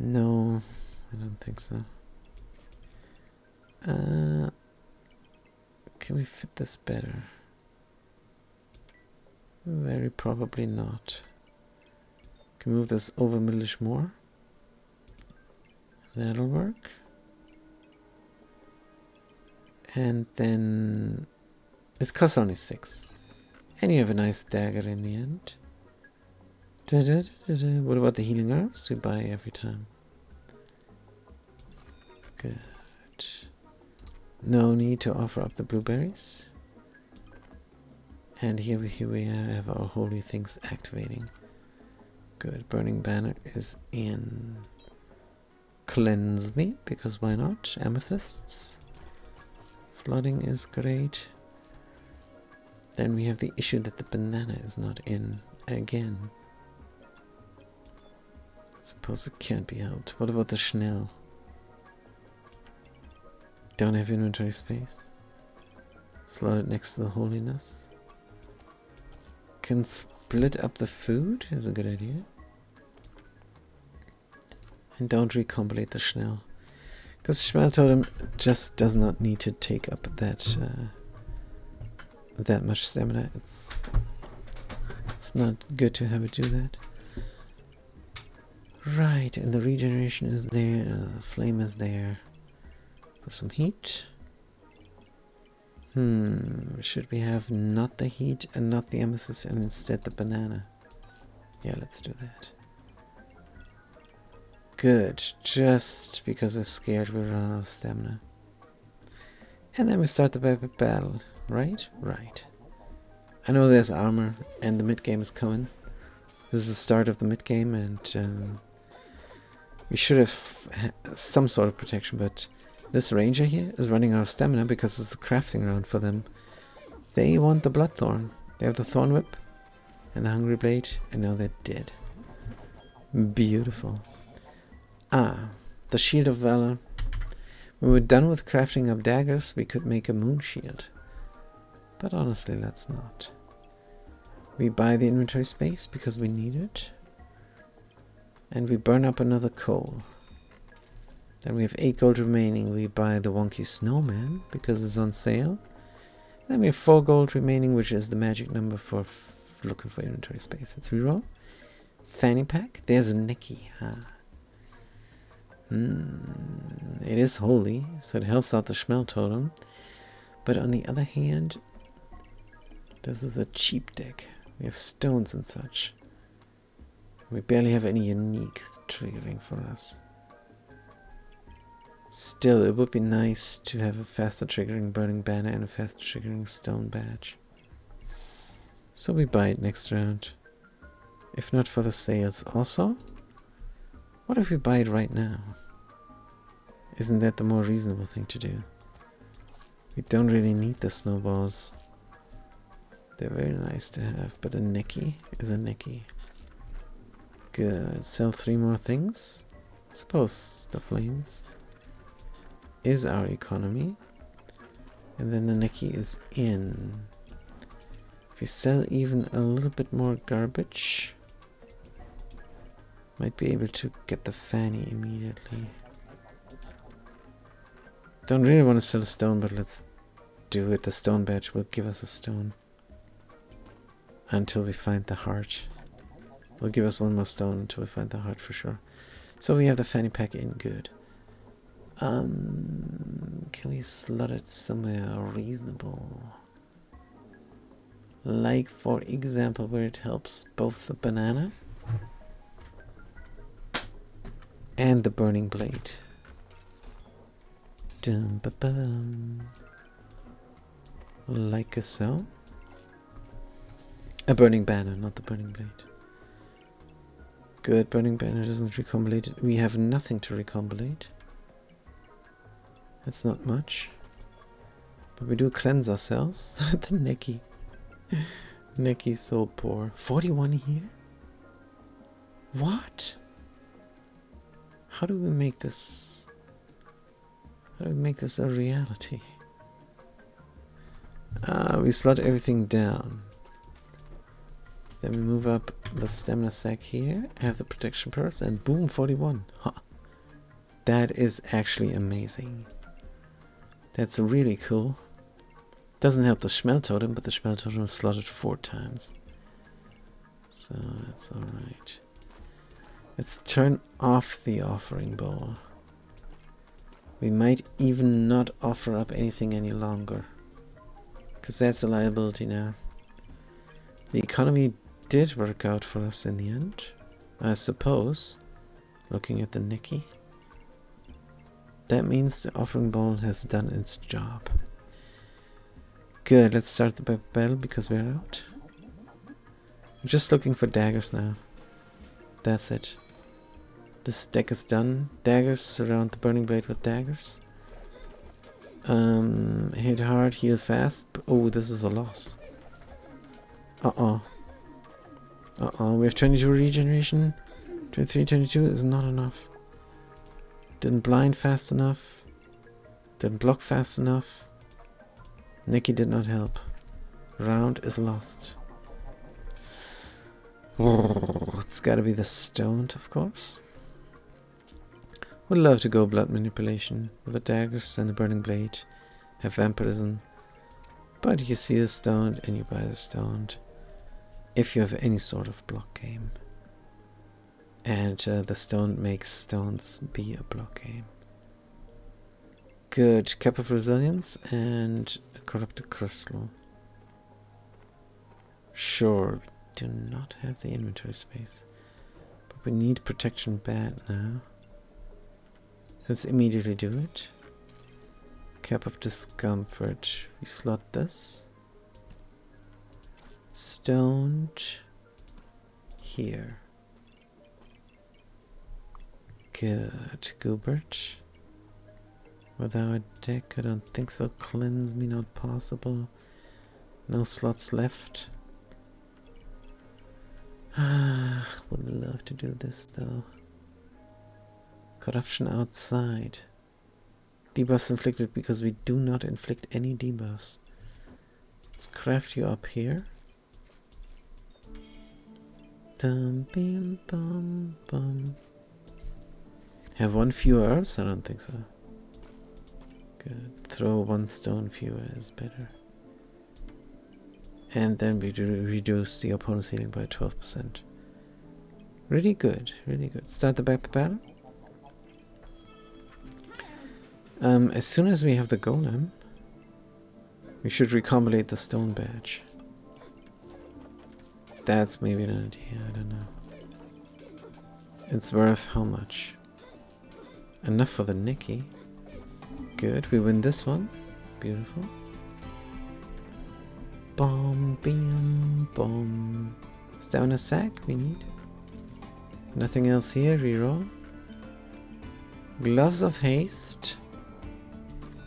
No, I don't think so. Can we fit this better? Very probably not. Can move this over middle-ish more. That'll work. And then it costs only 6. And you have a nice dagger in the end. What about the healing herbs? We buy every time. Good. No need to offer up the blueberries. And here we have our holy things activating. Good. Burning Banner is in. Cleanse me, because why not? Amethysts. Slotting is great. Then we have the issue that the banana is not in again. Suppose it can't be helped. What about the Schnell? Don't have inventory space. Slot it next to the holiness. Can split up the food is a good idea. And don't recombinate the Schnell. Because the Schnell totem just does not need to take up that much stamina. It's not good to have it do that. Right, and the regeneration is there, flame is there. For some heat. Should we have not the heat and not the amethyst and instead the banana? Yeah, let's do that. Good, just because we're scared we'll run out of stamina. And then we start the battle, right? Right. I know there's armor and the mid-game is coming. This is the start of the mid-game and we should have some sort of protection, but this ranger here is running out of stamina because it's a crafting round for them. They want the Bloodthorn. They have the Thorn Whip. and the Hungry Blade, and now they're dead. Beautiful. Ah, the Shield of Valor. When we're done with crafting up daggers, we could make a moon shield. But honestly, let's not. We buy the inventory space because we need it. And we burn up another coal. Then we have 8 gold remaining. We buy the wonky snowman because it's on sale. Then we have 4 gold remaining, which is the magic number for looking for inventory space. Let's reroll. Fanny pack. There's a Nicky. It is holy, so it helps out the Schmel totem. But on the other hand, this is a cheap deck. We have stones and such. We barely have any unique triggering for us. Still, it would be nice to have a faster triggering burning banner and a faster triggering stone badge. So we buy it next round. If not for the sales. Also, what if we buy it right now? Isn't that the more reasonable thing to do? We don't really need the snowballs. They're very nice to have, but a Nicky is a Nicky. Good. Sell 3 more things. I suppose the flames is our economy. And then the Nicky is in. If we sell even a little bit more garbage, might be able to get the Fanny immediately. Don't really want to sell a stone, but let's do it. The stone badge will give us a stone. Until we find the heart. Will give us 1 more stone until we find the heart for sure. So we have the fanny pack in. Good. Can we slot it somewhere reasonable? Like, for example, where it helps both the banana and the burning blade. Dum, ba, bum. Like so. A burning banner, not the burning blade. Good, burning banner doesn't recombinate. We have nothing to recombinate. That's not much. But we do cleanse ourselves. The Nicky. Nicky's so poor. 41 here? What? How do we make this? How do we make this a reality? We slot everything down. Then we move up the stamina stack here, have the protection purse, and boom, 41. Huh. That is actually amazing. That's really cool. Doesn't help the Schmel totem, but the Schmel totem is slotted 4 times. So that's alright. Let's turn off the offering bowl. We might even not offer up anything any longer, because that's a liability now. The economy did work out for us in the end, I suppose. Looking at the Nicky, that means the offering bowl has done its job. Good, let's start the battle because we're out. I'm just looking for daggers now. That's it. This deck is done. Daggers, surround the burning blade with daggers. Hit hard, heal fast. Oh, this is a loss. We have 22 regeneration. 23, 22 is not enough. Didn't blind fast enough. Didn't block fast enough. Nicky did not help. Round is lost. Oh, it's gotta be the stoned, of course. Would love to go blood manipulation with the daggers and the burning blade. Have vampirism. But you see the stoned and you buy the stoned. If you have any sort of block game. And the stone makes stones be a block game. Good. Cap of Resilience and a Corrupted Crystal. Sure, we do not have the inventory space. But we need protection bad now. Let's immediately do it. Cap of Discomfort. We slot this. Stoned here. Good. Goobert. With our deck, I don't think so. Cleanse me, not possible. No slots left. would love to do this though. Corruption outside. Debuffs inflicted because we do not inflict any debuffs. Let's craft you up here. Dum bim bum bum. Have one fewer herbs? I don't think so. Good. Throw one stone fewer is better. And then we reduce the opponent's healing by 12%. Really good, really good. Start the back battle. As soon as we have the golem, we should recombinate the stone badge. That's maybe an idea, I don't know. It's worth how much? Enough for the Nikki. Good, we win this one. Beautiful. Bomb, bam, bomb. Stamina sack we need. Nothing else here, reroll. Gloves of haste.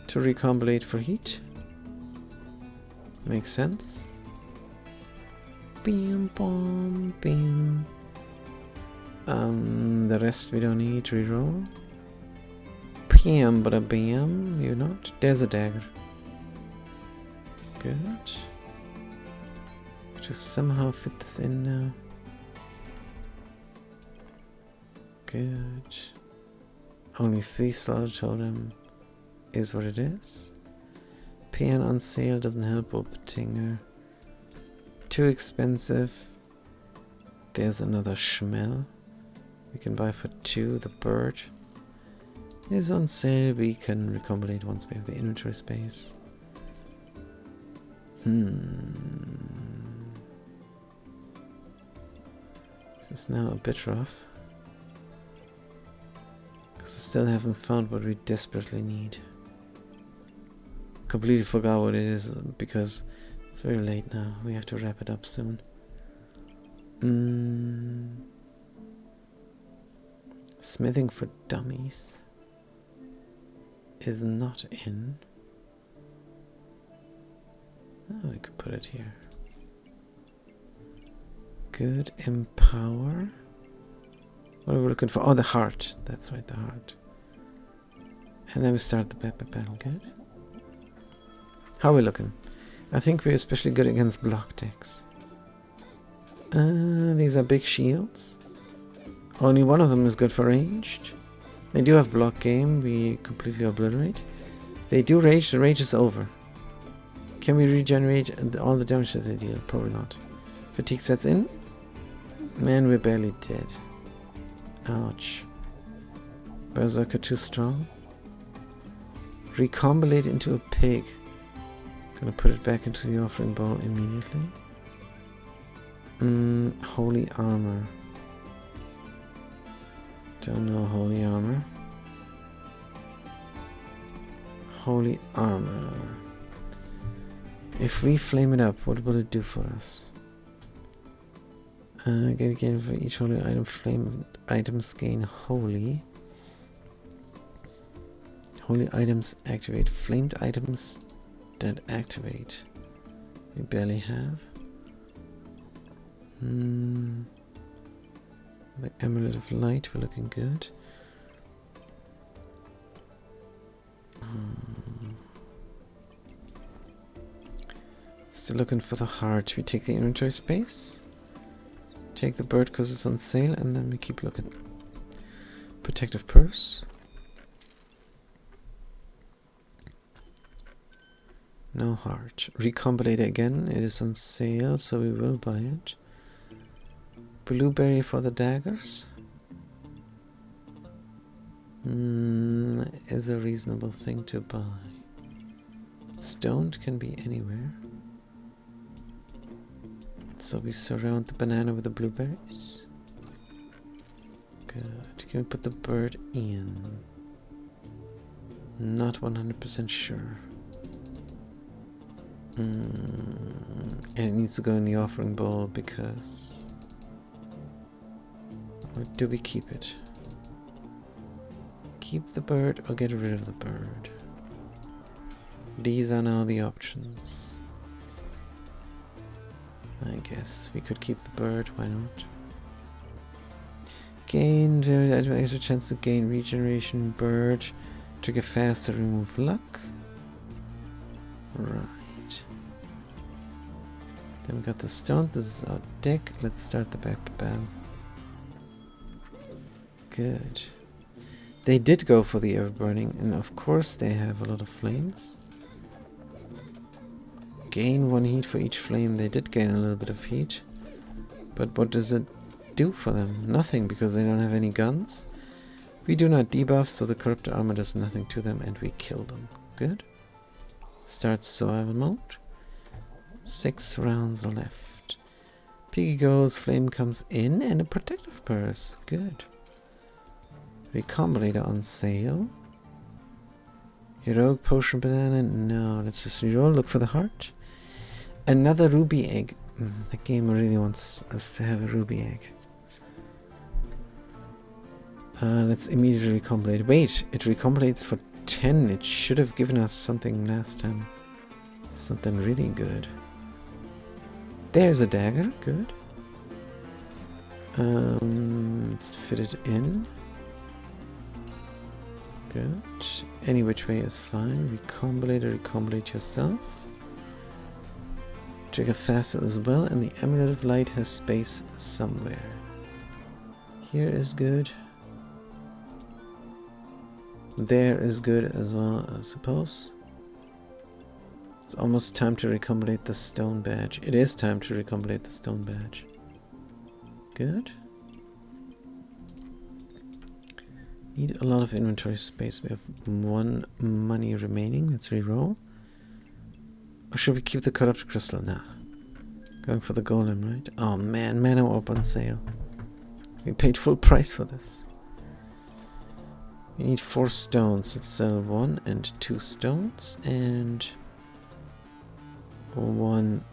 To recombinate for heat. Makes sense. Bam, bomb, bam. The rest we don't need, reroll. Bam, bada bam, you not. There's a dagger. Good. Just somehow fit this in now. Good. Only 3 slaughter totem is what it is. Pan on sale doesn't help Opetinger. Too expensive. There's another Schmel. We can buy for 2. The bird is on sale. We can recombinate once we have the inventory space. This is now a bit rough. Because I still haven't found what we desperately need. Completely forgot what it is because it's very late now. We have to wrap it up soon. Smithing for dummies is not in. Oh, I could put it here. Good. Empower. What are we looking for? Oh, the heart. That's right, the heart. And then we start the battle. Good. How are we looking? I think we're especially good against block decks. These are big shields. Only one of them is good for ranged. They do have block game. We completely obliterate. They do rage. The rage is over. Can we regenerate all the damage that they deal? Probably not. Fatigue sets in. Man, we're barely dead. Ouch. Berserker too strong. Recombinate into a pig. Gonna put it back into the offering bowl immediately. Holy armor. Don't know holy armor. Holy armor. If we flame it up, what will it do for us? Again for each holy item, flame items gain holy. Holy items activate. Flamed items that activate. We barely have. The Amulet of Light, we're looking good. Still looking for the heart. We take the inventory space. Take the bird because it's on sale, and then we keep looking. Protective purse. No heart. Recombinate again. It is on sale, so we will buy it. Blueberry for the daggers. Is a reasonable thing to buy. Stoned can be anywhere. So we surround the banana with the blueberries. Good. Can we put the bird in? Not 100% sure. And it needs to go in the offering bowl because... Or do we keep it? Keep the bird or get rid of the bird? These are now the options. I guess we could keep the bird, why not? Gain very extra chance to gain regeneration. Bird. Trigger fast to remove luck. Right. Then we got the stone. This is our deck. Let's start the back battle. Good. They did go for the Everburning, and of course they have a lot of flames. Gain 1 heat for each flame. They did gain a little bit of heat. But what does it do for them? Nothing, because they don't have any guns. We do not debuff, so the corrupted armor does nothing to them, and we kill them. Good. Start survival mode. 6 rounds left. Piggy goes, flame comes in, and a protective purse. Good. Recombinator on sale. Heroic potion banana. No, let's just reroll. Look for the heart. Another ruby egg. The game really wants us to have a ruby egg. Let's immediately recombinate. Wait, it recombinates for 10. It should have given us something last time. Something really good. There's a dagger. Good. Let's fit it in. Good. Any which way is fine. Recombinate yourself. Trigger faster as well, and the Amulet of Light has space somewhere. Here is good. There is good as well, I suppose. It's almost time to recombinate the stone badge. It is time to recombinate the stone badge. Good. Need a lot of inventory space. We have 1 money remaining. Let's reroll. Or should we keep the corrupted crystal? Nah. Going for the golem, right? Oh man, mana orb on sale. We paid full price for this. We need 4 stones. Let's sell 1 and 2 stones and 1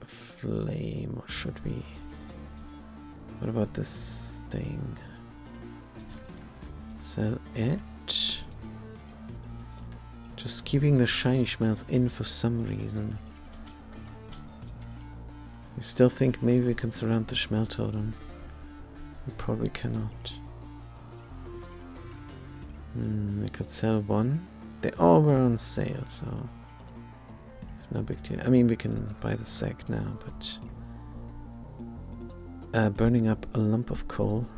flame. Or should we? What about this thing? Sell it. Just keeping the shiny schmelz in for some reason. I still think maybe we can surround the Schmelt totem. We probably cannot. We could sell 1. They all were on sale, so it's no big deal. I mean, we can buy the sack now, but burning up a lump of coal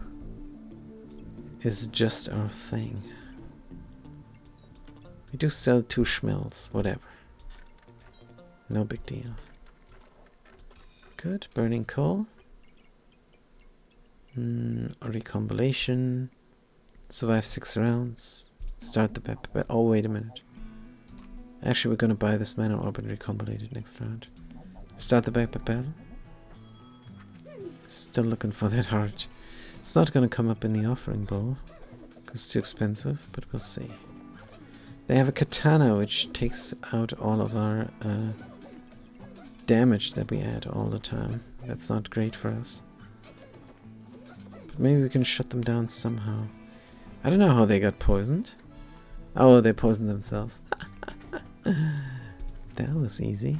is just our thing. We do sell 2 schmelz, whatever. No big deal. Good, burning coal. Recombination. Survive 6 rounds. Start the battle. Oh, wait a minute. Actually, we're gonna buy this mana orb and recombinate it next round. Start the battle. Still looking for that heart. It's not gonna come up in the offering bowl. It's too expensive, but we'll see. They have a katana which takes out all of our damage that we add all the time. That's not great for us. But maybe we can shut them down somehow. I don't know how they got poisoned. Oh, they poisoned themselves. That was easy.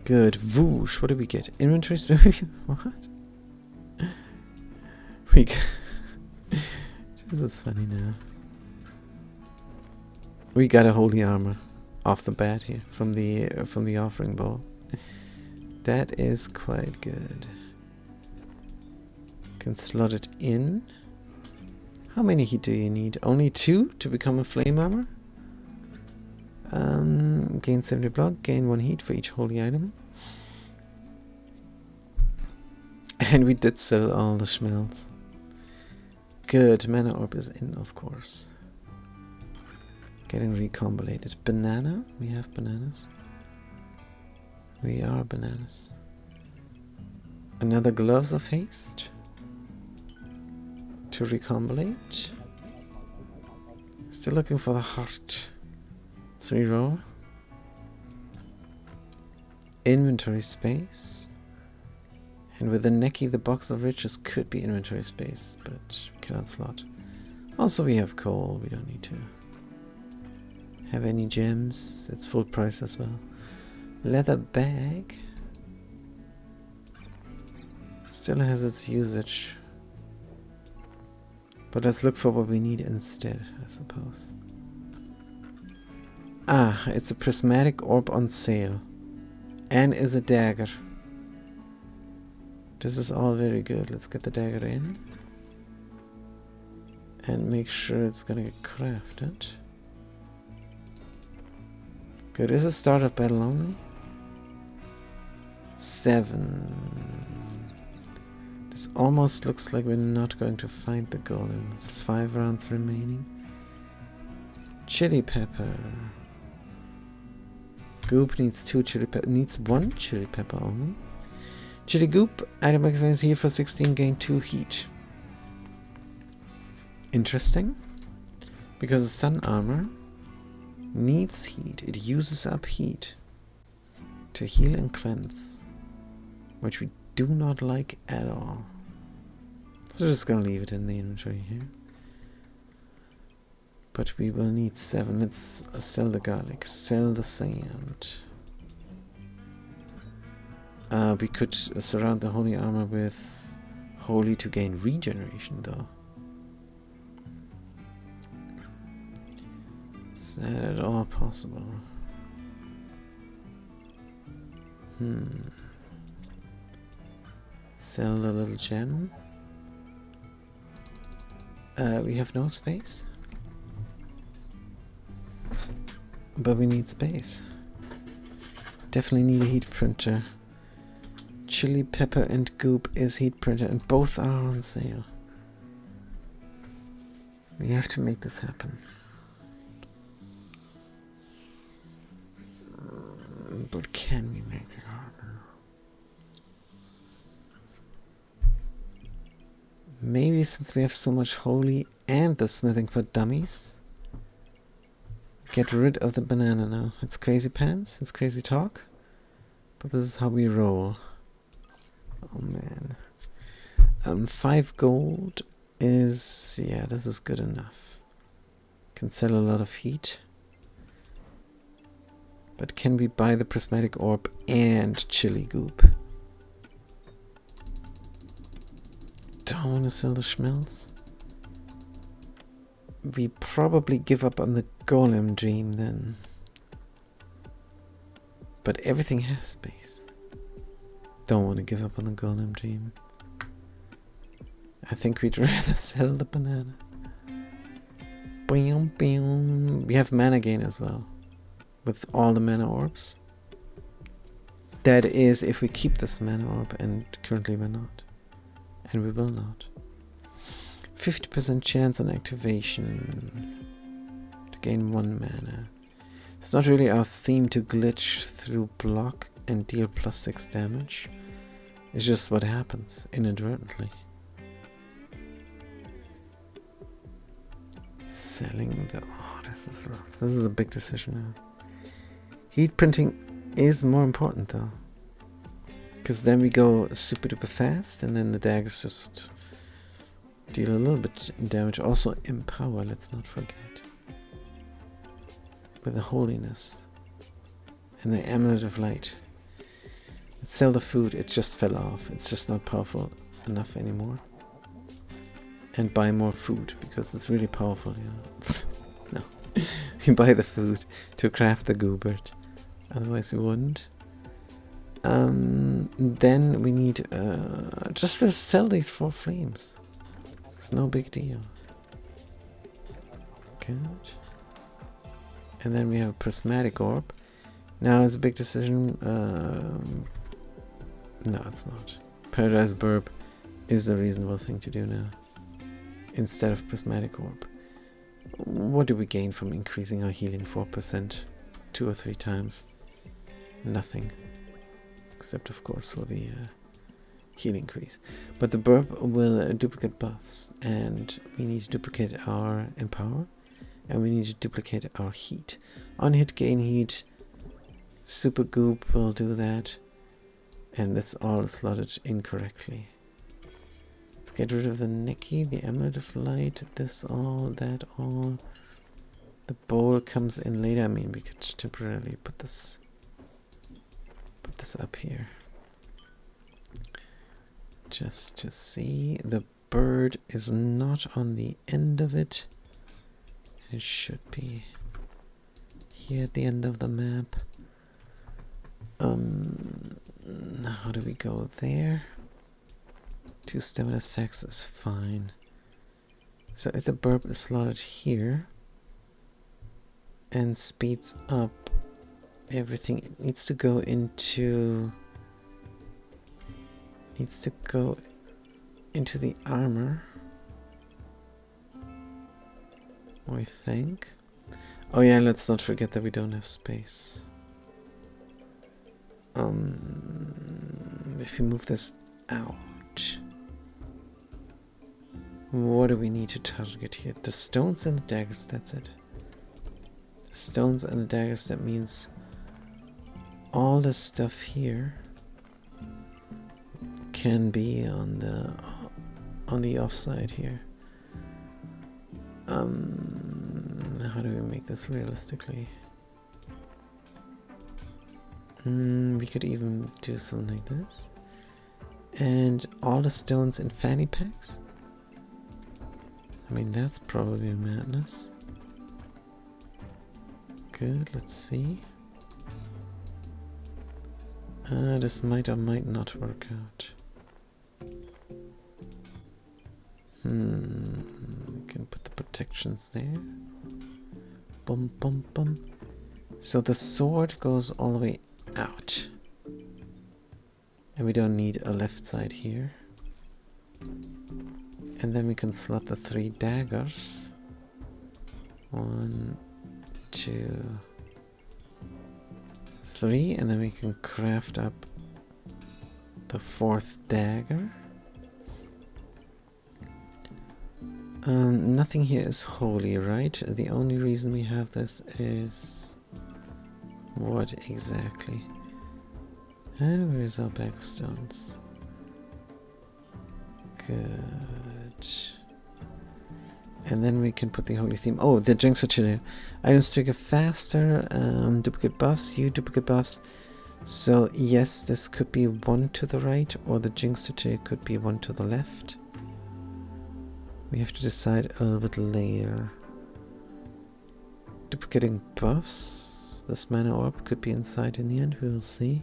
Good. Whoosh. What did we get? Inventory space? What? We got this is funny now. We got a holy armor off the bat here from the offering bowl. That is quite good. Can slot it in. How many heat do you need? Only 2 to become a flame armor? Gain 70 block, gain 1 heat for each holy item. And we did sell all the schmelz. Good, mana orb is in, of course. Getting recombinated. Banana? We have bananas. We are bananas. Another gloves of haste. To recombinate. Still looking for the heart. 3 roll. Inventory space. And with the Neki, the box of riches could be inventory space, but we cannot slot. Also, we have coal. We don't need to have any gems. It's full price as well. Leather bag. Still has its usage. But let's look for what we need instead, I suppose. Ah, it's a prismatic orb on sale. And is a dagger. This is all very good. Let's get the dagger in. And make sure it's gonna get crafted. Good. Is it start of battle only? 7. This almost looks like we're not going to find the golem. It's 5 rounds remaining. Chili pepper. Goop needs 2 chili pepper. Needs 1 chili pepper only. Chili goop. Item experience here for 16. Gain 2 heat. Interesting. Because the sun armor needs heat. It uses up heat to heal and cleanse, which we do not like at all. So we're just gonna leave it in the inventory here. But we will need 7. Let's sell the garlic, sell the sand. We could surround the holy armor with holy to gain regeneration though. Is that at all possible? Sell the little gem. We have no space. But we need space. Definitely need a heat printer. Chili pepper and goop is heat printer and both are on sale. We have to make this happen. But can we make it happen? Maybe since we have so much holy and the smithing for dummies, get rid of the banana now. It's crazy pants, it's crazy talk, but this is how we roll. Oh man. 5 gold is, yeah, this is good enough. Can sell a lot of heat. But can we buy the prismatic orb and chili goop? Don't want to sell the schmelz. We probably give up on the golem dream then. But everything has space. Don't want to give up on the golem dream. I think we'd rather sell the banana. Boom, boom. We have mana gain as well. With all the mana orbs. That is if we keep this mana orb, and currently we're not. And we will not. 50% chance on activation to gain 1 mana. It's not really our theme to glitch through block and deal +6 damage. It's just what happens inadvertently. Selling the... Oh, this is rough. This is a big decision now. Heat printing is more important though. Because then we go super duper fast and then the daggers just deal a little bit damage. Also empower, let's not forget. With the holiness and the amulet of light. Let's sell the food, it just fell off. It's just not powerful enough anymore. And buy more food because it's really powerful, you know. No. We buy the food to craft the goobert. Otherwise we wouldn't. Then we need just to sell these 4 flames. It's no big deal. Good. And then we have a prismatic orb. Now it's a big decision. No, it's not. Paradise Burb is a reasonable thing to do now. Instead of prismatic orb. What do we gain from increasing our healing 4% 2 or 3 times? Nothing. Except of course for the heal increase. But the burb will duplicate buffs, and we need to duplicate our empower, and we need to duplicate our heat. On hit gain heat, super goop will do that, and this all is slotted incorrectly. Let's get rid of the Nicky, the amulet of light, this all, that all. The bowl comes in later. I mean, we could temporarily put this up here. Just to see, the bird is not on the end of it. It should be here at the end of the map. How do we go there? 2 stamina sacks is fine. So if the burp is slotted here and speeds up everything, it needs to go into the armor, I think. Oh yeah, let's not forget that we don't have space. If we move this out, what do we need to target here? The stones and the daggers, that's it. The stones and the daggers, that means all the stuff here can be on the offside here. How do we make this realistically? We could even do something like this. And all the stones in fanny packs? I mean, that's probably madness. Good, let's see. This might or might not work out. We can put the protections there. Bum bum bum. So the sword goes all the way out. And we don't need a left side here. And then we can slot the 3 daggers. 1, 2, 3, and then we can craft up the 4th dagger. Nothing here is holy, right? The only reason we have this is... what exactly? Where's our bag of stones? Good. And then we can put the holy theme. Oh, the Jinx Utility. Items trigger faster. Duplicate buffs. Duplicate buffs. So yes, this could be 1 to the right, or the Jinx Utility could be 1 to the left. We have to decide a little bit later. Duplicating buffs. This mana orb could be inside in the end. We will see.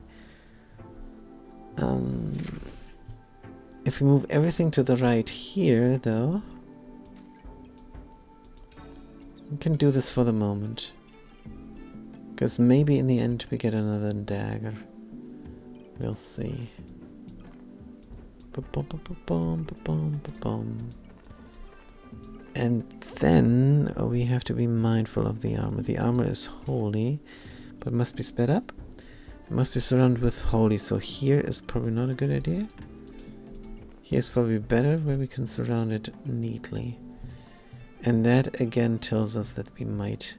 If we move everything to the right here, though, we can do this for the moment. Because maybe in the end we get another dagger. We'll see. And then we have to be mindful of the armor. The armor is holy, but must be sped up. It must be surrounded with holy, so here is probably not a good idea. Here's probably better, where we can surround it neatly. And that again tells us that we might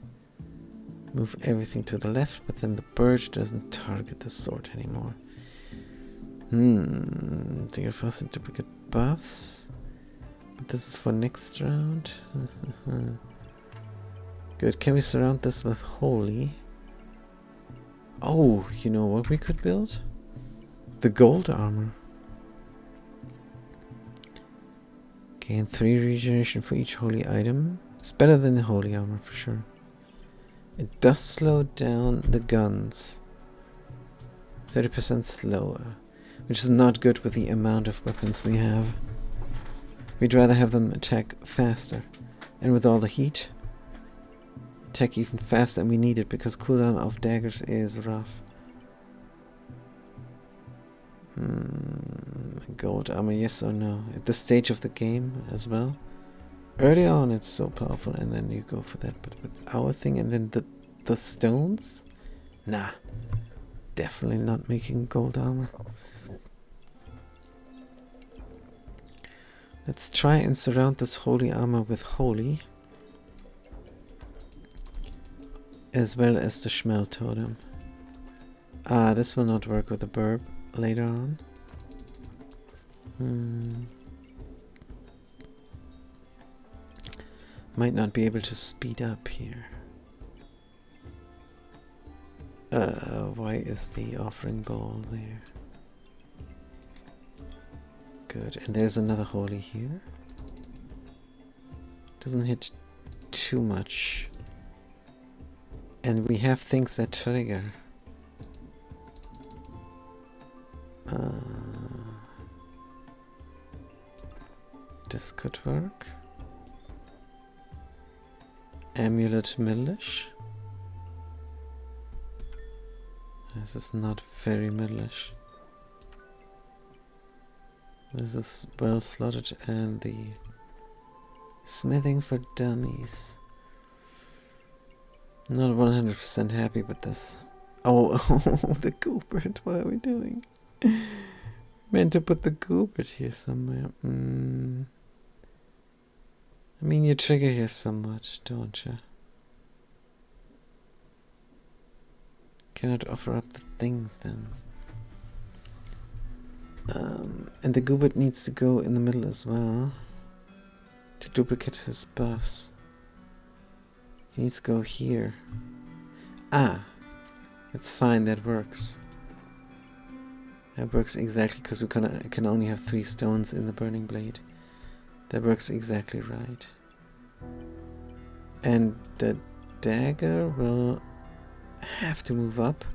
move everything to the left, but then the bird doesn't target the sword anymore. Take a fast and duplicate buffs. This is for next round. Good. Can we surround this with holy? Oh, you know what we could build? The gold armor. Gain 3 regeneration for each holy item. It's better than the holy armor for sure. It does slow down the guns. 30% slower. Which is not good with the amount of weapons we have. We'd rather have them attack faster. And with all the heat, attack even faster, and we need it because cooldown of daggers is rough. Gold armor, yes or no? At this stage of the game as well. Early on it's so powerful, and then you go for that. But with our thing and then the stones? Nah. Definitely not making gold armor. Let's try and surround this holy armor with holy. As well as the Schmel totem. Ah, this will not work with the burb later on. Might not be able to speed up here. Why is the offering ball there? Good. And there's another holy here. Doesn't hit too much. And we have things that trigger. This could work. Amulet Middleish. This is not very Middleish. This is well slotted, and the smithing for dummies. Not 100% happy with this. Oh, the Goobert, what are we doing? Meant to put the Goobert here somewhere. I mean, you trigger here somewhat, don't you? Cannot offer up the things then. And the Goobert needs to go in the middle as well to duplicate his buffs. He needs to go here. Ah, that's fine, that works. That works exactly, because we can only have 3 stones in the Burning Blade. That works exactly right. And the dagger will have to move up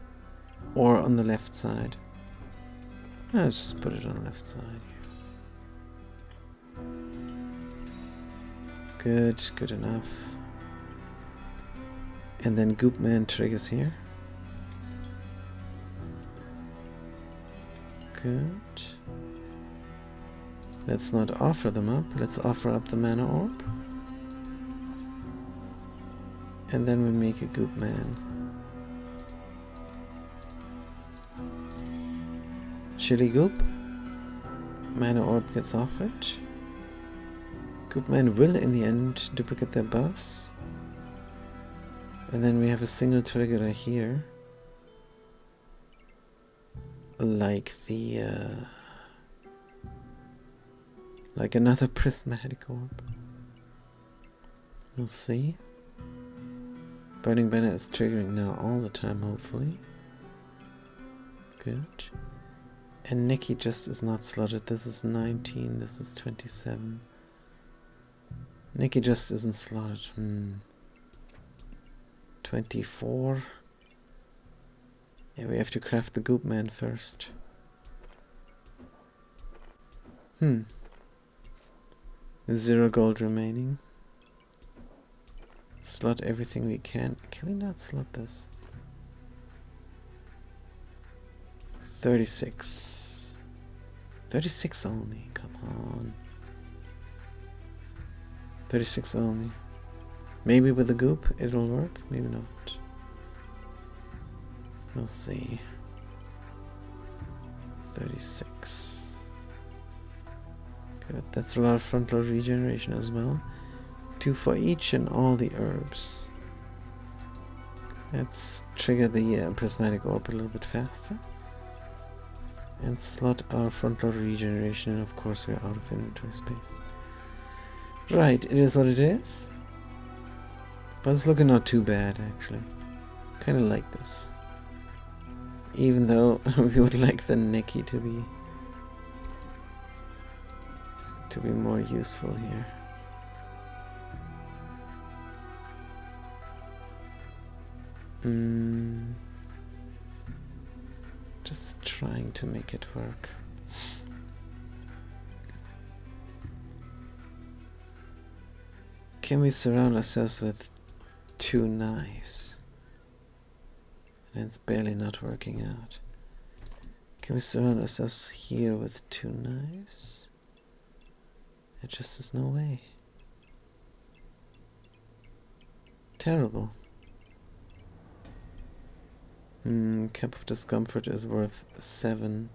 or on the left side. Let's just put it on the left side here. Good enough. And then Goopman triggers here. Good. Let's not offer them up. Let's offer up the mana orb. And then we make a Goopman. Chili Goop. Mana orb gets offered. Goopman will in the end duplicate their buffs. And then we have a single trigger here. Like the like another prismatic orb. We'll see. Burning Banner is triggering now all the time, hopefully. Good. And Nikki just is not slotted. This is 19, this is 27. Nikki just isn't slotted. 24. Yeah, we have to craft the Goopman first. 0 gold remaining. Slot everything we can. Can we not slot this? 36. 36 only. Come on. 36 only. Maybe with the goop it'll work. Maybe not. We'll see. 36. Good. That's a lot of front load regeneration as well. 2 for each and all the herbs. Let's trigger the prismatic orb a little bit faster. And slot our front load regeneration, and of course we're out of inventory space. Right, it is what it is. But it's looking not too bad actually. Kinda like this. Even though we would like the Nikki to be more useful here. Just trying to make it work. Can we surround ourselves with 2 knives? And it's barely not working out. Can we surround ourselves here with 2 knives? There just is no way. Terrible. Cup of Discomfort is worth 7.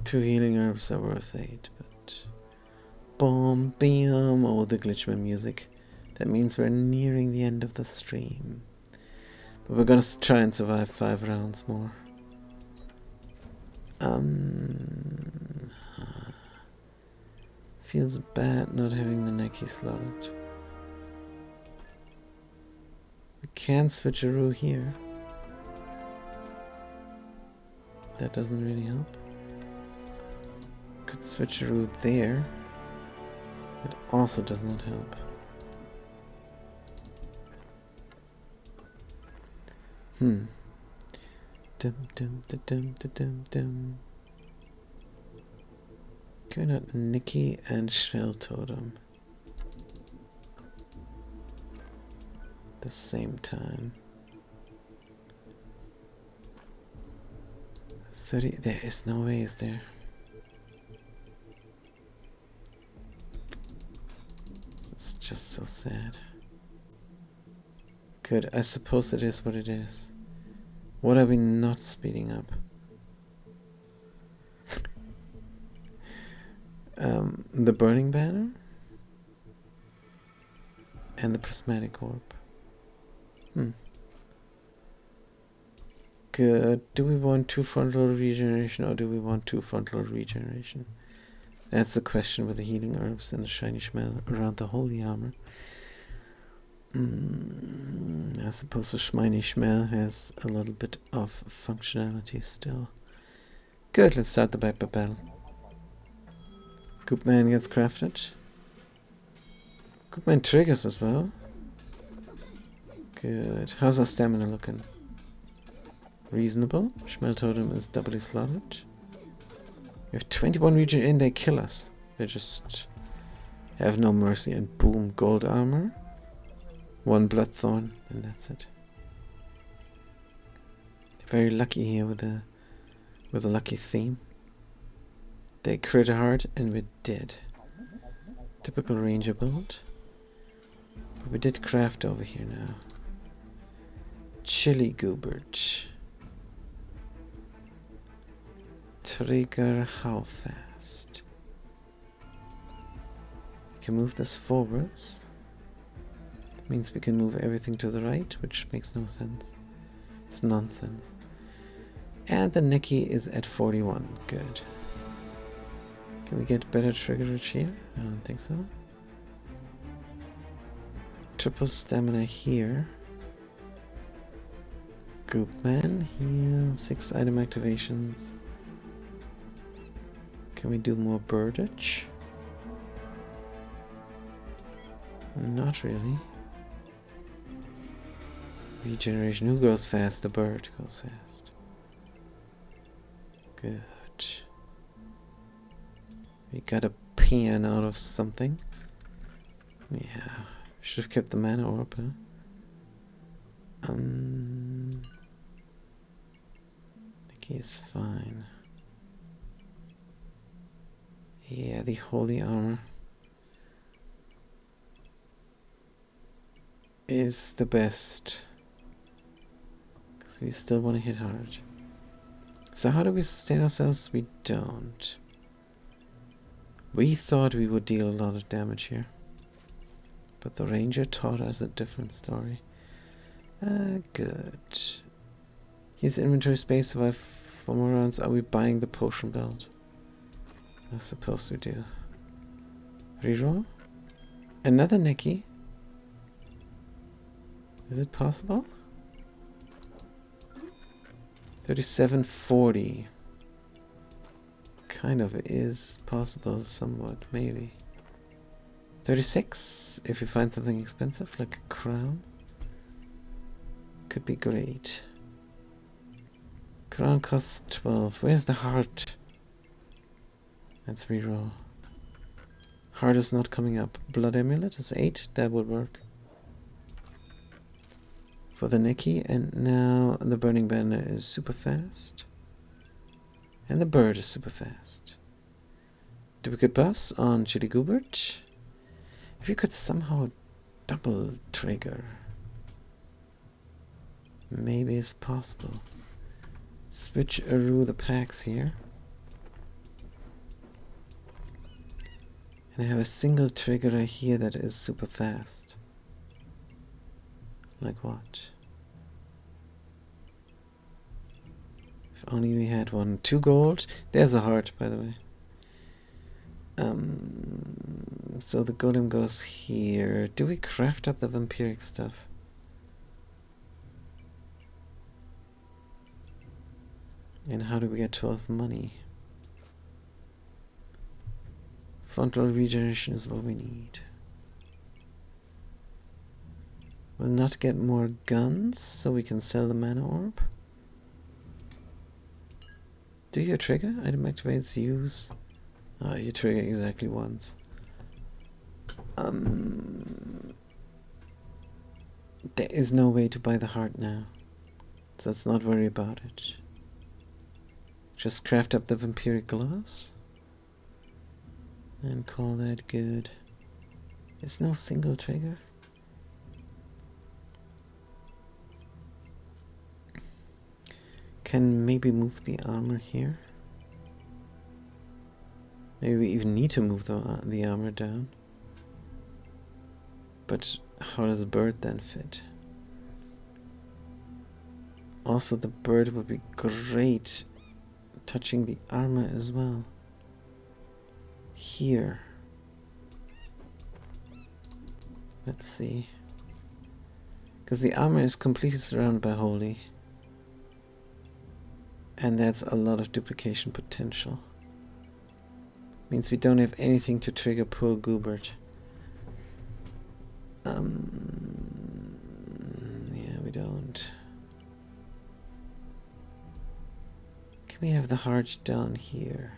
2 healing herbs are worth 8, but... Boom, bam! Oh, the Glitchman music. That means we're nearing the end of the stream. But we're gonna try and survive 5 rounds more. Feels bad not having the Neki slotted. We can switcheroo here. That doesn't really help. Could switcheroo there. It also does not help. Dum dum da dum da dum dum. Can we not Nikki and Shell Totem the same time? 30. There is no way, is there? It's just so sad. Good, I suppose it is what it is. What are we not speeding up? The Burning Banner and the Prismatic Orb. Good. Do we want 2 frontal regeneration or do we want 2 frontal regeneration? That's the question with the healing herbs and the shiny Shmel around the holy armor. I suppose the shiny Shmel has a little bit of functionality still. Good, let's start the battle. Goopman gets crafted. Goopman triggers as well. Good. How's our stamina looking? Reasonable. Shmel Totem is doubly slotted. We have 21 regen in, they kill us. They just have no mercy and boom, gold armor. 1 Bloodthorn, and that's it. Very lucky here with a lucky theme. They crit hard and we're dead. Typical ranger build. But we did craft over here now. Chili Goobert. Trigger how fast? We can move this forwards. That means we can move everything to the right, which makes no sense. It's nonsense. And the Nikki is at 41. Good. Can we get better triggerage here? I don't think so. Triple stamina here. Goopman heal. 6 item activations. Can we do more birdage? Not really. Regeneration. Who goes fast? The bird goes fast. Good. We got a pan out of something. Yeah. Should have kept the mana orb, huh? I think he's fine. Yeah, the holy armor is the best. Because we still want to hit hard. So how do we sustain ourselves? We don't. We thought we would deal a lot of damage here. But the ranger taught us a different story. Good. Here's inventory space. Survive 4 more rounds. Are we buying the potion belt? I suppose we do. Reroll? Another Nikki? Is it possible? 3740. Kind of is possible somewhat, maybe. 36 if you find something expensive like a crown. Could be great. Crown costs 12. Where's the heart? Let's reroll. Heart is not coming up. Blood amulet is 8. That would work. For the Nikki. And now the burning banner is super fast. And the bird is super fast. Do we get buffs on Chili Goobert? If you could somehow double trigger. Maybe it's possible. Switcheroo the packs here. And I have a single trigger here that is super fast. Like what? If only we had one. 2 gold. There's a heart, by the way. So the golem goes here. Do we craft up the vampiric stuff? And how do we get 12 money? Frontal regeneration is what we need. We'll not get more guns, so we can sell the mana orb. Do you trigger? Item activates use. Oh, you trigger exactly once. There is no way to buy the heart now, so let's not worry about it. Just craft up the vampiric gloves and call that good. There's no single trigger. Can maybe move the armor here. Maybe we even need to move the armor down. But how does a bird then fit? Also, the bird would be great touching the armor as well. Here. Let's see. Because the armor is completely surrounded by holy. And that's a lot of duplication potential. Means we don't have anything to trigger poor Goobert. Yeah, we don't. Can we have the heart down here?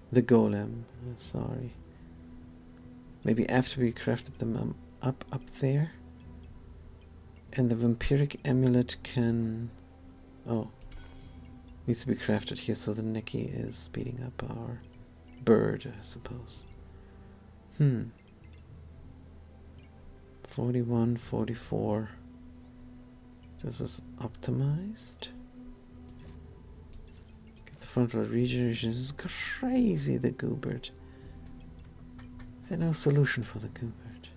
The golem, sorry. Maybe after we crafted them up there? And the vampiric amulet can... Oh. Needs to be crafted here, so the Neki is speeding up our bird, I suppose. 41, 44. This is optimized. Get the frontal regeneration. This is crazy, the Goobert. Is there no solution for the Goobert?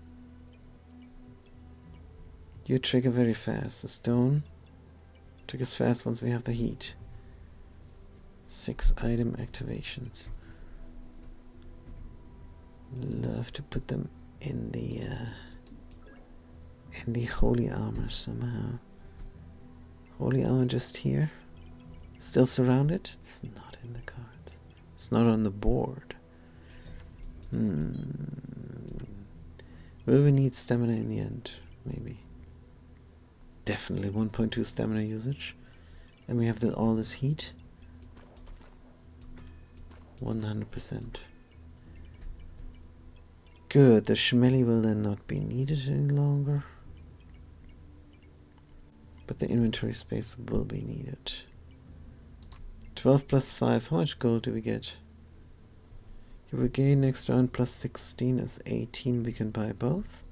You trigger very fast. The stone triggers fast once we have the heat. 6 item activations. Love to put them in the holy armor somehow. Holy armor just here. Still surrounded? It's not in the cards. It's not on the board. Will we need stamina in the end? Maybe. Definitely 1.2 stamina usage. And we have all this heat. 100%. Good, the Shmelly will then not be needed any longer. But the inventory space will be needed. 12 plus 5, how much gold do we get? You will gain next round plus 16 is 18, we can buy both.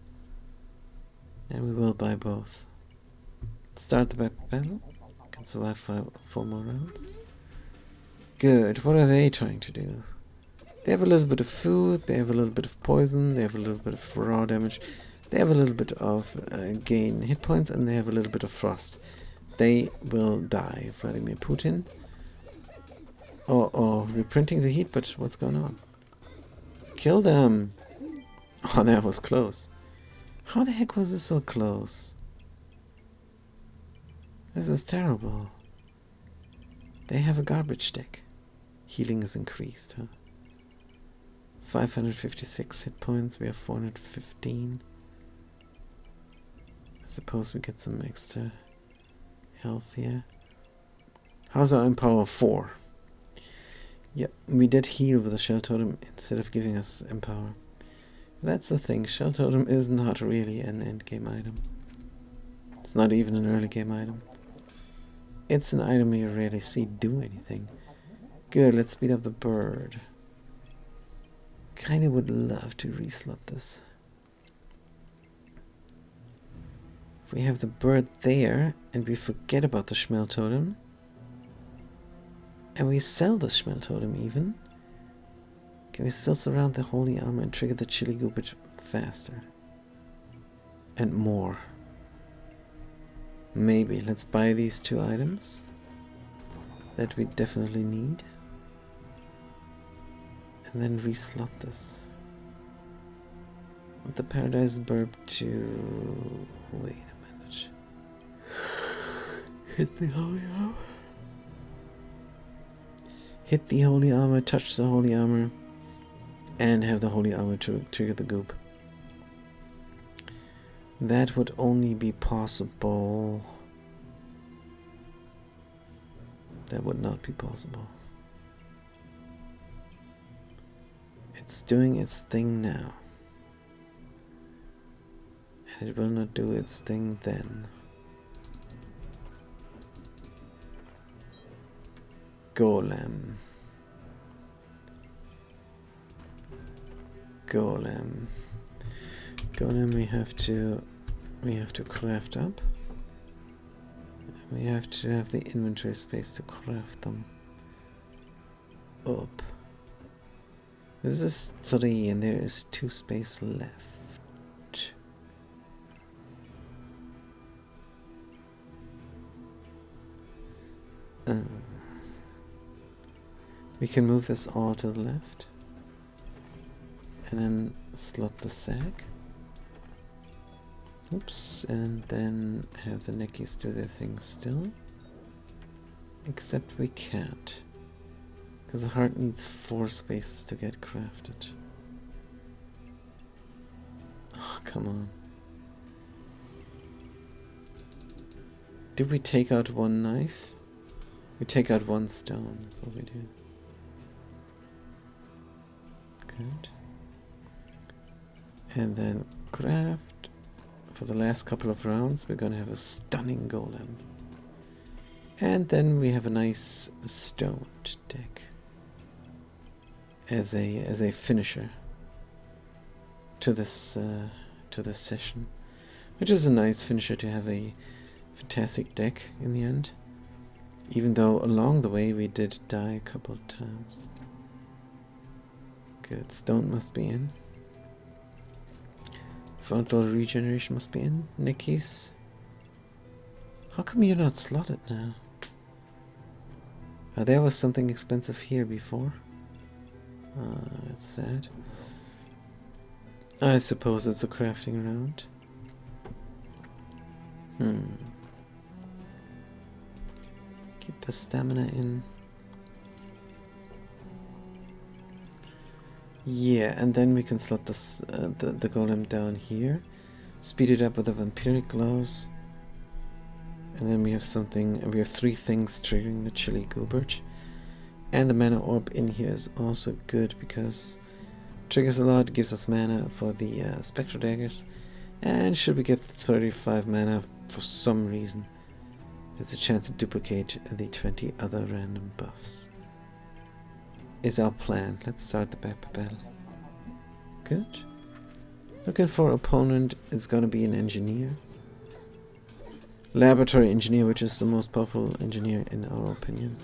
And we will buy both. Start the battle. Can survive 4 more rounds. Good. What are they trying to do? They have a little bit of food, they have a little bit of poison, they have a little bit of raw damage, they have a little bit of gain hit points, and they have a little bit of frost. They will die, Vladimir Putin. Oh, reprinting the heat, but what's going on? Kill them! Oh, that was close. How the heck was this so close? This is terrible. They have a garbage deck. Healing is increased, huh? 556 hit points, we have 415. I suppose we get some extra health here. How's our empower? 4. Yep, we did heal with the Shell Totem instead of giving us empower. That's the thing, Shell Totem is not really an endgame item. It's not even an early game item. It's an item you rarely see do anything. Good, let's speed up the bird. Kinda would love to reslot this. If we have the bird there, and we forget about the Shmel Totem, and we sell the Shmel Totem even, can we still surround the holy armor and trigger the Chili Goobert faster? And more. Maybe. Let's buy these 2 items that we definitely need. And then reslot this. With the Paradise Burb to... Wait a minute. Hit the holy armor. Hit the holy armor, touch the holy armor. and have the holy hour to trigger the goop. That would only be possible. That would not be possible. It's doing its thing now. And it will not do its thing then. Golem. Golem. Golem we have to craft up. We have to have the inventory space to craft them up. This is 3 and there is 2 space left. We can move this all to the left and then slot the sack. Oops, and then have the Neckies do their thing still. Except we can't. Because the heart needs 4 spaces to get crafted. Oh, come on. Did we take out 1 knife? We take out 1 stone, that's what we do. Good. And then craft. For the last couple of rounds, we're going to have a stunning golem. And then we have a nice stoned deck as a finisher to this session, which is a nice finisher to have a fantastic deck in the end. Even though along the way we did die a couple of times. Good, stone must be in. Frontal regeneration must be in. Neckies. How come you're not slotted now? There was something expensive here before. That's sad. I suppose it's a crafting round. Keep the stamina in. Yeah, and then we can slot this, the golem down here. Speed it up with the vampiric gloves. And then we have something, we have 3 things triggering the chili goobert. And the mana orb in here is also good because triggers a lot, gives us mana for the spectral daggers. And should we get 35 mana for some reason, there's a chance to duplicate the 20 other random buffs. Is our plan. Let's start the battle. Good. Looking for opponent. It's going to be an engineer. Laboratory engineer, which is the most powerful engineer in our opinion.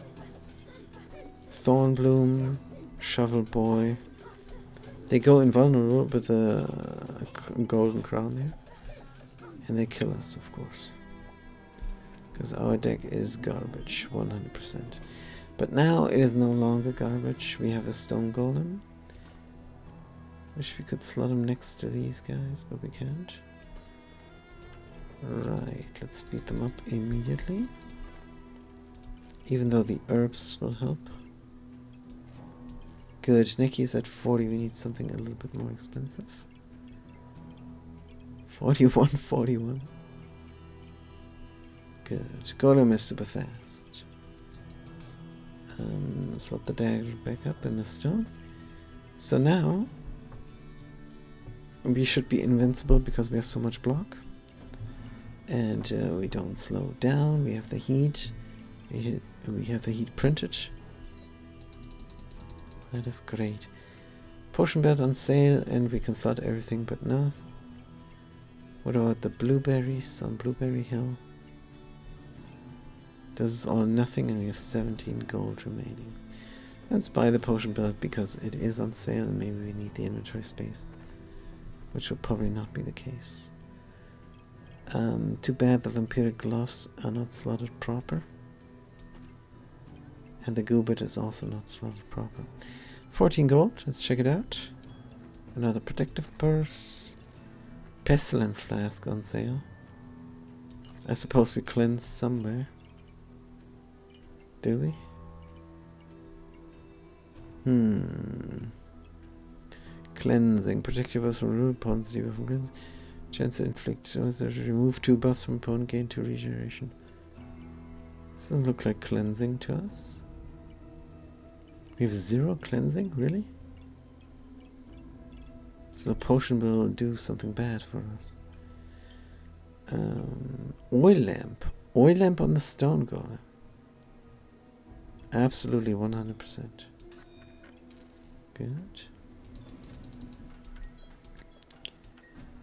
Thornbloom, Shovel Boy. They go invulnerable with a golden crown there. And they kill us, of course. Because our deck is garbage, 100%. But now it is no longer garbage. We have a stone golem. Wish we could slot him next to these guys, but we can't. Right, let's speed them up immediately. Even though the herbs will help. Good, Neckies at 40. We need something a little bit more expensive. 41, 41. Good. Golem is super fast. Slot the dagger back up in the stone. So now we should be invincible because we have so much block. And we don't slow down. We have the heat. We have the heat printed. That is great. Potion belt on sale and we can slot everything, but no. What about the blueberries on Blueberry Hill? This is all nothing and we have 17 gold remaining. Let's buy the potion belt because it is on sale and maybe we need the inventory space. Which will probably not be the case. Too bad the vampiric gloves are not slotted proper. And the goobert is also not slotted proper. 14 gold, let's check it out. Another protective purse. Pestilence flask on sale. I suppose we cleanse somewhere. Do we? Cleansing. Protect your buffs from rude opponents. Debuff from cleansing. Chance to inflict. Remove 2 buffs from opponent. Gain 2 regeneration. This doesn't look like cleansing to us. We have 0 cleansing? Really? So the potion will do something bad for us. Oil lamp. Oil lamp on the stone golem. Absolutely 100%. Good.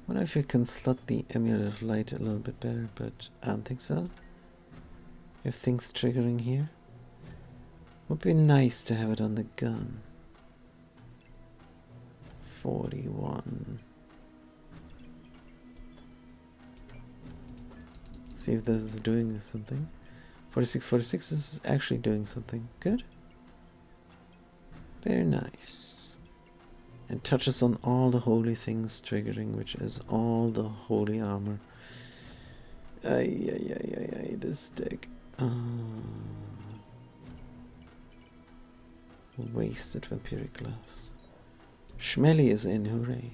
Wonder if you can slot the Amulet of Light a little bit better, but I don't think so. You have things triggering here. Would be nice to have it on the gun. 41. See if this is doing something. 46, 46 this is actually doing something. Good. Very nice. And touches on all the holy things triggering, which is all the holy armor. Ay, this deck. Wasted vampiric gloves. Schmelly is in, hooray.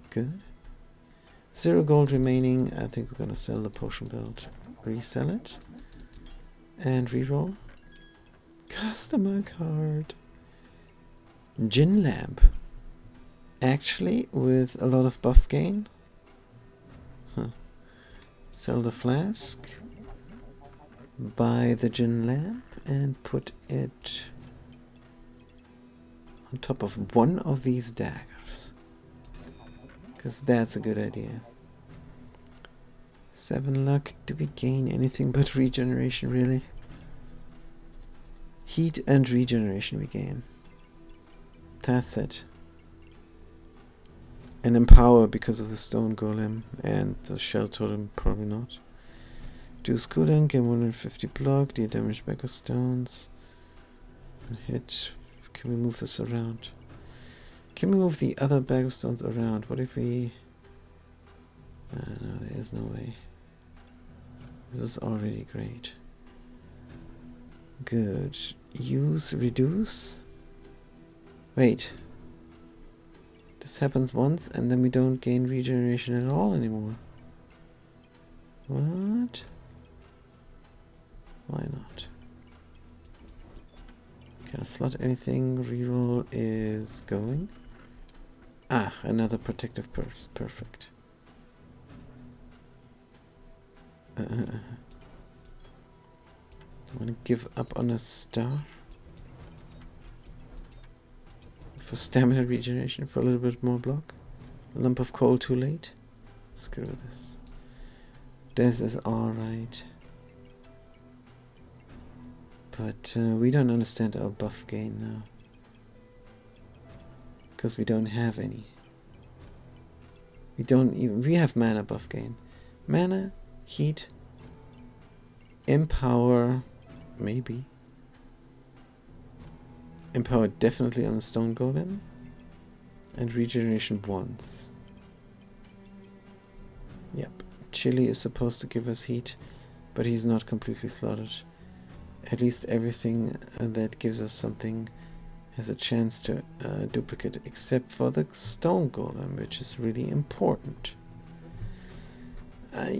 Good. 0 gold remaining. I think we're gonna sell the potion belt. Resell it. And reroll. Customer card. Gin lamp. Actually, with a lot of buff gain. Huh. Sell the flask. Buy the gin lamp and put it on top of one of these daggers. Because that's a good idea. 7 luck. Do we gain anything but regeneration, really? Heat and regeneration we gain. That's it. And empower because of the stone golem and the shell totem, probably not. Reduce cooldown, gain 150 block, deal damage back of stones. Hit. Can we move this around? Can we move the other bag of stones around? What if we... no, there is no way. This is already great. Good. Use, reduce. Wait. This happens once and then we don't gain regeneration at all anymore. What? Why not? Can I slot anything? Reroll is going. Ah, another protective purse. Perfect. I want to give up on a star for stamina regeneration for a little bit more block. A lump of coal too late. Screw this. This is alright. But we don't understand our buff gain now. Because we don't have any. We don't even... We have mana buff gain. Mana, heat, empower, maybe. Empower definitely on the stone golem. And regeneration once. Yep. Chili is supposed to give us heat, but he's not completely slotted. At least everything that gives us something has a chance to duplicate, except for the stone golem, which is really important. But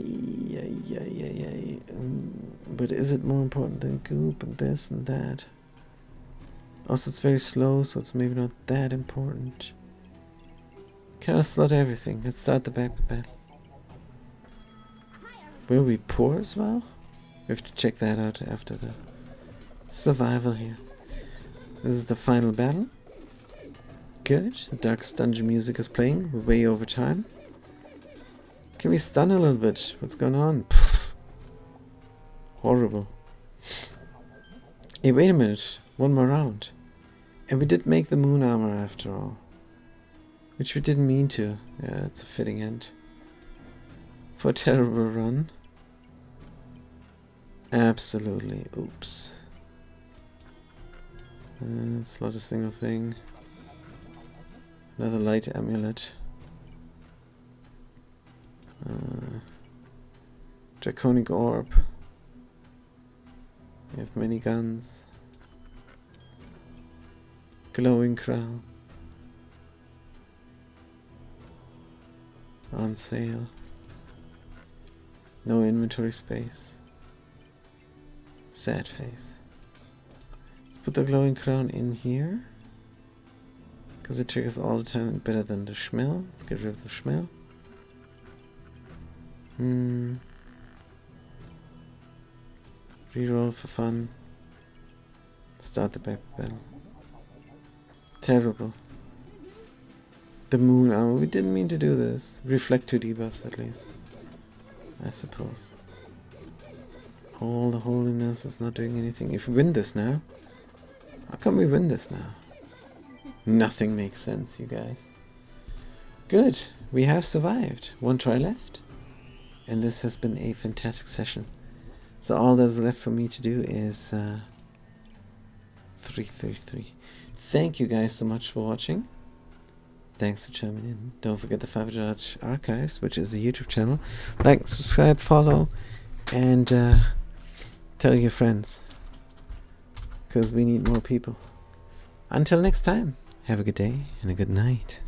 is it more important than goop and this and that? Also, it's very slow, so it's maybe not that important. Can I slot everything? Let's start the back battle. Will we pour as well? We have to check that out after the survival here. This is the final battle. Good. Dark's dungeon music is playing. We're way over time. Can we stun a little bit? What's going on? Pfft. Horrible. Hey, wait a minute. One more round. And we did make the moon armor after all. Which we didn't mean to. Yeah, that's a fitting end. For a terrible run. Absolutely. Oops. Slot a single thing. Another light amulet. Draconic orb. We have many guns. Glowing crown. On sale. No inventory space. Sad face. Let's put the glowing crown in here. Because it triggers all the time better than the Schmell. Let's get rid of the Schmell. Reroll for fun. Start the back battle. Terrible. The moon armor. We didn't mean to do this. Reflect 2 debuffs at least. I suppose. All the holiness is not doing anything. If we win this now. How come we win this now? Nothing makes sense, you guys. Good. We have survived. 1 try left. And this has been a fantastic session. So all that's left for me to do is 333. Thank you guys so much for watching. Thanks for chiming in. Don't forget the 5 Judge Archives, which is a YouTube channel. Like, subscribe, follow, and tell your friends. Because we need more people. Until next time, have a good day and a good night.